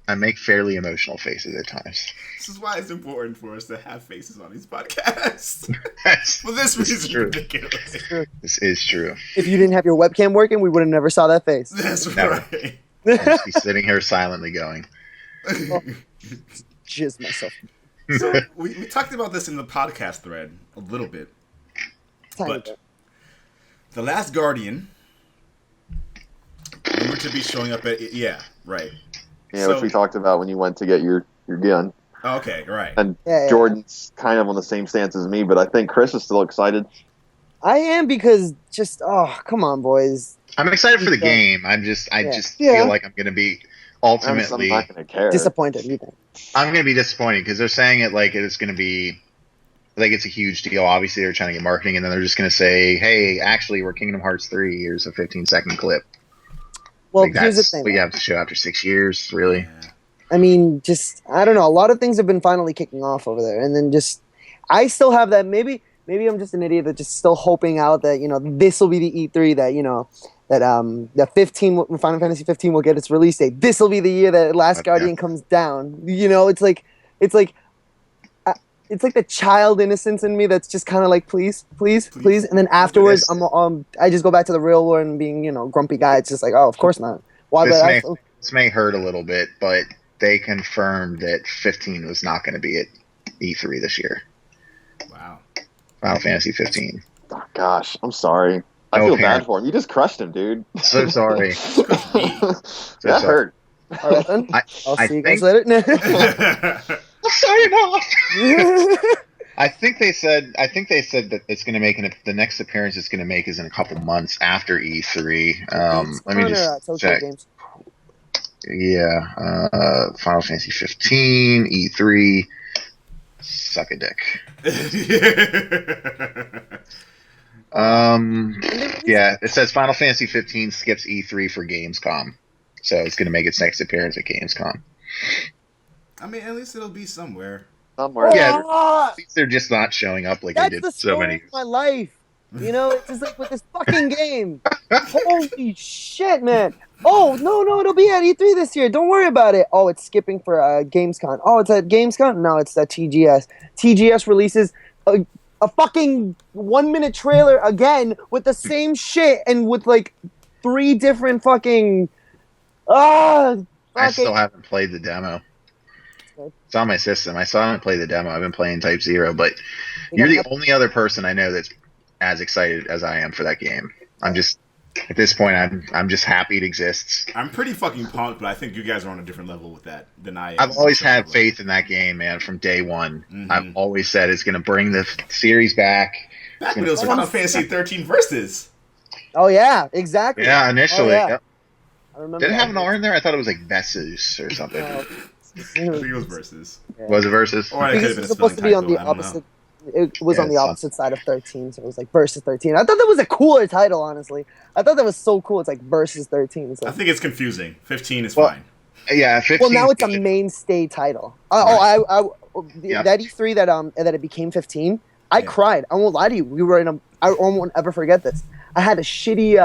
I make fairly emotional faces at times. This is why it's important for us to have faces on these podcasts. That's, For this This is reason, true. ridiculous. This is true. If you didn't have your webcam working, we would have never saw that face. That's Never. right. I'll just be sitting here silently going. Jizz myself. So we talked about this in the podcast thread a little bit, Tiny but bit. The Last Guardian rumored to be showing up at right. Yeah, So- which we talked about when you went to get your gun. Okay, right. And Yeah. Jordan's kind of on the same stance as me, but I think Chris is still excited. I am because come on, boys. I'm excited for the Yeah. game. I just Yeah. feel like I'm going to be I'm ultimately. not going to care. Disappointed, you think? I'm going to be disappointed because they're saying it like it's going to be, like it's a huge deal. Obviously, they're trying to get marketing, and then they're just going to say, "Hey, actually, we're Kingdom Hearts 3. Here's a 15-second clip." Well, Like, here's the that's thing. what you have to show after 6 years, really. I mean, I don't know. A lot of things have been finally kicking off over there, and then I still have that. Maybe I'm just an idiot that just still hoping out that this will be the E3 that 15 when Final Fantasy 15 will get its release date. This will be the year that Last Okay. Guardian comes down. It's like the child innocence in me that's just kind of like please, and then afterwards I just go back to the real world and being grumpy guy. It's just like, oh, of course not. Why? This may hurt a little bit, but they confirmed that 15 was not going to be at E3 this year. Wow. Final Fantasy 15. Oh, gosh, I'm sorry. I No feel apparent. bad for him. You just crushed him, dude. So sorry. That sorry. hurt. All right, then. I'll I see you guys think- later. Sign off. I think they said that it's going to make the next appearance it's going to make is in a couple months after E3. Let me just check. Games. Yeah, Final Fantasy 15, E3. Suck a dick. Yeah, it says Final Fantasy 15 skips E3 for Gamescom, so it's going to make its next appearance at Gamescom. I mean, at least it'll be somewhere. Somewhere. Yeah, at least they're just not showing up like That's they did the so story many. of my life. You know, it's just like with this fucking game. Holy shit, man. Oh, no, it'll be at E3 this year. Don't worry about it. Oh, it's skipping for Gamescom. Oh, it's at Gamescom? No, it's at TGS. TGS releases a fucking 1-minute trailer again with the same shit and with like 3 different fucking... I still haven't played the demo. It's on my system. I still haven't played the demo. I've been playing Type 0, but you're the only other person I know that's as excited as I am for that game. I'm just... At this point, I'm just happy it exists. I'm pretty fucking pumped, but I think you guys are on a different level with that than I am. I've always had faith in that game, man, from day one. Mm-hmm. I've always said it's going to bring the series back. Back when it was Final Fantasy 13 Versus. Oh, yeah, exactly. Yeah, initially. Oh, yeah. Yep. I remember. Did it have an R in there? I thought it was like Versus or something. I think it was Versus. Yeah. Was it Versus? Or it could Because have been it's a supposed to be on spelling the typo, I don't know. opposite. It was on the it's opposite side of 13, so it was like Versus 13. I thought that was a cooler title, honestly. I thought that was so cool. It's like Versus 13. It's I like, think it's confusing. 15 is Well, fine. Yeah, 15. well, now it's a mainstay title. That E3 that it became 15. I cried. I won't lie to you. We were I won't ever forget this. I had a shitty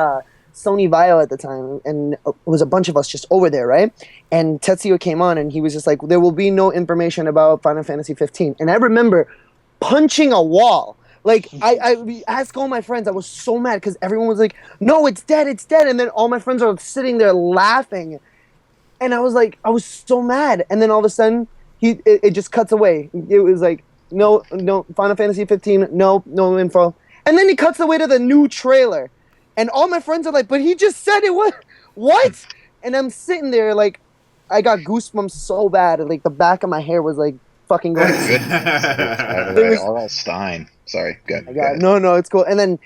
Sony Vio at the time, and it was a bunch of us just over there, right? And Tetsuya came on, and he was just like, "There will be no information about Final Fantasy 15." And I remember punching a wall. Like, I asked all my friends. I was so mad because everyone was like, "No, it's dead, it's dead." And then all my friends are sitting there laughing, and I was like, I was so mad. And then all of a sudden, it just cuts away. It was like, no, Final Fantasy 15, no info. And then he cuts away to the new trailer. And all my friends are like, but he just said it was, what? And I'm sitting there like, I got goosebumps so bad. And like the back of my hair was like fucking going. R.L. Stein. Sorry, good. No, it's cool. And then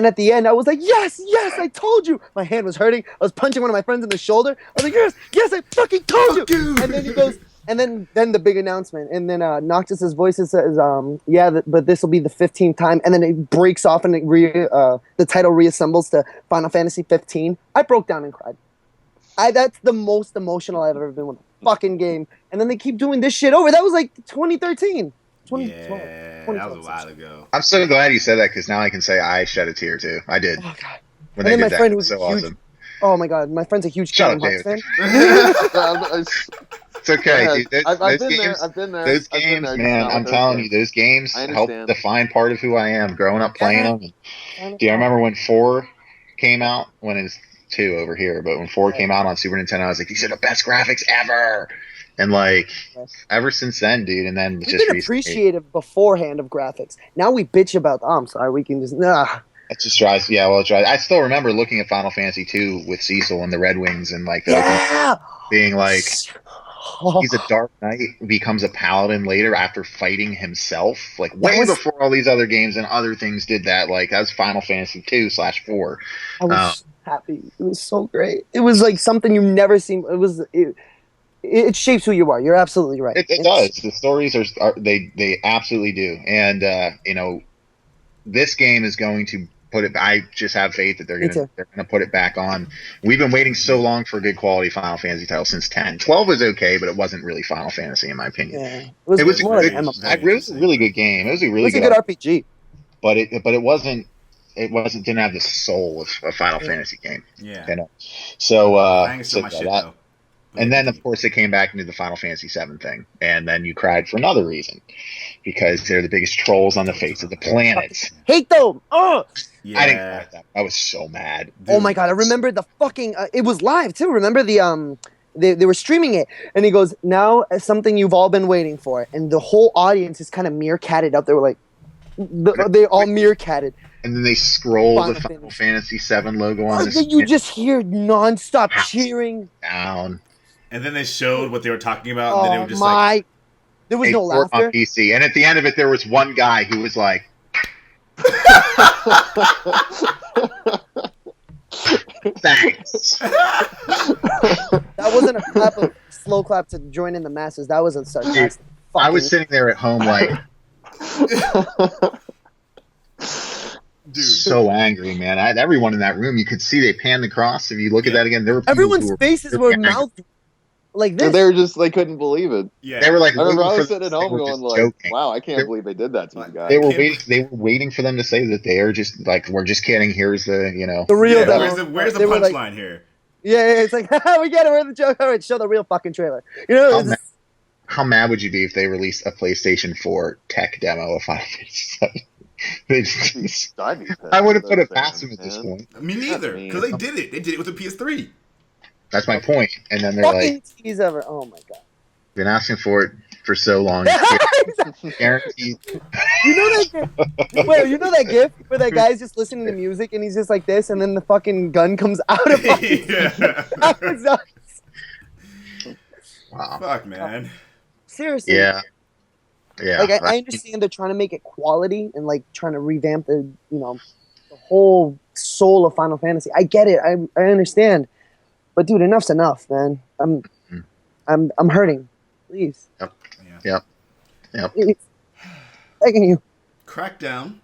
at the end, I was like, yes, I told you. My hand was hurting. I was punching one of my friends in the shoulder. I was like, yes, I fucking told you. And then he goes, and then the big announcement. And then Noctis's voice says, but this will be the 15th time. And then it breaks off and the title reassembles to Final Fantasy 15. I broke down and cried. That's the most emotional I've ever been with a fucking game. And then they keep doing this shit over. That was like 2013. 2012. Yeah, that was a while ago. I'm so glad you said that because now I can say I shed a tear too. I did. Oh, God. When And they then did my that, friend it was was so huge. awesome. Oh my god, my friend's a huge Shut Kingdom up, Hearts David. fan. It's okay. Yeah, Dude. I've Those been there. games, I've been there. those I've been games, there. man, Not I'm with telling those you, those games I help understand. define part of who I am. Growing up playing them. Do you remember when 4 came out? When it was 2 over here, but when 4 came out on Super Nintendo, I was like, these are the best graphics ever. And like, ever since then, dude, and then We've just been recently, appreciative beforehand of graphics. Now we bitch about. Oh, I'm sorry. We can just. it just drives. Yeah, well, it drives. I still remember looking at Final Fantasy 2 with Cecil and the Red Wings, and like the Yeah. being like, he's a Dark Knight, becomes a Paladin later after fighting himself, like way before all these other games and other things did that. Like that was Final Fantasy 2/4. I was happy. It was so great. It was like something you've never seen. It shapes who you are. You're absolutely right. It does. The stories are they absolutely do. And this game is going to put it. I just have faith that they're gonna put it back on. We've been waiting so long for a good quality Final Fantasy title since 10. 12 was okay, but it wasn't really Final Fantasy in my opinion. Yeah. It was more like a really good game. It was a really good RPG. But it wasn't. It didn't have the soul of a Final Fantasy game. Yeah. You know? So I ain't still my so shit that, though. and then, of course, it came back into the Final Fantasy VII thing. And then you cried for another reason. Because they're the biggest trolls on the face of the planet. Hate them. Oh. Yeah. I didn't cry at that. I was so mad. Oh my god! I remember the fucking. It was live too. Remember the They were streaming it, and he goes, "Now something you've all been waiting for," and the whole audience is kind of meerkatted up. They were like, they all meerkatted. And then they scroll Final the Final Fantasy VII logo on the Then you just hear nonstop cheering. down. And then they showed what they were talking about, and then it was just there was A no port laughter. on PC. And at the end of it, there was one guy who was like, thanks. That wasn't a clap of slow clap to join in the masses. That was a sarcastic. I was sitting there at home like, dude, so angry, man. Everyone in that room, you could see they panned across. If you look at that again, there were people Everyone's who were, faces were mouthed like this. And they were just, they couldn't believe it. yeah, they were like, I remember I waiting was for sitting at they home were going just like, joking. wow, I can't believe they did that to you guys. They were waiting for them to say that they are just like, we're just kidding. Here's the, the real yeah, demo. where's the They were punchline like, here? Yeah, it's like, we get it, we're the joke. All right, show the real fucking trailer. How mad would you be if they released a PlayStation 4 tech demo of Final Fantasy VII? I'd be pissed. I would have put it That's past sad, them at this man. point. Me neither, because they did it. They did it with the PS3. That's my point. And then they're fucking like, tease ever. Oh my god. been asking for it for so long. Guaranteed. You know that gif? Wait, you know that gif where that guy's just listening to music and he's just like this, and then the fucking gun comes out of fucking out of his eyes. Wow. Fuck, man. Seriously. Yeah. Yeah. Like I understand they're trying to make it quality and like trying to revamp the the whole soul of Final Fantasy. I get it. I understand. But dude, enough's enough, man. I'm hurting. Please. Yep. Please. Begging you. Crackdown.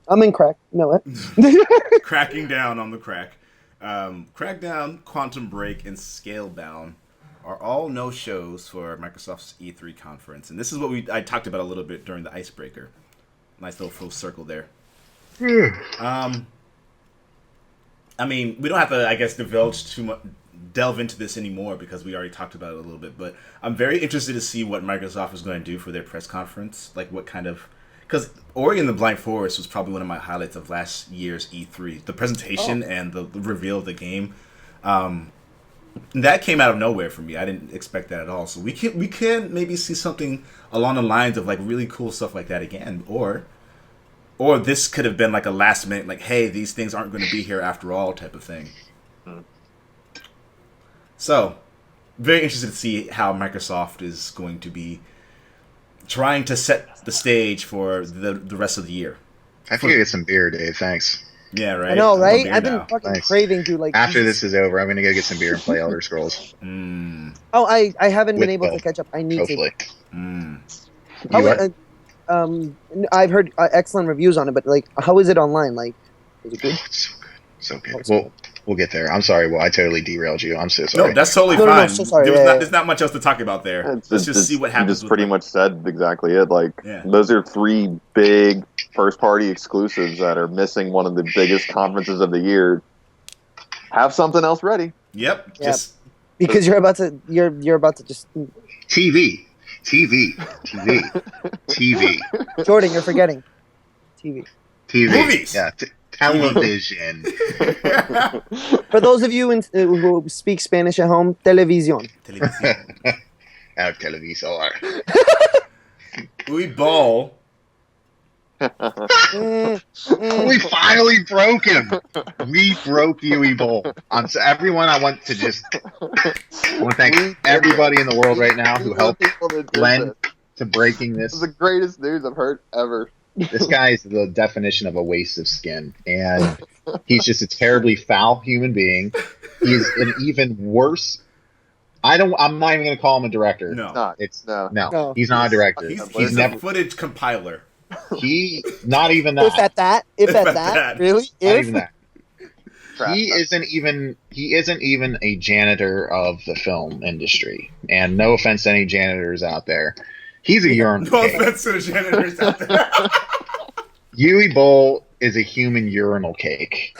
I'm in crack. You know what? Cracking down on the crack. Crackdown, Quantum Break, and Scalebound are all no-shows for Microsoft's E3 conference. And this is what I talked about a little bit during the icebreaker. Nice little full circle there. I mean, we don't have to, I guess, delve into this anymore because we already talked about it a little bit. But I'm very interested to see what Microsoft is going to do for their press conference. Like what kind of... Because Ori and the Blind Forest was probably one of my highlights of last year's E3. The presentation and the reveal of the game. That came out of nowhere for me. I didn't expect that at all. So we can maybe see something along the lines of like really cool stuff like that again. Or this could have been like a last minute, like, hey, these things aren't going to be here after all type of thing. So, very interested to see how Microsoft is going to be trying to set the stage for the rest of the year. I think I get some beer, Dave. Thanks. Yeah, right. I know, I'm right? a beer I've been now. fucking Thanks. craving to like. After this is over, I'm going to go get some beer and play Elder Scrolls. Oh, I haven't been With able Bill, to catch up. I need Hopefully. to. You what? I've heard excellent reviews on it, but like, how is it online? Like, is it good? Oh, it's so good. So good. We'll get there. I'm sorry. Well, I totally derailed you. I'm so sorry. No, that's totally No, fine. so sorry. There's not much else to talk about there. Let's just see what happens. You just pretty much said exactly it. Like, Yeah. those are 3 big first-party exclusives that are missing one of the biggest conferences of the year. Have something else ready. Yep. Yeah. Just Because you're about to just TV. Jordan, you're forgetting TV. Movies. Yeah. Television. For those of you who speak Spanish at home, televisión. Out televisor. Uwe Boll. We finally broke him. We broke Uwe Boll. Everyone, I want to thank everybody in the world right now who helped lend to breaking This is this. the greatest news I've heard ever. This guy is the definition of a waste of skin, and he's just a terribly foul human being. He's an even worse. I'm not even going to call him a director. No. No. He's not a director. He's He's a never. footage compiler. Not even that. If at that, really? Not If even that. He isn't even a janitor of the film industry. And no offense to any janitors out there. He's a urinal No cake. offense to the janitors out there. Uwe Boll is a human urinal cake.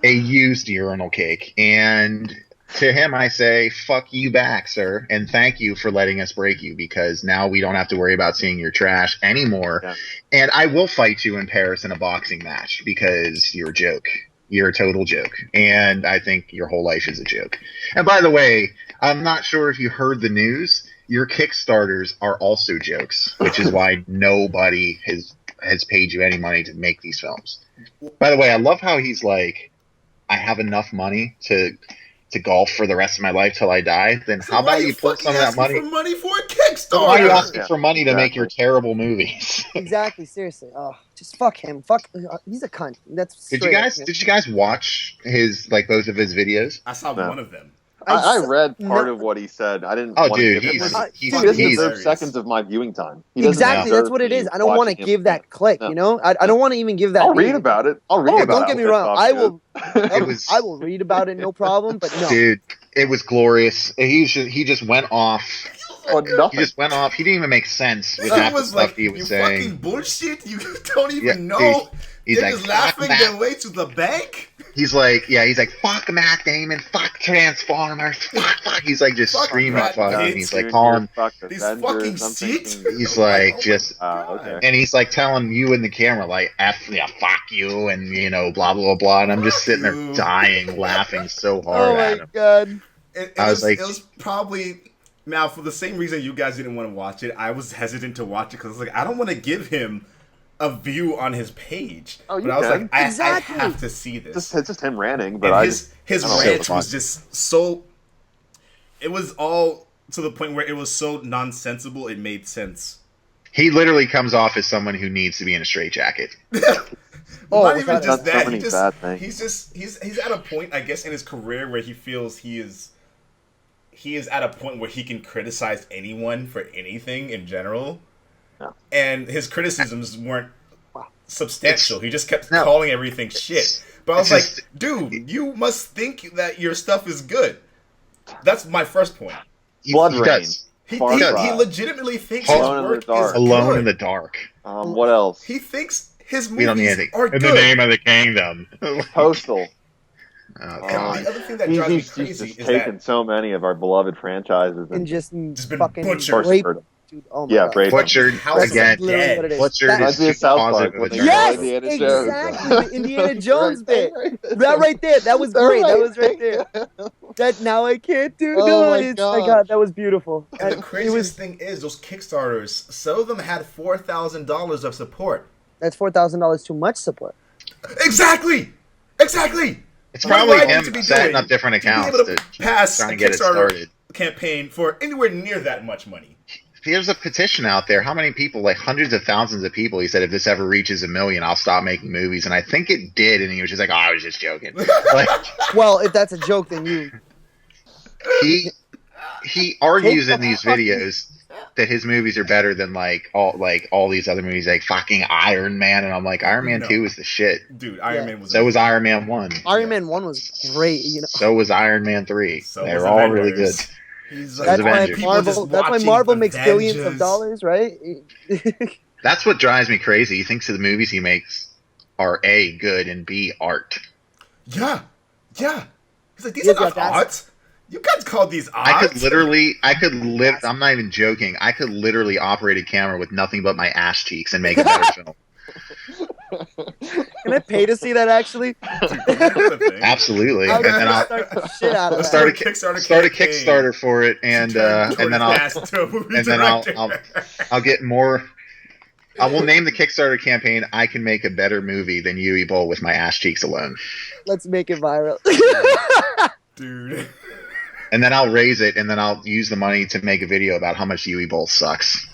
A used urinal cake. And to him I say, fuck you back, sir, and thank you for letting us break you, because now we don't have to worry about seeing your trash anymore. Yeah. And I will fight you in Paris in a boxing match, because you're a joke. You're a total joke. And I think your whole life is a joke. And by the way, I'm not sure if you heard the news. Your Kickstarters are also jokes, which is why nobody has has paid you any money to make these films. By the way, I love how he's like, I have enough money to golf for the rest of my life till I die. Then So how why about you you put some of that money? For money for a Kickstarter? Why are you asking for money to make your terrible movies? Exactly. Seriously. Oh, just fuck him. Fuck. He's a cunt. That's. Did you guys watch his like both of his videos? I saw one of them. I read part of what he said. I didn't. Oh, want dude, to give he's he doesn't he's deserve seconds of my viewing time. He doesn't Exactly, deserve that's what it me is. I don't want to watching give him. that click, you know? I don't want to even give that. I'll read about it. I'll read Oh, about it. don't get me wrong. I will. I will read about it, no problem. But no, dude, it was glorious. He just went off. Oh, He just went off. He didn't even make sense with half the stuff he was saying. Fucking bullshit. You don't even Yeah, know. he's They're like, just laughing fuck their Matt. way to the bank. He's like, fuck Matt Damon, fuck Transformers, fuck. He's like just Fuck screaming Matt fuck. Damon. And he's like calling. These fucking seats. He's like just. Okay. And he's like telling you in the camera, like, fuck you, and, you know, blah, blah, blah. And I'm just sitting there dying, laughing so hard oh at my him. god. It was probably, now for the same reason you guys didn't want to watch it, I was hesitant to watch it because I was like, I don't want to give him a view on his page. Oh, you but I was can. like, I Exactly. have to see this. It's just him ranting, but And his I don't know. rant was just so, it was all to the point where it was so nonsensical, it made sense. He literally comes off as someone who needs to be in a straitjacket. Not even just that's that. so many bad things. He's at a point, I guess, in his career where he feels he is at a point where he can criticize anyone for anything in general. Yeah. And his criticisms weren't substantial. He just kept calling everything shit. But I was like, dude, you must think that your stuff is good. That's my first point. Blood he Rain. does. He Far Cry. legitimately thinks his Alone in the work Dark. is Alone good. in the dark. What else? He thinks his We don't need movies anything. are In good. the name of the kingdom. Postal. Oh, And God. the other thing that drives me He's crazy just is taken that so many of our beloved franchises And just been fucking butchered. rape. Butchered. Dude, oh my yeah, god. great. Butchered House is again. dead. What it is. Butchered That- is Reminds me of too South positive Park of when a they term. Yes, go Indiana Jones. exactly. The Indiana Jones bit. That right there. That was great. That was right there. That now I can't do. Oh no, my it's God. my god. That was beautiful. And the It craziest was. thing is those Kickstarters. Some of them had $4,000 of support. That's $4,000 too much support. Exactly. It's What probably do I need him to be setting doing up different to be accounts able to to pass try a and get it Kickstarter started. campaign for anywhere near that much money. There's a petition out there. How many people? Like hundreds of thousands of people. He said, if this ever reaches 1 million, I'll stop making movies. And I think it did. And he was just like, oh, I was just joking. Like, Well, if that's a joke, then you. he argues in these videos that his movies are better than all these other movies, like fucking Iron Man. And I'm like, Iron Man 2 is the shit. Dude, Iron Man was So was Iron Man 1. Iron Man 1 was great. You know. So was Iron Man 3. So They was were all really Avengers. good. He's That's why Avengers. Marvel. That's why Marvel makes billions of dollars, right? That's what drives me crazy. He thinks the movies he makes are A, good, and B, art. Yeah. He's like, these Yeah, are not that's- art. You guys call these art? I'm not even joking. I could literally operate a camera with nothing but my ass cheeks and make a better film. Can I pay to see that? Actually, Absolutely. I'll And then I'll start the shit out of Let's that. start a Kickstarter for it, and then I'll get more. I will name the Kickstarter campaign "I Can Make a Better Movie Than Uwe Boll with My Ass Cheeks Alone," Let's make it viral. Dude. and then I'll raise it, and then I'll use the money to make a video about how much Uwe Boll sucks.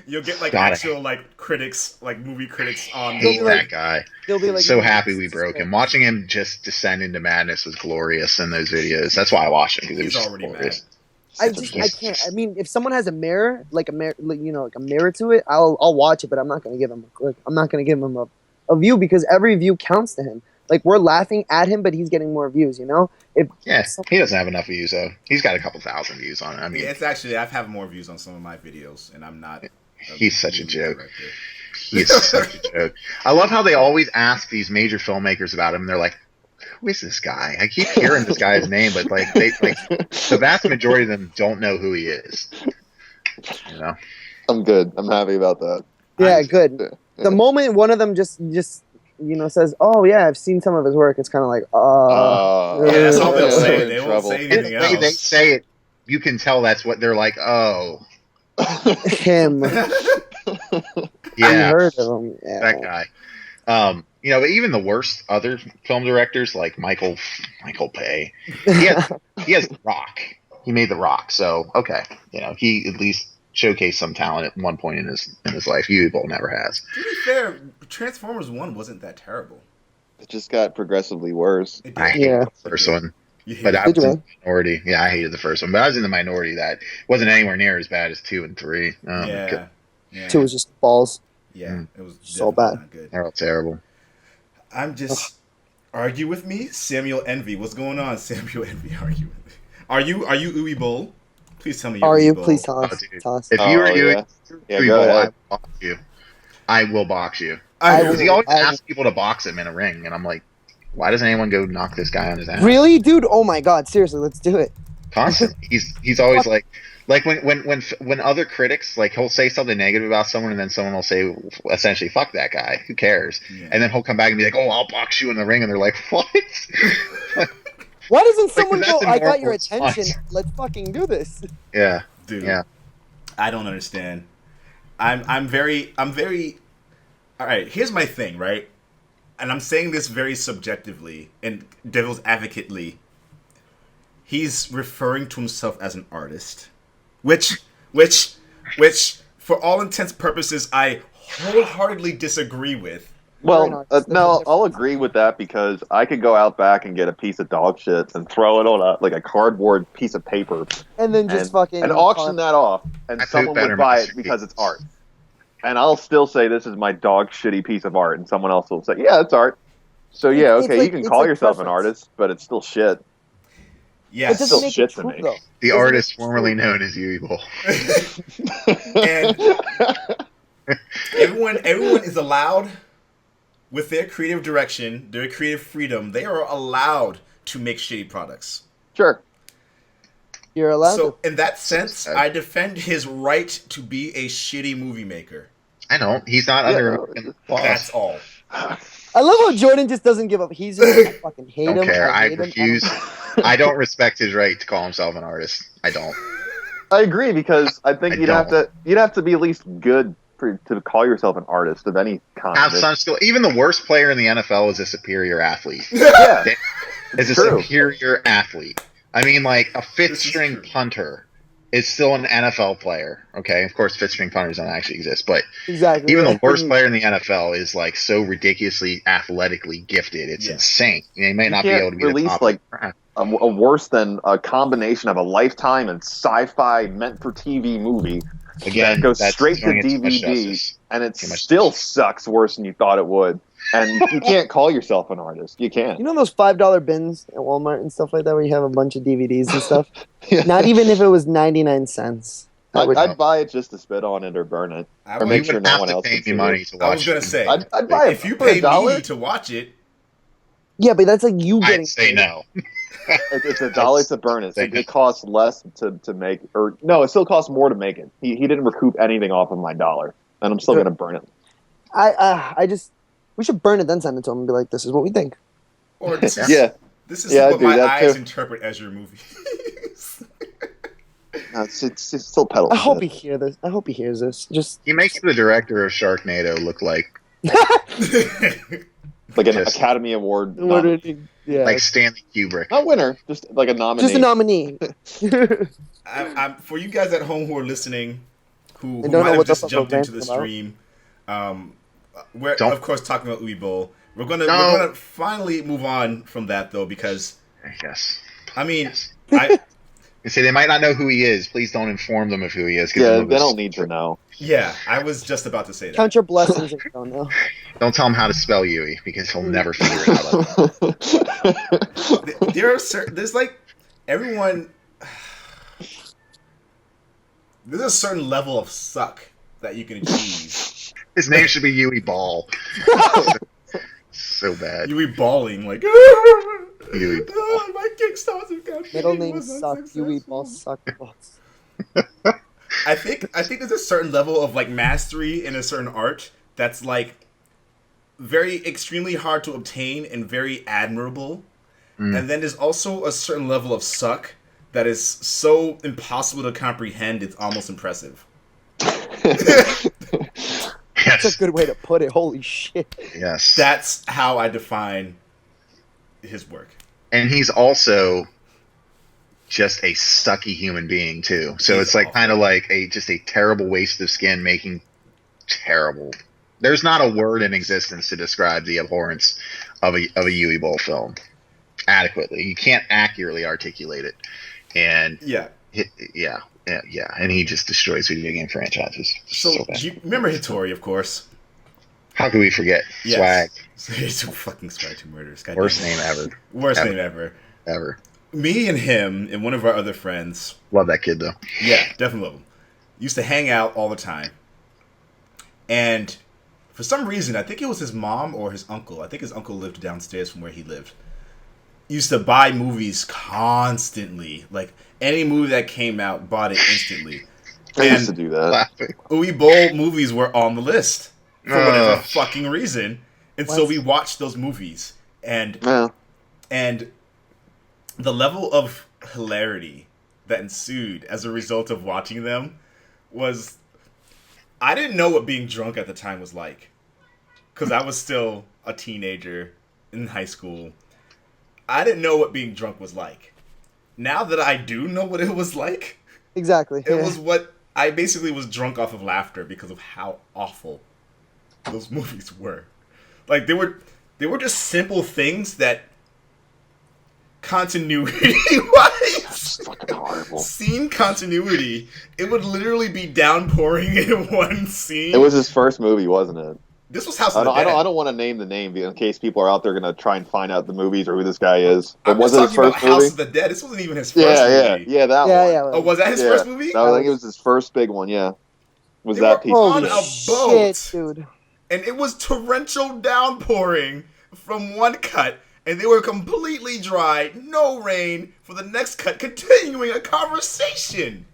You'll get like Got it. actual like critics, like movie critics on Hate be like- that guy. They'll be like, So happy we broke him. Watching him just descend into madness was glorious in those videos. That's why I watched him, because it was He's just already glorious. I can't. I mean, if someone has a mirror, like a mirror, like a mirror to it, I'll watch it, but I'm not gonna give him a click. I'm not gonna give him a view, because every view counts to him. Like, we're laughing at him, but he's getting more views. You know? Yeah, he doesn't have enough views though. He's got a couple thousand views on it. I mean, it's actually I've had more views on some of my videos, and I'm not. He's such a joke. He's such a joke. I love how they always ask these major filmmakers about him, and they're like, "Who is this guy?" I keep hearing this guy's name, but the vast majority of them don't know who he is. You know? I'm good. I'm happy about that. Yeah, good. The moment one of them just says, "Oh yeah, I've seen some of his work," it's kind of like, Yeah, that's all they'll say. in They won't trouble. say And anything the way they else. say it, you can tell that's what they're like. Oh, Him. You Yeah, heard of him. Yeah. that guy. But even the worst other film directors like Michael Bay, he has The Rock. He made The Rock, so okay, he at least showcased some talent at one point in his life. Uwe Boll never has. To be fair, Transformers 1 wasn't that terrible. It just got progressively worse. It I did. hate the first one, but I was in the minority. Yeah, I hated the first one, but I was in the minority that wasn't anywhere near as bad as 2 and 3. Yeah. 2 was just balls. Yeah, it was So definitely bad. not good. They're all terrible. I'm just argue with me, Samuel Envy. What's going on, Samuel Envy? Argue with me. Are you Uwe Boll? Please tell me. Are Uwe you? Boll. Please tell us. dude. Tell us. If you were yeah. Uwe Go Boll, ahead. I will box you. I Because he always I- asks people to box him in a ring, and I'm like, why doesn't anyone go knock this guy on his ass? Really, dude? Oh my God! Seriously, let's do it. Constantly. He's always like when other critics, like, he'll say something negative about someone, and then someone will say essentially, fuck that guy, who cares? Yeah. And then he'll come back and be like, oh, I'll box you in the ring, and they're like, what? Why doesn't someone that's go? a I got your normal response. attention. Let's fucking do this. Yeah, Dude, yeah. I don't understand. I'm very. All right, here's my thing, right? And I'm saying this very subjectively and devil's advocately. He's referring to himself as an artist, which, for all intents and purposes, I wholeheartedly disagree with. Well, no, I'll agree with that because I could go out back and get a piece of dog shit and throw it on a cardboard piece of paper And then just fucking and auction that off, and I someone better would buy it masterpiece. because it's art. And I'll still say this is my dog shitty piece of art, and someone else will say, yeah, it's art. So yeah, It's okay, like- you can it's call like yourself an preference. artist, but it's still shit. It Yes. still doesn't make shit it to true, me. though. The Isn't artist it formerly true? known as Uwe Boll. And everyone is allowed, with their creative direction, their creative freedom, they are allowed to make shitty products. Sure. You're allowed So, to. in that sense, I defend his right to be a shitty movie maker. I know. He's not under American laws. That's all. I love how Jordan just doesn't give up. He's just I fucking hate I don't him. care. I hate him. refuse. I don't respect his right to call himself an artist. I don't. I agree because I think I you'd have to be at least good to call yourself an artist of any kind. Have some skill. Even the worst player in the NFL is a superior athlete. Yeah, Is a true. superior athlete. I mean, like, a fifth This is string true. punter is still an NFL player. Okay, of course, fifth string punters don't actually exist, but Exactly. even yeah. the worst player in the NFL is like so ridiculously athletically gifted. It's Yeah. insane. He may not be can't able to be the release, top. like, of the draft. a worse than a combination of a Lifetime and sci-fi meant for TV movie Again, that goes that's straight to doing it too much DVD, justice. and it Too much still justice. sucks worse than you thought it would. And you can't call yourself an artist. You can't. You know those $5 bins at Walmart and stuff like that, where you have a bunch of DVDs and stuff. Yeah. Not even if it was 99 cents. I would- I'd buy it just to spit on it or burn it, I or would- make You sure would no have one to else pay can see me money it. to watch. I was gonna say, I'd buy it if you for a pay dollar. me to watch it, Yeah, but that's like you getting. I'd say paid. no. It's $1 to burn it. So Say no. it costs less to make, or no, it still costs more to make it. He didn't recoup anything off of my dollar, and I'm still Sure. gonna burn it. We should burn it then send it to him and be like, "This is what we think." or this is Yeah, this is Yeah, I'd what do my that eyes too. interpret as your movie. no, it's still pedal. I hope he hears this. I hope he hears this. Just He makes the director of Sharknado look like like an Just- Academy Award, yeah, like Stanley Kubrick. not winner, just like a nominee. just a nominee. I'm, for you guys at home who are listening, who don't know might have what the just fuck jumped we're into the ranting about. stream, we're Don't- of course talking about Uwe Boll. We're No. gonna finally move on from that though, because Yes. I mean, Yes. I You say they might not know who he is. Please don't inform them of who he is. 'Cause Yeah, they'll they just- don't need to know. yeah, I was just about to say that. Count your blessings if you don't know. Don't tell him how to spell Yui because he'll never figure it out. There are certain, there's like everyone. There's a certain level of suck that you can achieve. His name should be Yui Ball. So bad. You be bawling like, Uwe Boll. my Kickstarter got Middle paid, name was suck. You eat unsuccessful." balls suck balls. I think there's a certain level of like mastery in a certain art that's like very extremely hard to obtain and very admirable. And then there's also a certain level of suck that is so impossible to comprehend it's almost impressive. That's a good way to put it. Holy shit. Yes. That's how I define his work. And he's also just a sucky human being too. So it's like kind of like just a terrible waste of skin making terrible. There's not a word in existence to describe the abhorrence of a Uwe Boll film adequately. You can't accurately articulate it. And yeah, and he just destroys video game franchises. So do you remember Hittori, of course? How could we forget? Swag. It's fucking Swag to Murders. Worst name ever. Worst name ever. Ever. Me and him and one of our other friends. Love that kid, though. Yeah, definitely love him. Used to hang out all the time. And for some reason, I think it was his mom or his uncle. I think his uncle lived downstairs from where he lived. Used to buy movies constantly. Like, any movie that came out, bought it instantly. I used to do that. Uwe Boll movies were on the list for whatever fucking reason. And so we watched those movies. And the level of hilarity that ensued as a result of watching them was... I didn't know what being drunk at the time was like. Because I was still a teenager in high school. I didn't know what being drunk was like. Now that I do know what it was like... Exactly. It was what... I basically was drunk off of laughter because of how awful those movies were. Like, they were just simple things that... Continuity-wise, fucking horrible. Scene continuity, it would literally be downpouring in one scene. It was his first movie, wasn't it? This was House of the Dead. I don't want to name the name in case people are out there going to try and find out the movies or who this guy is. But was it his first movie? House of the Dead. This wasn't even his first movie. Yeah, that one. Yeah, oh, was that his first movie? No, I think it was his first big one. Yeah, was they that piece? on a boat, shit, dude. And it was torrential downpouring from one cut. And they were completely dry, no rain, for the next cut, continuing a conversation.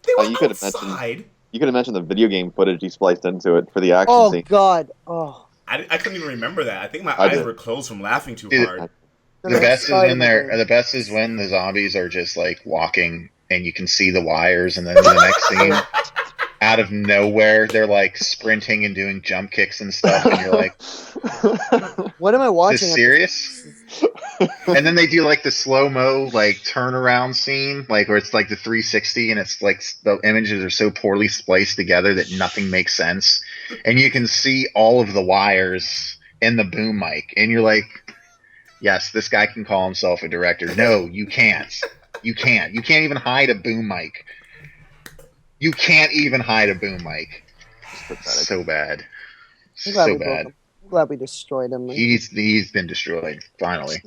They were outside. You could have mentioned the video game footage he spliced into it for the action scene. Oh, God. Oh. I couldn't even remember that. I think my eyes were closed from laughing too hard. The best is when the best is when the zombies are just like walking and you can see the wires, and then in the next scene, out of nowhere, they're like sprinting and doing jump kicks and stuff, and you're like, what am I watching? Is this serious? And then they do like the slow-mo like turnaround scene, like where it's like the 360 and it's like the images are so poorly spliced together that nothing makes sense. And you can see all of the wires in the boom mic, and you're like, yes, this guy can call himself a director. No, you can't. You can't. You can't even hide a boom mic. You can't even hide a boom mic. So bad. So bad. I'm glad we destroyed him. He's been destroyed, finally.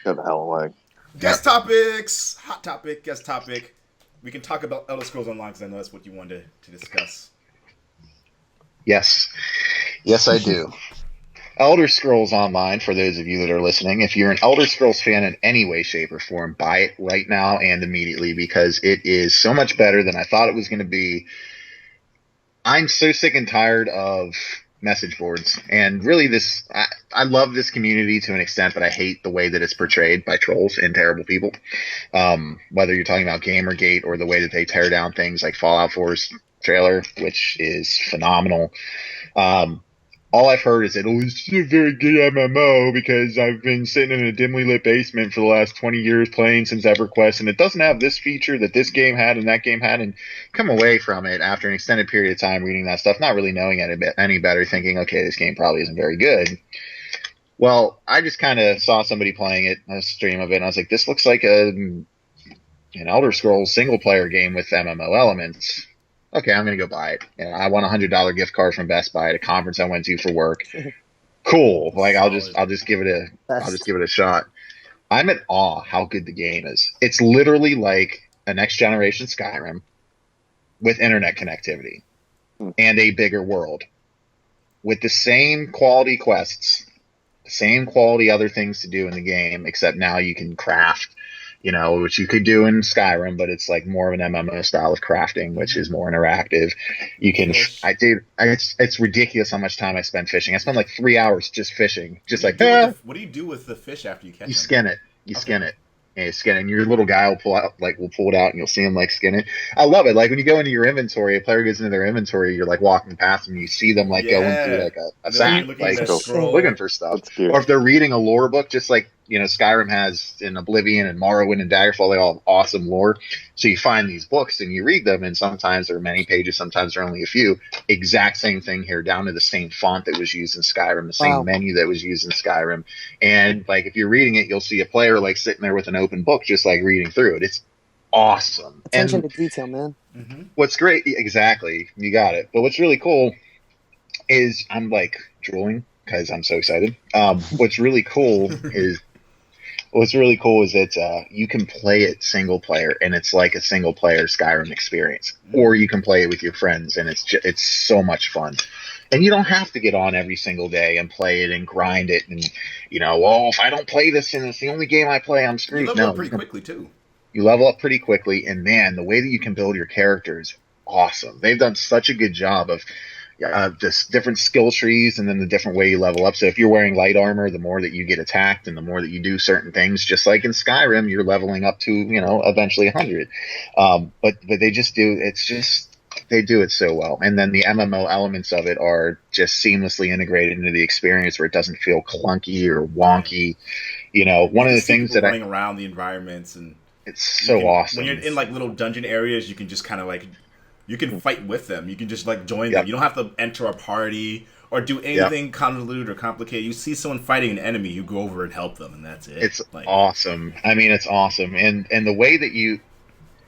Get the hell away. Guest topics! Hot topic, guest topic. We can talk about Elder Scrolls Online because I know that's what you wanted to discuss. Yes. Yes, I do. Elder Scrolls Online, for those of you that are listening, if you're an Elder Scrolls fan in any way, shape, or form, buy it right now and immediately because it is so much better than I thought it was going to be. I'm so sick and tired of message boards, and really I love this community to an extent, but I hate the way that it's portrayed by trolls and terrible people. Whether you're talking about Gamergate or the way that they tear down things like Fallout 4's trailer, which is phenomenal. All I've heard is that it's a very good MMO because I've been sitting in a dimly lit basement for the last 20 years playing since EverQuest, and it doesn't have this feature that this game had and that game had, and come away from it after an extended period of time reading that stuff, not really knowing it any better, thinking, okay, this game probably isn't very good. Well, I just kind of saw somebody playing it, a stream of it, and I was like, this looks like an Elder Scrolls single-player game with MMO elements. Okay, I'm gonna go buy it. And I won a $100 gift card from Best Buy at a conference I went to for work. Cool. Like I'll just give it a shot. I'm at awe how good the game is. It's literally like a next generation Skyrim with internet connectivity and a bigger world with the same quality quests, the same quality other things to do in the game, except now you can craft. Which you could do in Skyrim, but it's like more of an MMO style of crafting, which is more interactive. You can, it's ridiculous how much time I spend fishing. I spend like 3 hours just fishing, just like. What do you do with the fish after you catch them? You skin it. You skin it. and skin it, and your little guy will pull it out, and you'll see him like skin it. I love it. Like when you go into your inventory, a player goes into their inventory, you're like walking past them, you see them like going through like a sack, like looking for stuff. Or if they're reading a lore book, just like Skyrim has in Oblivion and Morrowind and Daggerfall, they all have awesome lore. So you find these books and you read them, and sometimes there are many pages, sometimes there are only a few. Exact same thing here, down to the same font that was used in Skyrim, the same menu that was used in Skyrim. And like if you're reading it, you'll see a player like sitting there with an open book, just like reading through it. It's awesome. Attention to detail, man. What's great, exactly, you got it. But what's really cool is I'm like drooling because I'm so excited. What's really cool is that you can play it single player, and it's like a single player Skyrim experience, or you can play it with your friends, and it's so much fun. And you don't have to get on every single day and play it and grind it, and if I don't play this and it's the only game I play, I'm screwed. You level up pretty quickly too. You level up pretty quickly, and man, the way that you can build your character is awesome. They've done such a good job of just different skill trees, and then the different way you level up. So if you're wearing light armor, the more that you get attacked and the more that you do certain things, just like in Skyrim, you're leveling up to, eventually 100. But they just do, they do it so well. And then the MMO elements of it are just seamlessly integrated into the experience where it doesn't feel clunky or wonky. One of the things that running around the environments, and it's so awesome. When you're in like little dungeon areas, you can just kind of like, you can fight with them. You can just like join them. You don't have to enter a party or do anything convoluted or complicated. You see someone fighting an enemy, you go over and help them, and that's it. It's awesome. I mean, it's awesome. And the way that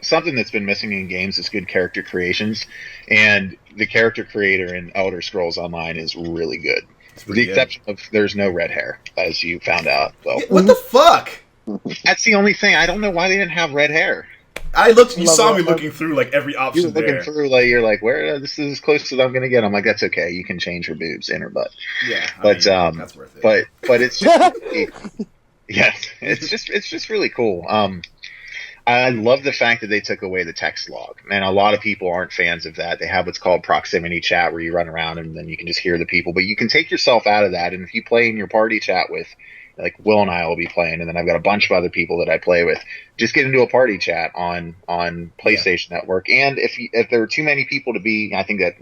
something that's been missing in games is good character creations, and the character creator in Elder Scrolls Online is really good. With the exception of there's no red hair, as you found out. Well, what the fuck? That's the only thing. I don't know why they didn't have red hair. You saw me looking through like every option. You were looking through, like you're like, where this is as close as I'm gonna get. I'm like, that's okay. You can change her boobs in her butt. Yeah, but that's worth it. But it's just it's just really cool. I love the fact that they took away the text log. And a lot of people aren't fans of that. They have what's called proximity chat, where you run around and then you can just hear the people. But you can take yourself out of that, and if you play in your party chat with, like Will and I will be playing, and then I've got a bunch of other people that I play with, just get into a party chat on PlayStation Network. And if there are too many people to be, I think that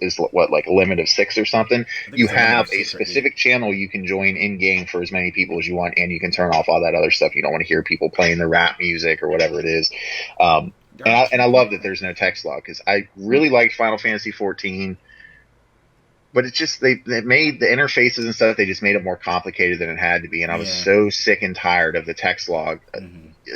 is like a limit of 6 or something, you have a specific channel you can join in game for as many people as you want, and you can turn off all that other stuff. You don't want to hear people playing the rap music or whatever it is. And I love that there's no text log, because I really liked Final Fantasy 14. But it's just they made the interfaces and stuff, they just made it more complicated than it had to be, and I was so sick and tired of the text log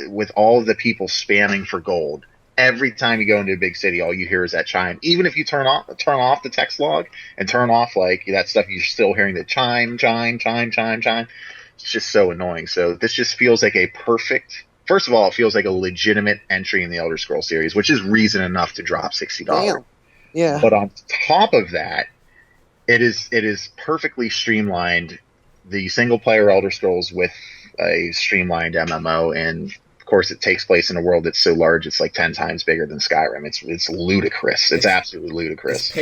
with all of the people spamming for gold. Every time you go into a big city, all you hear is that chime. Even if you turn off the text log and turn off like that stuff, you're still hearing the chime, chime, chime, chime, chime. It's just so annoying. So this just feels like a perfect. First of all, it feels like a legitimate entry in the Elder Scrolls series, which is reason enough to drop $60. Damn. Yeah. But on top of that, it is perfectly streamlined, the single player Elder Scrolls with a streamlined MMO, and of course it takes place in a world that's so large it's like 10 times bigger than Skyrim. It's ludicrous. It's absolutely ludicrous.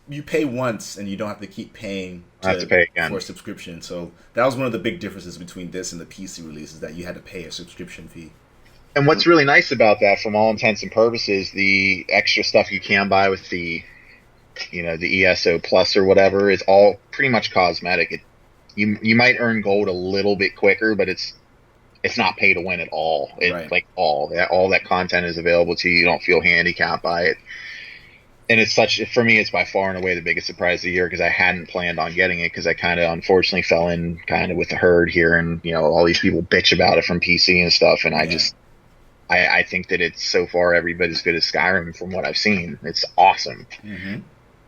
You pay once and you don't have to keep paying for a subscription. So that was one of the big differences between this and the PC release, is that you had to pay a subscription fee. And what's really nice about that, from all intents and purposes, the extra stuff you can buy with the the ESO Plus or whatever is all pretty much cosmetic. You might earn gold a little bit quicker, but it's not pay to win at all. Like all that content is available to you. You don't feel handicapped by it. And for me, it's by far and away the biggest surprise of the year, because I hadn't planned on getting it, because I kind of unfortunately fell in kind of with the herd here, and all these people bitch about it from PC and stuff, and I think that it's so far every bit as good as Skyrim from what I've seen. It's awesome.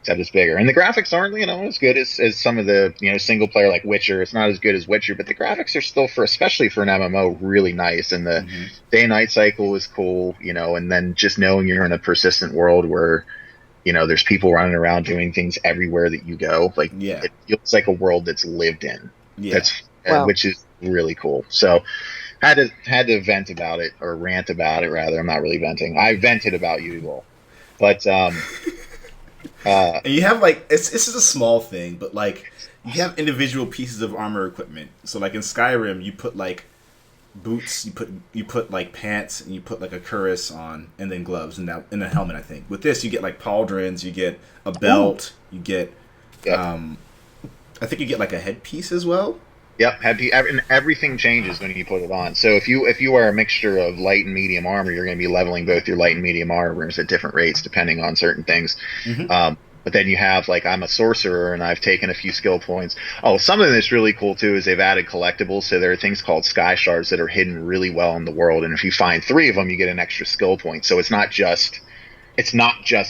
Except it's bigger, and the graphics aren't as good as some of the single player like Witcher. It's not as good as Witcher, but the graphics are still, especially for an MMO, really nice. And the day and night cycle is cool, and then just knowing you're in a persistent world where there's people running around doing things everywhere that you go. It feels like a world that's lived in. Which is really cool. So had to vent about it, or rant about it rather. I'm not really venting. I vented about Uwe Boll, but and you have this is a small thing, but you have individual pieces of armor equipment. So in Skyrim, you put boots, you put like pants, and you put like a cuirass on, and then gloves, and a helmet. I think with this you get like pauldrons, you get a belt, you get I think you get like a headpiece as well. Yep, and everything changes when you put it on. So if you wear a mixture of light and medium armor, you're going to be leveling both your light and medium armors at different rates depending on certain things. But then you have, like, I'm a sorcerer, and I've taken a few skill points. Oh, something that's really cool, too, is they've added collectibles. So there are things called sky shards that are hidden really well in the world. And if you find 3 of them, you get an extra skill point. So it's not just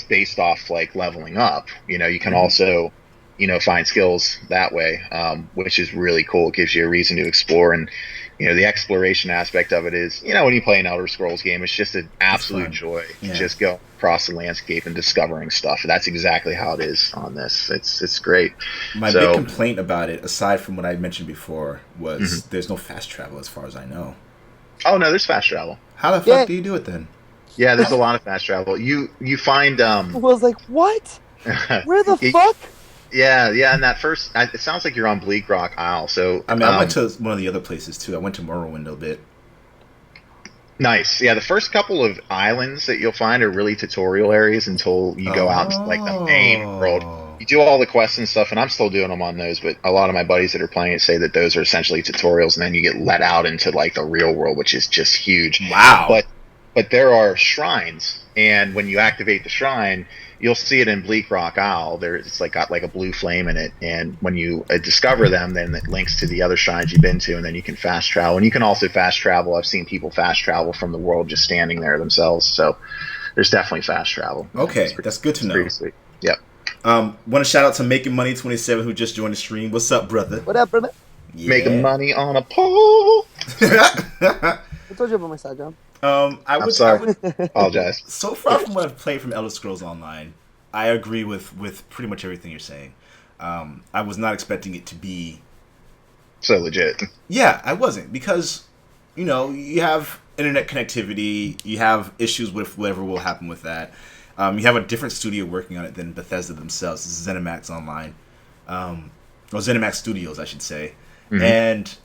based off, like, leveling up. You know, you can also, you know, find skills that way, which is really cool. It gives you a reason to explore. And, you know, the exploration aspect of it is, you know, when you play an Elder Scrolls game, it's just an absolute joy to just go across the landscape and discovering stuff. That's exactly how it is on this. It's great. My big complaint about it, aside from what I mentioned before, was there's no fast travel as far as I know. Oh, no, there's fast travel. How the fuck do you do it then? Yeah, there's a lot of fast travel. You find... I was like, what? Where the fuck? Yeah, and that first... It sounds like you're on Bleak Rock Isle, so... I mean, I went to one of the other places, too. I went to Morrowind a bit. Nice. Yeah, the first couple of islands that you'll find are really tutorial areas until you go out to, like, the main world. You do all the quests and stuff, and I'm still doing them on those, but a lot of my buddies that are playing it say that those are essentially tutorials, and then you get let out into, like, the real world, which is just huge. Wow. But there are shrines, and when you activate the shrine... You'll see it in Bleak Rock Isle. It's like got like a blue flame in it, and when you discover them, then it links to the other shrines you've been to, and then you can fast travel. And you can also fast travel. I've seen people fast travel from the world just standing there themselves. So there's definitely fast travel. Okay, that's good to know. Pretty sweet. Yep. Want to shout out to Making Money 27 who just joined the stream. What's up, brother? What up, brother? Yeah. Making money on a pole. I told you about my side job. I'm sorry. Apologize. So far from what I've played from Elder Scrolls Online, I agree with pretty much everything you're saying. I was not expecting it to be so legit. Yeah, I wasn't, because, you know, you have internet connectivity, you have issues with whatever will happen with that. You have a different studio working on it than Bethesda themselves. This is ZeniMax Online, or ZeniMax Studios, I should say, and.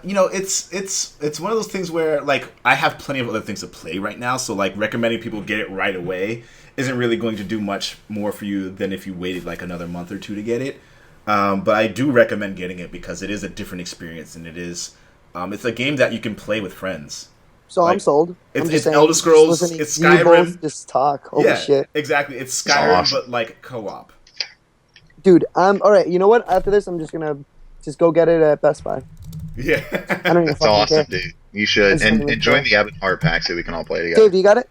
You know, it's one of those things where, like, I have plenty of other things to play right now, so, like, recommending people get it right away isn't really going to do much more for you than if you waited, like, another month or two to get it. But I do recommend getting it because it is a different experience, and it is, it's a game that you can play with friends. So like, I'm sold. It's Elder Scrolls, it's Skyrim. Just talk. Holy shit. Exactly. It's Skyrim, but, like, co-op. Dude, alright, you know what? After this, I'm just gonna go get it at Best Buy. Yeah. I don't even That's awesome, care. dude. You should. And join the Ebon Heart Pack so we can all play together. Dave, you got it?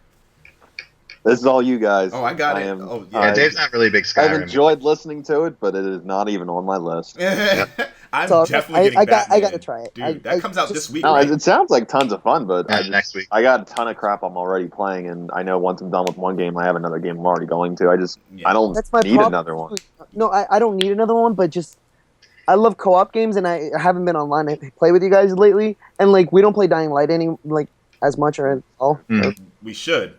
This is all you guys. Oh, I got it. Yeah, Dave's not really a big Skyrim. I've enjoyed listening to it, but it is not even on my list. I'm definitely getting back. I got to try it. Dude, that comes out this week, no, right? It sounds like tons of fun, but next week. I got a ton of crap I'm already playing, and I know once I'm done with one game, I have another game I'm already going to. I don't need another one. No, I don't need another one, but just... I love co-op games, and I haven't been online. I play with you guys lately, and like we don't play Dying Light as much or at all. We should.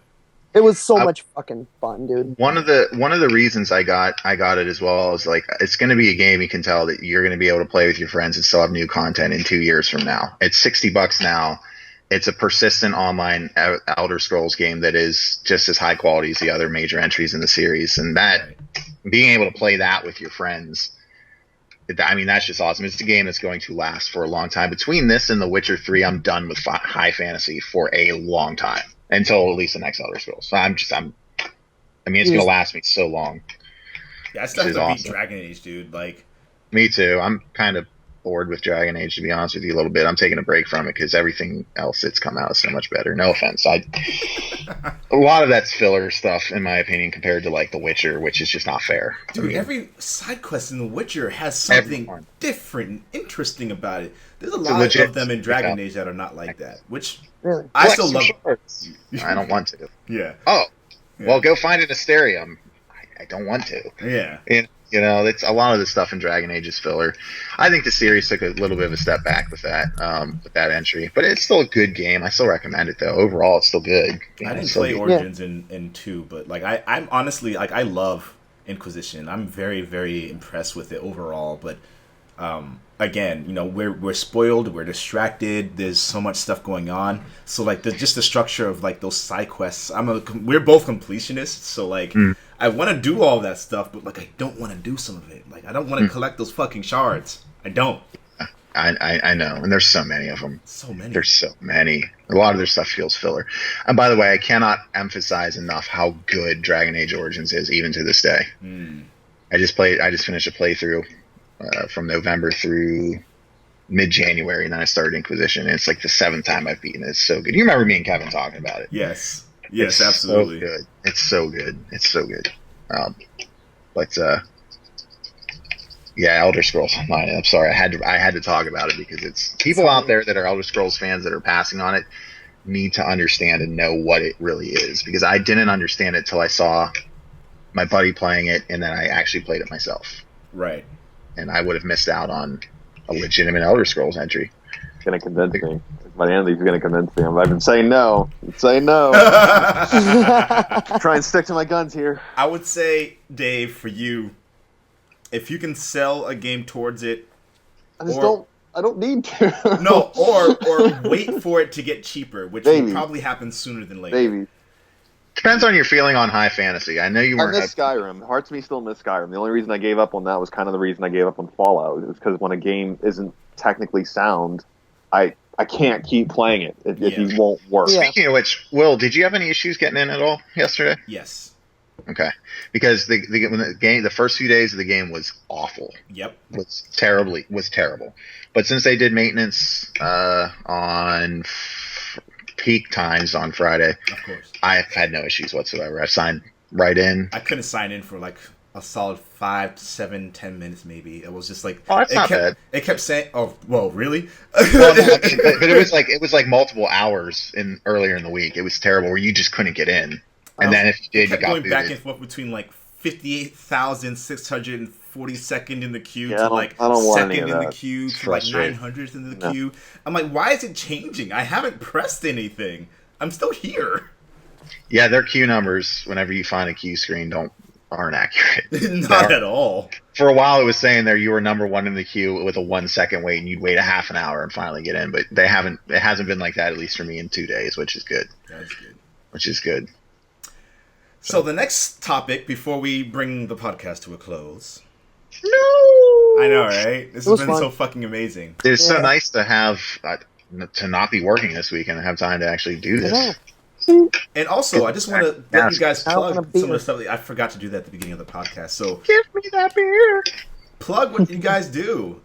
It was so much fucking fun, dude. One of the reasons I got it as well is, like, it's going to be a game you can tell that you're going to be able to play with your friends and still have new content in 2 years from now. It's $60 now. It's a persistent online Elder Scrolls game that is just as high quality as the other major entries in the series, and that being able to play that with your friends. I mean, that's just awesome. It's a game that's going to last for a long time. Between this and The Witcher 3, I'm done with high fantasy for a long time, until at least the next Elder Scrolls. So it's going to last me so long. Yeah, I still have to beat Dragon Age, dude. Like, me too. I'm kind of bored with Dragon Age, to be honest with you, a little bit. I'm taking a break from it because everything else that's come out is so much better. No offense. A lot of that's filler stuff, in my opinion, compared to, like, The Witcher, which is just not fair. Dude, every side quest in The Witcher has something different and interesting about it. There's a lot of them in Dragon Age that are not like that, which really? I still love. I don't want to. Yeah. Oh, well, go find an Asterium. I don't want to. Yeah. And, you know, it's a lot of the stuff in Dragon Age is filler. I think the series took a little bit of a step back with that entry, but it's still a good game. I still recommend it, though. Overall, it's still good. I didn't play Origins in 2, but, like, I'm honestly, like, I love Inquisition. I'm very, very impressed with it overall, but Again, we're spoiled, we're distracted. There's so much stuff going on. So like just the structure of like those side quests. We're both completionists, so like I want to do all that stuff, but like I don't want to do some of it. Like I don't want to collect those fucking shards. I don't. I know, and there's so many of them. So many. There's so many. A lot of their stuff feels filler. And by the way, I cannot emphasize enough how good Dragon Age Origins is, even to this day. I just finished a playthrough from November through mid-January, and then I started Inquisition, and it's like the 7th time I've beaten it. It's so good. You remember me and Kevin talking about it? Yes, it's absolutely. So good. It's so good. It's so good. Yeah, Elder Scrolls Online. I'm sorry, I had to talk about it because it's people out there that are Elder Scrolls fans that are passing on it need to understand and know what it really is, because I didn't understand it till I saw my buddy playing it, and then I actually played it myself. Right. And I would have missed out on a legitimate Elder Scrolls entry. It's going to convince me. By the end of these, going to convince me. I've been saying no. Try and stick to my guns here. I would say, Dave, for you, if you can sell a game towards it, I don't need to. No, or wait for it to get cheaper, which will probably happen sooner than later. Maybe. Depends on your feeling on high fantasy. I know you weren't. I miss Skyrim. Hearts of Me still miss Skyrim. The only reason I gave up on that was kind of the reason I gave up on Fallout. It was because when a game isn't technically sound, I can't keip playing it. It won't work. Yeah. Speaking of which, Will, did you have any issues getting in at all yesterday? Yes. Okay, because the first few days of the game was awful. Yep. Was terrible. But since they did maintenance on peak times on Friday, of course, I've had no issues whatsoever. I signed right in. I couldn't sign in for like a solid 5 to 7, 10 minutes maybe. It was just like, oh, that's not bad. It kept saying, oh, well, really? Well, no, but it was like multiple hours earlier in the week. It was terrible where you just couldn't get in. And then if you did, you got going booted. back and forth between like 58,642nd in the queue Yeah, to I don't want any second of in the that. queue to like Frustrating. 900th in the queue. I'm like, why is it changing? I haven't pressed anything. I'm still here. Yeah, their queue numbers, whenever you find a queue screen, aren't accurate. Not at all. For a while, it was saying there you were number one in the queue with a 1 second wait, and you'd wait a half an hour and finally get in. But they haven't. It hasn't been like that, at least for me, in 2 days, which is good. That's good. Which is good. So the next topic, before we bring the podcast to a close. No. I know, right? This has been fun. so fucking amazing. It's so nice to have to not be working this week and have time to actually do this. And also, I just want to let you guys I want plug a beer. some of the stuff. I forgot to do that at the beginning of the podcast. So Give me that beer. plug what you guys do.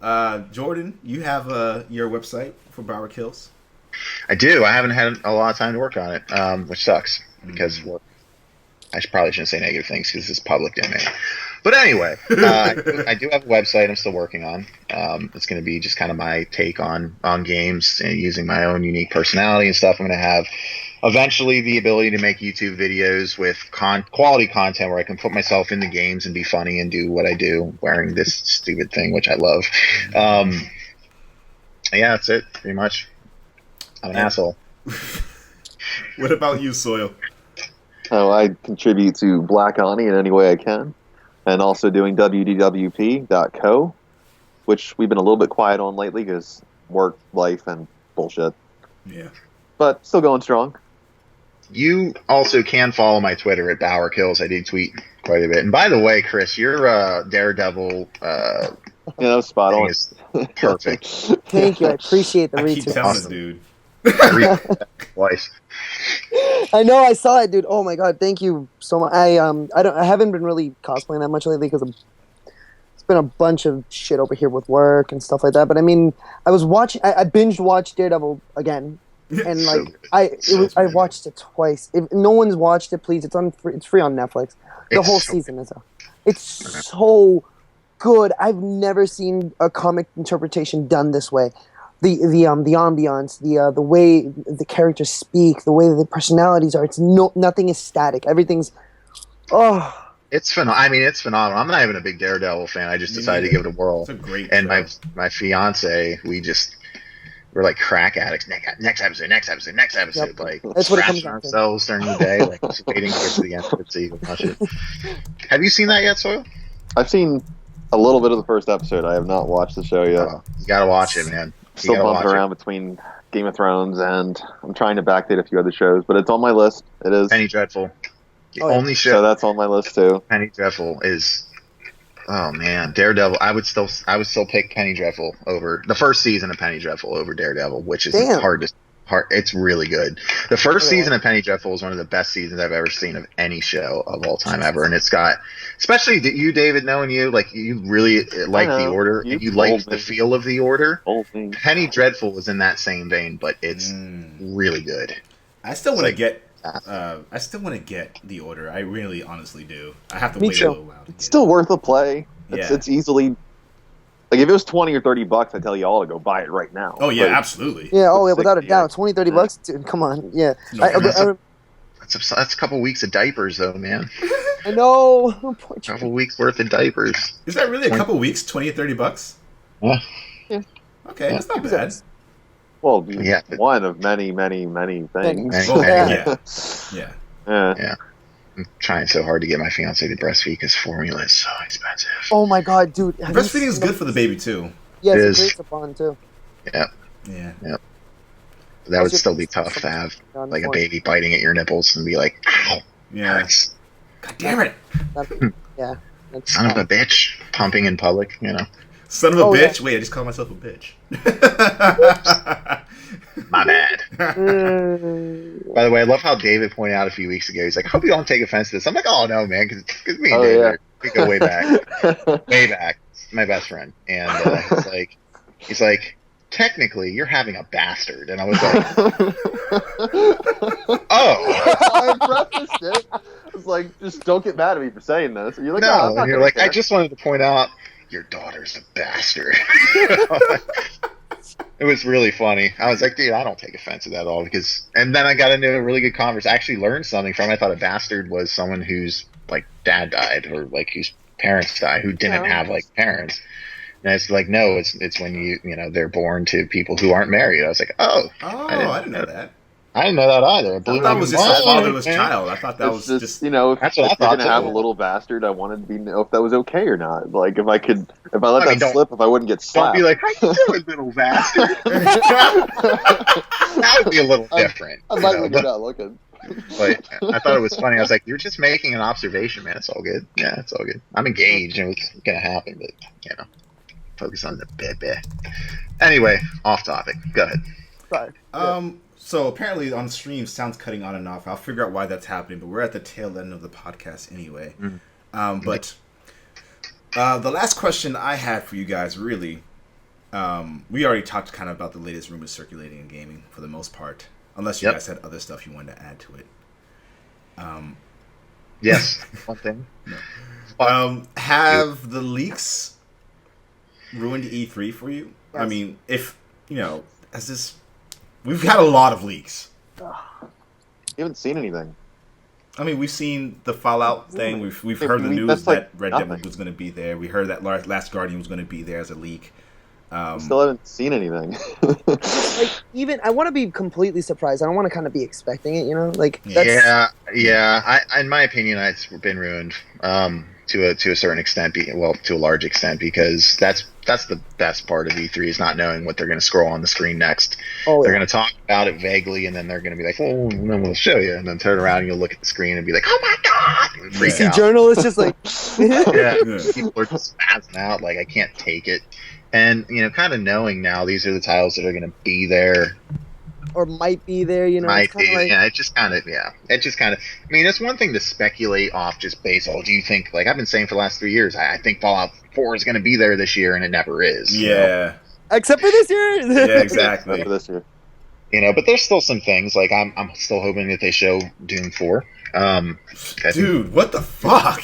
Jordan, you have your website for Bower Kills. I do. I haven't had a lot of time to work on it, which sucks because I probably shouldn't say negative things because it's public domain. But anyway, I do have a website I'm still working on. It's going to be just kind of my take on games and using my own unique personality and stuff. I'm going to have eventually the ability to make YouTube videos with quality content where I can put myself in the games and be funny and do what I do wearing this stupid thing, which I love. Yeah, that's it, pretty much. I'm an asshole. What about you, Soil? Oh, I contribute to Black Oni in any way I can, and also doing WDWP.co, which we've been a little bit quiet on lately because work, life, and bullshit. Yeah. But still going strong. You also can follow my Twitter at Bower Kills. I do tweet quite a bit. And by the way, Chris, your Daredevil Yeah, that was spot thing on. is perfect. Thank you. I appreciate the I keep retweet. telling Awesome. this dude. Twice. I know, I saw it, dude. Oh my god, thank you so much. I haven't been really cosplaying that much lately because it's been a bunch of shit over here with work and stuff like that. But I mean, I binge watched Daredevil again, and So like good. I watched it twice. If no one's watched it, please, it's free on Netflix. The It's whole so season is out. It's so good. I've never seen a comic interpretation done this way. The ambiance, the way the characters speak, the way the personalities are. Nothing is static. Everything's It's phenomenal. I mean, it's phenomenal. I'm not even a big Daredevil fan. I just decided to give it a whirl. It's a great And show. my fiance, we're like crack addicts. Next episode. Yep. Like That's what it comes scratching down to. ourselves during the day, like just waiting to get to the end of it so you can watch it. Have you seen that yet, Soil? I've seen A little bit of the first episode. I have not watched the show yet. You gotta watch it, man. Still bumping around between Game of Thrones and I'm trying to backdate a few other shows, but it's on my list. It is Penny Dreadful. The only show so that's on my list too. Penny Dreadful is. Oh man, Daredevil. I would still pick Penny Dreadful over the first season of Penny Dreadful over Daredevil, which is hard. It's really good. The first season of Penny Dreadful is one of the best seasons I've ever seen of any show of all time ever, and it's got, especially you, David, knowing you, like you really like the Order, and you like the feel of the Order. Penny Dreadful is in that same vein, but it's really good. I still want to get. I still want to get the Order. I really, honestly do. I have to wait a little while. It's still worth a play. It's easily. Like, if it was $20 or $30, I tell you all to go buy it right now. Oh, yeah, absolutely. Yeah, without a doubt. $20, $30? Dude, come on. Yeah. That's a couple weeks of diapers, though, man. I know. A couple weeks worth of diapers. Is that really a couple weeks, $20 or $30? Yeah. Okay, that's not bad. Well, one of many, many, many things. Yeah. I'm trying so hard to get my fiance to breastfeed because formula is so expensive. Oh my god, dude! Breastfeeding is good for the baby too. Yeah, it's great to bond too. Yeah. That would still be tough to have like a baby biting at your nipples and be like, "Ow!" Yeah. God damn it! Yeah. Son of a bitch, pumping in public, Son of a bitch. Wait, I just called myself a bitch. My bad. By the way, I love how David pointed out a few weeks ago. He's like, I hope you don't take offense to this. I'm like, oh, no, man, because me and David, we go way back. Way back. My best friend. And he's like, technically, you're having a bastard. And I was like, oh. I prefaced it. I was like, just don't get mad at me for saying this. And you're like, no. And you're like, I just wanted to point out, your daughter's a bastard. It was really funny. I was like, dude, I don't take offense to that at all and then I got into a really good conversation. I actually learned something from it. I thought a bastard was someone whose like dad died or like whose parents died, who didn't have like parents. And it's like, no, it's when they're born to people who aren't married. I was like, I didn't know that. I didn't know that either. I thought that was just a fatherless child. I thought that was just if that's what if I was gonna have a little bastard, I wanted to know if that was okay or not. Like if I let that slip, if I wouldn't get slapped. Don't be like, how you doing, little bastard? That would be a little different. I'm not looking. But I thought it was funny. I was like, you're just making an observation, man. It's all good. Yeah, it's all good. I'm engaged and it's gonna happen, but focus on the baby. Anyway, off topic. Go ahead. Sorry. So apparently on stream, sound's cutting on and off. I'll figure out why that's happening, but we're at the tail end of the podcast anyway. But the last question I had for you guys, really, we already talked kind of about the latest rumors circulating in gaming for the most part, unless you guys had other stuff you wanted to add to it. Yes. One thing. Have the leaks ruined E3 for you? Yes. I mean, has this... We've had a lot of leaks. You haven't seen anything. I mean, we've seen the Fallout thing. We've heard the news that Red Dead was going to be there. We heard that Last Guardian was going to be there as a leak. Still haven't seen anything. I want to be completely surprised. I don't want to kind of be expecting it. Yeah. In my opinion, it's been ruined to a certain extent. To a large extent, because that's the best part of E3 is not knowing what they're going to scroll on the screen next. They're going to talk about it vaguely, and then they're going to be like, "Oh, and then we'll show you," and then turn around and you'll look at the screen and be like, "Oh my god!" and freak out. Journalists just like, people are just spazzing out, like I can't take it. And kind of knowing now these are the titles that are going to be there. Or might be there, Might be, it just kind of. I mean, it's one thing to speculate off just based on. Do you think, like I've been saying for the last 3 years, I think Fallout 4 is going to be there this year, and it never is. Yeah. Except for this year. Yeah, exactly. For this year. But there's still some things like I'm still hoping that they show Doom 4. Dude, what the fuck?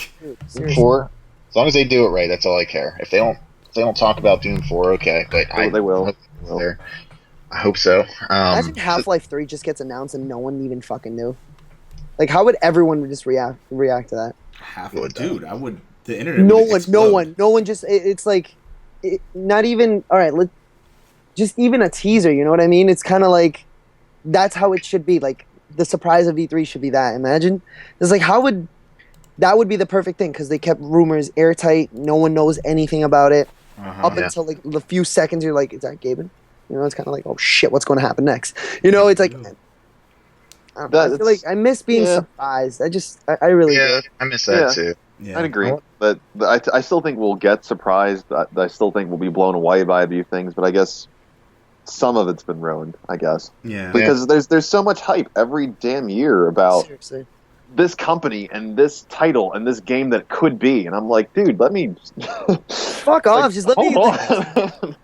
Doom 4. As long as they do it right, that's all I care. If they don't talk about Doom 4, okay, but they will. I hope so. Imagine Half-Life 3 just gets announced and no one even fucking knew. Like, how would everyone just react to that? Dude, I would. The internet. No one. Just it's like, not even. All right, just even a teaser. You know what I mean? It's kind of like that's how it should be. Like the surprise of E3 should be that. Imagine it's like how would that would be the perfect thing because they kept rumors airtight. No one knows anything about it up Yeah. until like the few seconds. You're like, is that Gaben? You know, it's kind of like, oh shit, what's going to happen next? You know, it's like. I don't know. I feel like I miss being surprised. I really do. I miss that too. Yeah. I'd agree, but I still think we'll get surprised. I still think we'll be blown away by a few things, but I guess some of it's been ruined. I guess because there's so much hype every damn year about Seriously. this company and this title and this game that could be, and I'm like, dude, let me fuck off. Just let me. Hold on.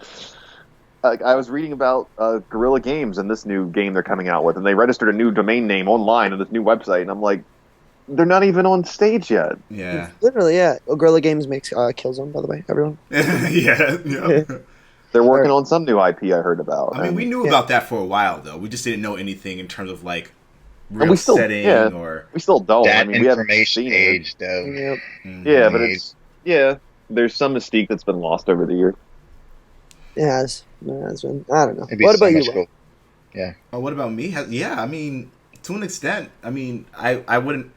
I was reading about Guerrilla Games and this new game they're coming out with, and they registered a new domain name online on this new website, and I'm like, they're not even on stage yet. Yeah. Literally, yeah. Guerrilla Games makes Killzone, by the way, everyone. Yeah. They're working on some new IP I heard about. I mean, we knew about that for a while, though. We just didn't know anything in terms of like real we still, setting or. We still don't. That I mean, we haven't information seen age, it. though. Yep. Yeah, but it's there's some mystique that's been lost over the years. It has. It has been. I don't know. It'd be What so about much you, cool. Will? Oh, what about me? Yeah, I mean, to an extent. I mean, I wouldn't.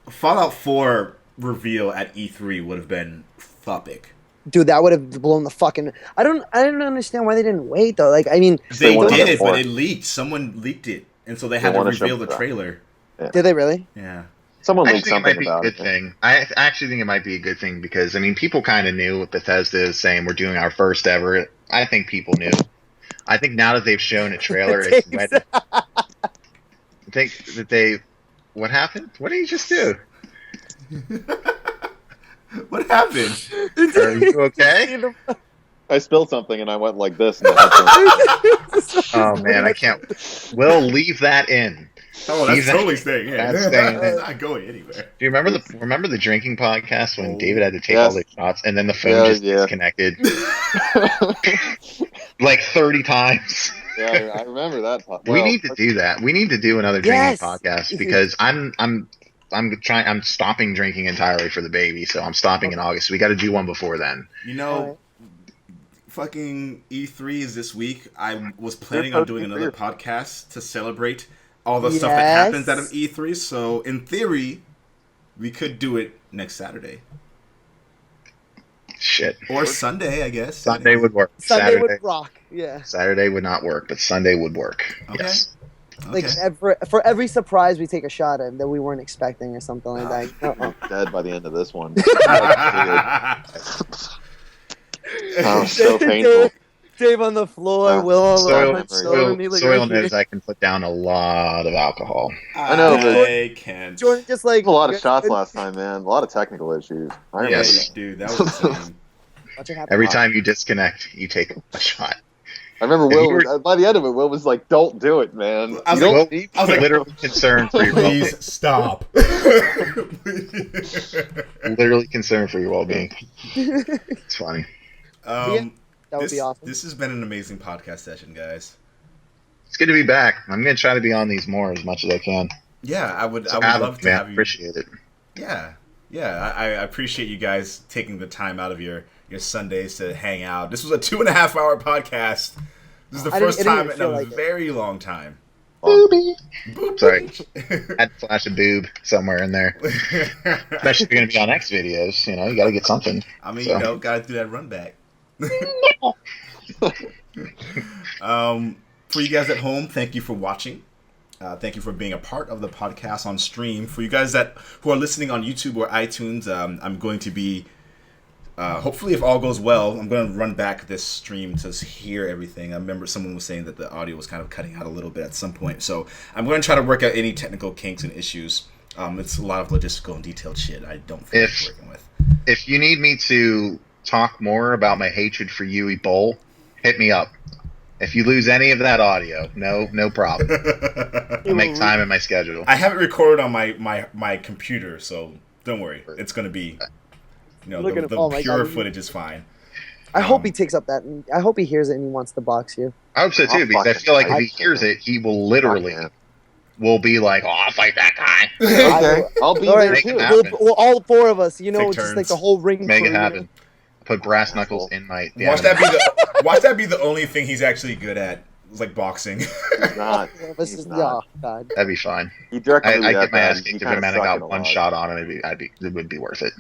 Fallout 4 reveal at E3 would have been epic. Dude, that would have blown the fucking. I don't understand why they didn't wait though. Like, I mean, They wanted did it it, but more. it leaked. Someone leaked it, and so they had They to wanna show reveal the that. trailer. did they really? Yeah. Someone I leaked think it might something be a about good it. thing. I actually think it might be a good thing because, I mean, people kind of knew what Bethesda is saying. We're doing our first ever. I think people knew. I think now that they've shown a trailer, it's ready. I think that they... What happened? What did you just do? What happened? Are you okay? I spilled something and I went like this. And the Oh, man, I can't... We'll leave that in. Oh, Leave that's that- totally staying in. That's staying in. That's not going anywhere. Do you remember the drinking podcast when David had to take Yes. all the shots and then the phone just disconnected like 30 times? yeah, I remember that. We need to do that. We need to do another drinking Yes. podcast because I'm stopping drinking entirely for the baby, so I'm stopping in August. We got to do one before then. You know, fucking E3 is this week. I was planning on doing another podcast to celebrate all the stuff that happens out of E3. So in theory, we could do it next Saturday Shit. or Sunday, I guess. Sunday would work. Sunday would rock. Yeah. Saturday would not work, but Sunday would work. Okay. Yes. Like Okay. for every surprise we take a shot at that we weren't expecting or something like that. I'm dead by the end of this one. Oh, so painful. Dave on the floor, Will on Soil knows I can put down a lot of alcohol. I know, but I can't. Jordan just like a lot of shots last time, man. A lot of technical issues. I remember Yes. that. Dude, that was insane. Watch it happen. Every time you disconnect, you take a shot. I remember If Will. you were- By the end of it, Will was like, "Don't do it, man. I was You like, don't Will, need I was like, literally concerned for your well-being. Please stop. Literally concerned for your well-being. It's funny. That would be awesome. This has been an amazing podcast session, guys. It's good to be back. I'm going to try to be on these more as much as I can. Yeah, I would So love to have you. Appreciate it. Yeah, I appreciate you guys taking the time out of your Sundays to hang out. This was a 2.5-hour podcast. This is the first time in a very long time. Booby. Sorry. Had to flash a boob somewhere in there. Especially if you're going to be on X videos. You know, you got to get something. I mean, So. gotta do that run back. For you guys at home, thank you for watching. Thank you for being a part of the podcast on stream. For you guys who are listening on YouTube or iTunes, I'm going to be, hopefully if all goes well, I'm going to run back this stream to hear everything. I remember someone was saying that the audio was kind of cutting out a little bit at some point. So I'm going to try to work out any technical kinks and issues. It's a lot of logistical and detailed shit I don't feel like working with. If you need me to talk more about my hatred for Uwe Boll, hit me up. If you lose any of that audio, no problem. I'll make time in my schedule. I have it recorded on my computer, so don't worry. It's going to be, the pure footage is fine. I hope he takes up that. I hope he hears it and he wants to box you. I hope so too, because I feel like if he hears it, he will literally will be like, "Oh, I'll fight that guy." Okay, I'll be All there right, too. well, all four of us, Take just turns. like the whole ring. Make crew, it happen. Put brass knuckles in my. Watch that be the only thing he's actually good at It's like boxing. He's not. This He's is not. God. That'd be fine. He directly I that get my bad. ass He kicked if kinda a man suck got at a one lot. shot on him. It would be worth it.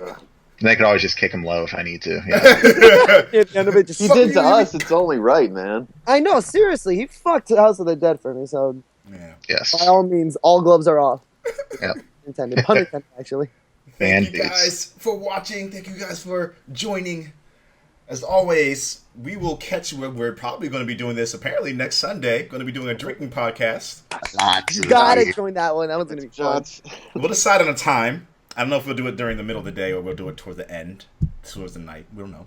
Ugh. And I could always just kick him low if I need to. Yeah. At the end of it, just He fuck did you, to you. us. It's only right, man. I know, seriously, he fucked House of the Dead for me. So Yeah. Yes. by all means, all gloves are off. Yep. Intended, pun intended, actually. Thank you Band-Aids. guys for watching. Thank you guys for joining. As always, we will catch you. We're probably going to be doing this apparently next Sunday. Going to be doing a drinking podcast. Lots of Gotta beer. join that one. That one's gonna be fun. Shots. We'll decide on a time. I don't know if we'll do it during the middle of the day or we'll do it towards the end, towards the night. We don't know.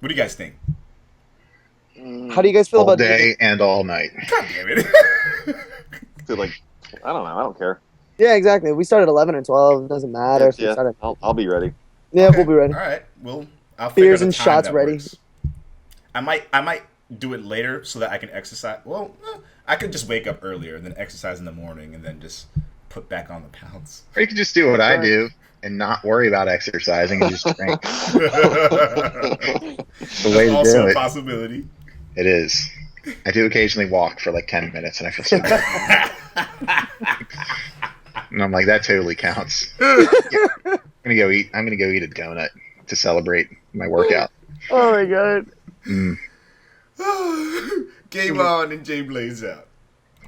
What do you guys think? How do you guys feel all about day and all night. God damn it. Dude, like, I don't know. I don't care. Yeah, exactly. If we start at 11 or 12, it doesn't matter. If we Yeah, start at, I'll be ready. yeah, Okay. we'll be ready. All right. Well, I'll figure Beers out a and time shots that ready. works. I might do it later so that I can exercise. Well, I could just wake up earlier and then exercise in the morning and then just put back on the pounds. Or you can just do what I do and not worry about exercising and just drink. It's the way to Also do a it. possibility. It is. I do occasionally walk for like 10 minutes and I feel so good. And I'm like, that totally counts. I'm gonna go eat a donut to celebrate my workout. Oh my god. Mm. Game on and Jay Blaze out.